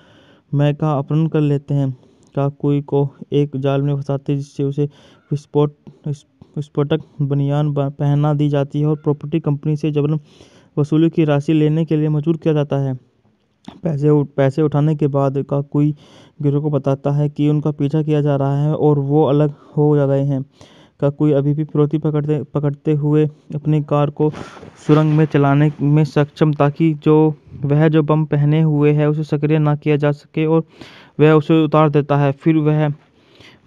मैं का अपहरण कर लेते हैं। काकुई को एक जाल में फंसाते जिससे उसे विस्फोटक बनियान पहना दी जाती है और प्रॉपर्टी कंपनी से जबरन वसूली की राशि लेने के लिए मजबूर किया जाता है। पैसे उठाने के बाद काकुई गिरोह को बताता है कि उनका पीछा किया जा रहा है और वो अलग हो गए हैं। काकुई अभी भी फिरौती पकड़ते हुए अपनी कार को सुरंग में चलाने में सक्षम ताकि वह जो बम पहने हुए है उसे सक्रिय ना किया जा सके और वह उसे उतार देता है। फिर वह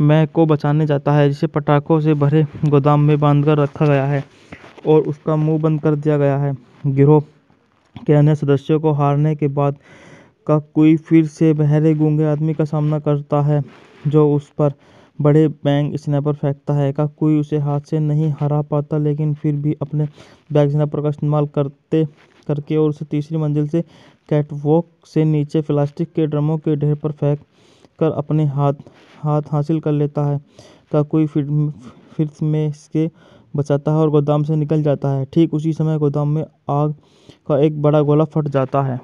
मैं को बचाने जाता है, जिसे पटाखों से भरे गोदाम में बांधकर रखा गया है और उसका मुंह बंद कर दिया गया है। गिरोह के अन्य सदस्यों को हारने के बाद काकुई फिर से बहरे गूंगे आदमी का सामना करता है जो उस पर बड़े बैंग स्नैपर फेंकता है। काकुई उसे हाथ से नहीं हरा पाता, लेकिन फिर भी अपने बैग स्नैपर का इस्तेमाल करके और उसे तीसरी मंजिल से कैटवॉक से नीचे प्लास्टिक के ड्रमों के ढेर पर फेंक कर अपने हाथ हासिल कर लेता है। काकुई फिर में इसके बचाता है और गोदाम से निकल जाता है। ठीक उसी समय गोदाम में आग का एक बड़ा गोला फट जाता है।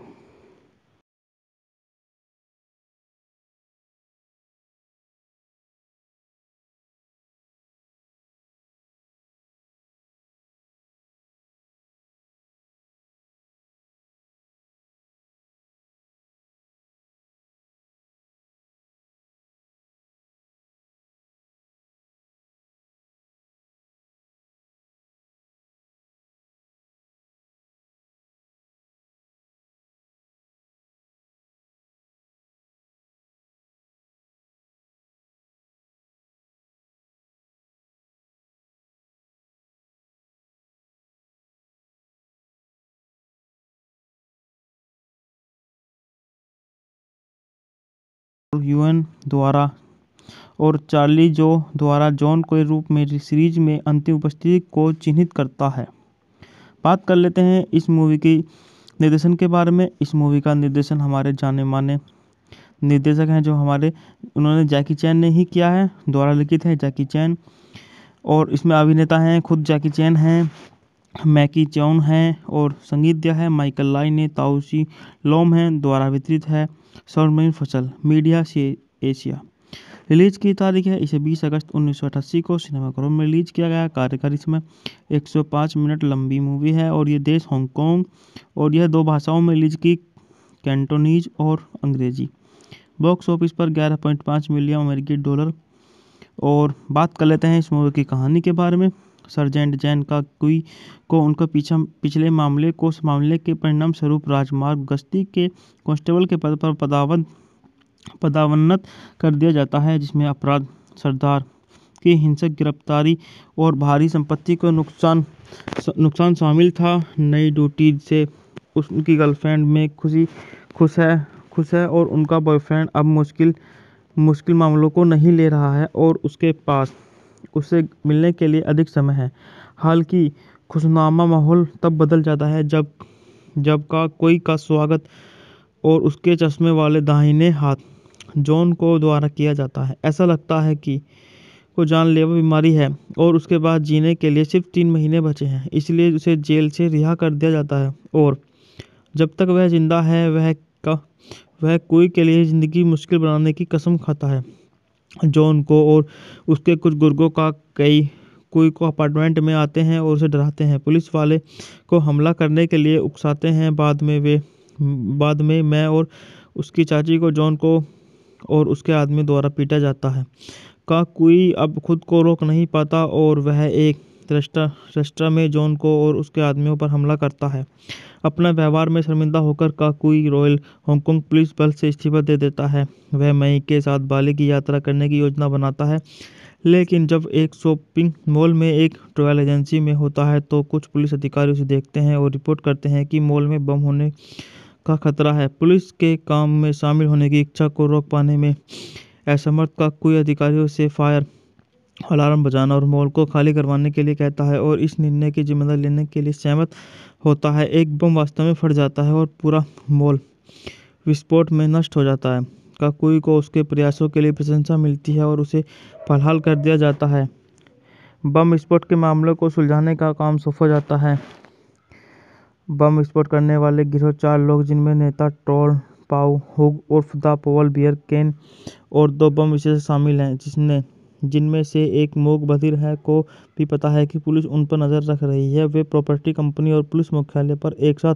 यूएन द्वारा और चार्ली जो द्वारा जॉन के रूप में सीरीज में अंतिम उपस्थिति को चिन्हित करता है। बात कर लेते हैं इस मूवी की निर्देशन के बारे में। इस मूवी का निर्देशन हमारे जाने माने निर्देशक हैं जो हमारे उन्होंने जैकी चैन ने ही किया है, द्वारा लिखित है जैकी चैन। और इसमें अभिनेता हैं खुद जैकी चैन हैं, मैकी चौन हैं और संगीत दिया है माइकल लाई ने, ताउसी लोम हैं, द्वारा वितरित है सौरमयीन फसल मीडिया से एशिया। रिलीज की तारीख है, इसे 20 अगस्त 1988 को सिनेमाघरों में रिलीज किया गया। कार्यकारी समय 105 मिनट लंबी मूवी है और ये देश हांगकांग और यह 2 भाषाओं में रिलीज की, कैंटोनीज और अंग्रेजी। बॉक्स ऑफिस पर 11.5 मिलियन अमेरिकी डॉलर। और बात कर लेते हैं इस मूवी की कहानी के बारे में। सर्जेंट जैन का कुई को उनका पिछले मामले के परिणाम स्वरूप राजमार्ग गश्ती के कांस्टेबल के पद पर पदावन्नत कर दिया जाता है, जिसमें अपराध, सरदार की हिंसक गिरफ्तारी और भारी संपत्ति को नुकसान शामिल था। नई ड्यूटी से उनकी गर्लफ्रेंड में खुश है और उनका बॉयफ्रेंड अब मुश्किल मामलों को नहीं ले रहा है और उसके पास उससे मिलने के लिए अधिक समय है। हालांकि खुशनुमा माहौल तब बदल जाता है जब कोई का स्वागत और उसके चश्मे वाले दाहिने हाथ जॉन को द्वारा किया जाता है। ऐसा लगता है कि को जानलेवा बीमारी है और उसके बाद जीने के लिए सिर्फ 3 महीने बचे हैं, इसलिए उसे जेल से रिहा कर दिया जाता है और जब तक वह जिंदा है वह कोई के लिए ज़िंदगी मुश्किल बनाने की कसम खाता है। जॉन को और उसके कुछ गुर्गों का कोई को अपार्टमेंट में आते हैं और उसे डराते हैं, पुलिस वाले को हमला करने के लिए उकसाते हैं। बाद में मैं और उसकी चाची को जॉन को और उसके आदमी द्वारा पीटा जाता है। कोई अब खुद को रोक नहीं पाता और वह एक रेस्टोरेंट में जॉन को और उसके आदमियों पर हमला करता है। अपना व्यवहार में शर्मिंदा होकर कोई रॉयल हांगकांग पुलिस बल से इस्तीफा दे देता है। वह मई के साथ बाली की यात्रा करने की योजना बनाता है, लेकिन जब एक शॉपिंग मॉल में एक ट्रैवल एजेंसी में होता है तो कुछ पुलिस अधिकारी उसे देखते हैं और रिपोर्ट करते हैं कि मॉल में बम होने का खतरा है। पुलिस के काम में शामिल होने की इच्छा को रोक पाने में असमर्थ कोई अधिकारियों से फायर अलार्म बजाना और मॉल को खाली करवाने के लिए कहता है और इस निर्णय की जिम्मेदारी लेने के लिए सहमत होता है। एक बम वास्तव में फट जाता है और पूरा मॉल विस्फोट में नष्ट हो जाता है। काकुई को उसके प्रयासों के लिए प्रशंसा मिलती है और उसे बहाल कर दिया जाता है। बम विस्फोट के मामले को सुलझाने का काम सौंपा जाता है। बम विस्फोट करने वाले गिरोह 4 लोग, जिनमें नेता टोल पाउ हुग उर्फ द पोल बियर केन और 2 बम विशेषज्ञ शामिल हैं, जिनमें से एक मोग बधिर है को भी पता है कि पुलिस उन पर नजर रख रही है। वे प्रॉपर्टी कंपनी और पुलिस मुख्यालय पर एक साथ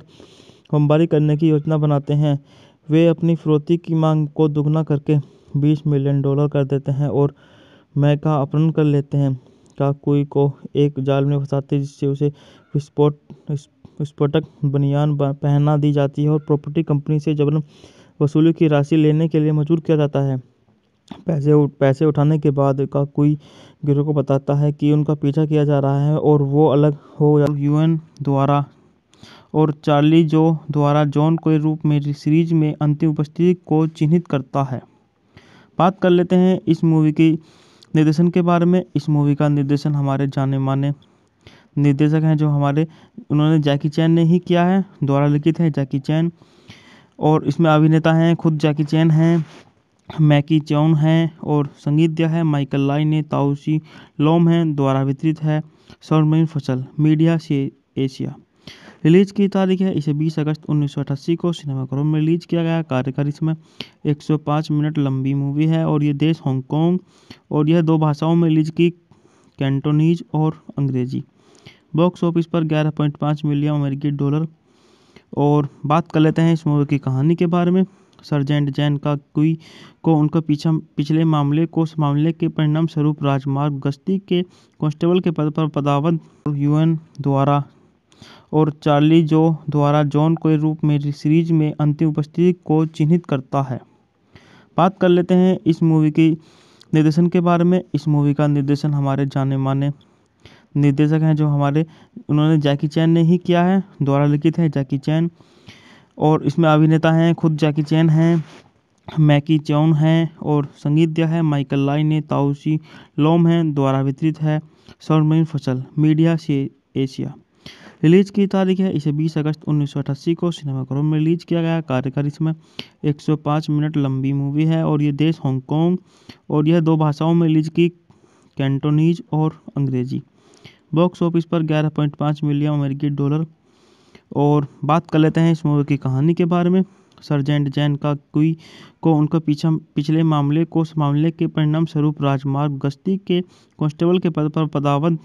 बमबारी करने की योजना बनाते हैं। वे अपनी फिरौती की मांग को दुगना करके $20 मिलियन कर देते हैं और मैं का अपहरण कर लेते हैं। काकुई को एक जाल में फंसाते हैं, जिससे उसे विस्फोटक बनियान पहना दी जाती है और प्रॉपर्टी कंपनी से जबरन वसूली की राशि लेने के लिए मजबूर किया जाता है। पैसे उठाने के बाद काकुई गिरोह को बताता है कि उनका पीछा किया जा रहा है और वो अलग हो यूएन द्वारा और चार्ली जो द्वारा जॉन के रूप में सीरीज में अंतिम उपस्थिति को चिन्हित करता है। बात कर लेते हैं इस मूवी की निर्देशन के बारे में। इस मूवी का निर्देशन हमारे जाने माने निर्देशक हैं जो हमारे उन्होंने जैकी चैन ने ही किया है, द्वारा लिखित है जैकी चैन। और इसमें अभिनेता हैं खुद जैकी चैन हैं, मैकी चौन हैं और संगीत दिया है माइकल लाई ने, ताउसी लोम हैं, द्वारा वितरित है सौरमयीन फसल मीडिया से एशिया। रिलीज की तारीख है, इसे 20 अगस्त 1988 को सिनेमाघरों में रिलीज किया गया। कार्यकारी समय 105 मिनट लंबी मूवी है और ये देश हांगकांग और यह 2 भाषाओं में रिलीज की, कैंटोनीज और अंग्रेजी। बॉक्स ऑफिस पर 11.5 मिलियन अमेरिकी डॉलर। और बात कर लेते हैं इस मूवी की कहानी के बारे में। सर्जेंट जैन का कुई को उनका पिछले मामले के परिणाम स्वरूप राजमार्ग गश्ती के कांस्टेबल के पद पर पदावन्नत यूएन द्वारा और चार्ली जो द्वारा जॉन के रूप में सीरीज में अंतिम उपस्थिति को चिन्हित करता है। बात कर लेते हैं इस मूवी की निर्देशन के बारे में। इस मूवी का निर्देशन हमारे जाने माने निर्देशक हैं जो हमारे उन्होंने जैकी चैन ने ही किया है, द्वारा लिखित है जैकी चैन। और इसमें अभिनेता हैं खुद जैकी चैन हैं, मैकी चौन हैं और संगीत दिया है माइकल लाई ने। ताउसी लोम हैं द्वारा वितरित है। सर्वमयी फसल मीडिया से एशिया। रिलीज की तारीख है, इसे 20 अगस्त 1988 को सिनेमाघरों में रिलीज किया गया। कार्यकारी समय 105 मिनट लंबी मूवी है और ये देश हांगकांग और यह 2 भाषाओं में रिलीज की, कैंटोनीज और अंग्रेजी। बॉक्स ऑफिस पर 11.5 मिलियन अमेरिकी डॉलर। और बात कर लेते हैं इस मूवी की कहानी के बारे में। सर्जेंट जैन का कुई को उनका पिछले मामले के परिणाम स्वरूप राजमार्ग गश्ती के कांस्टेबल के पद पर पदावत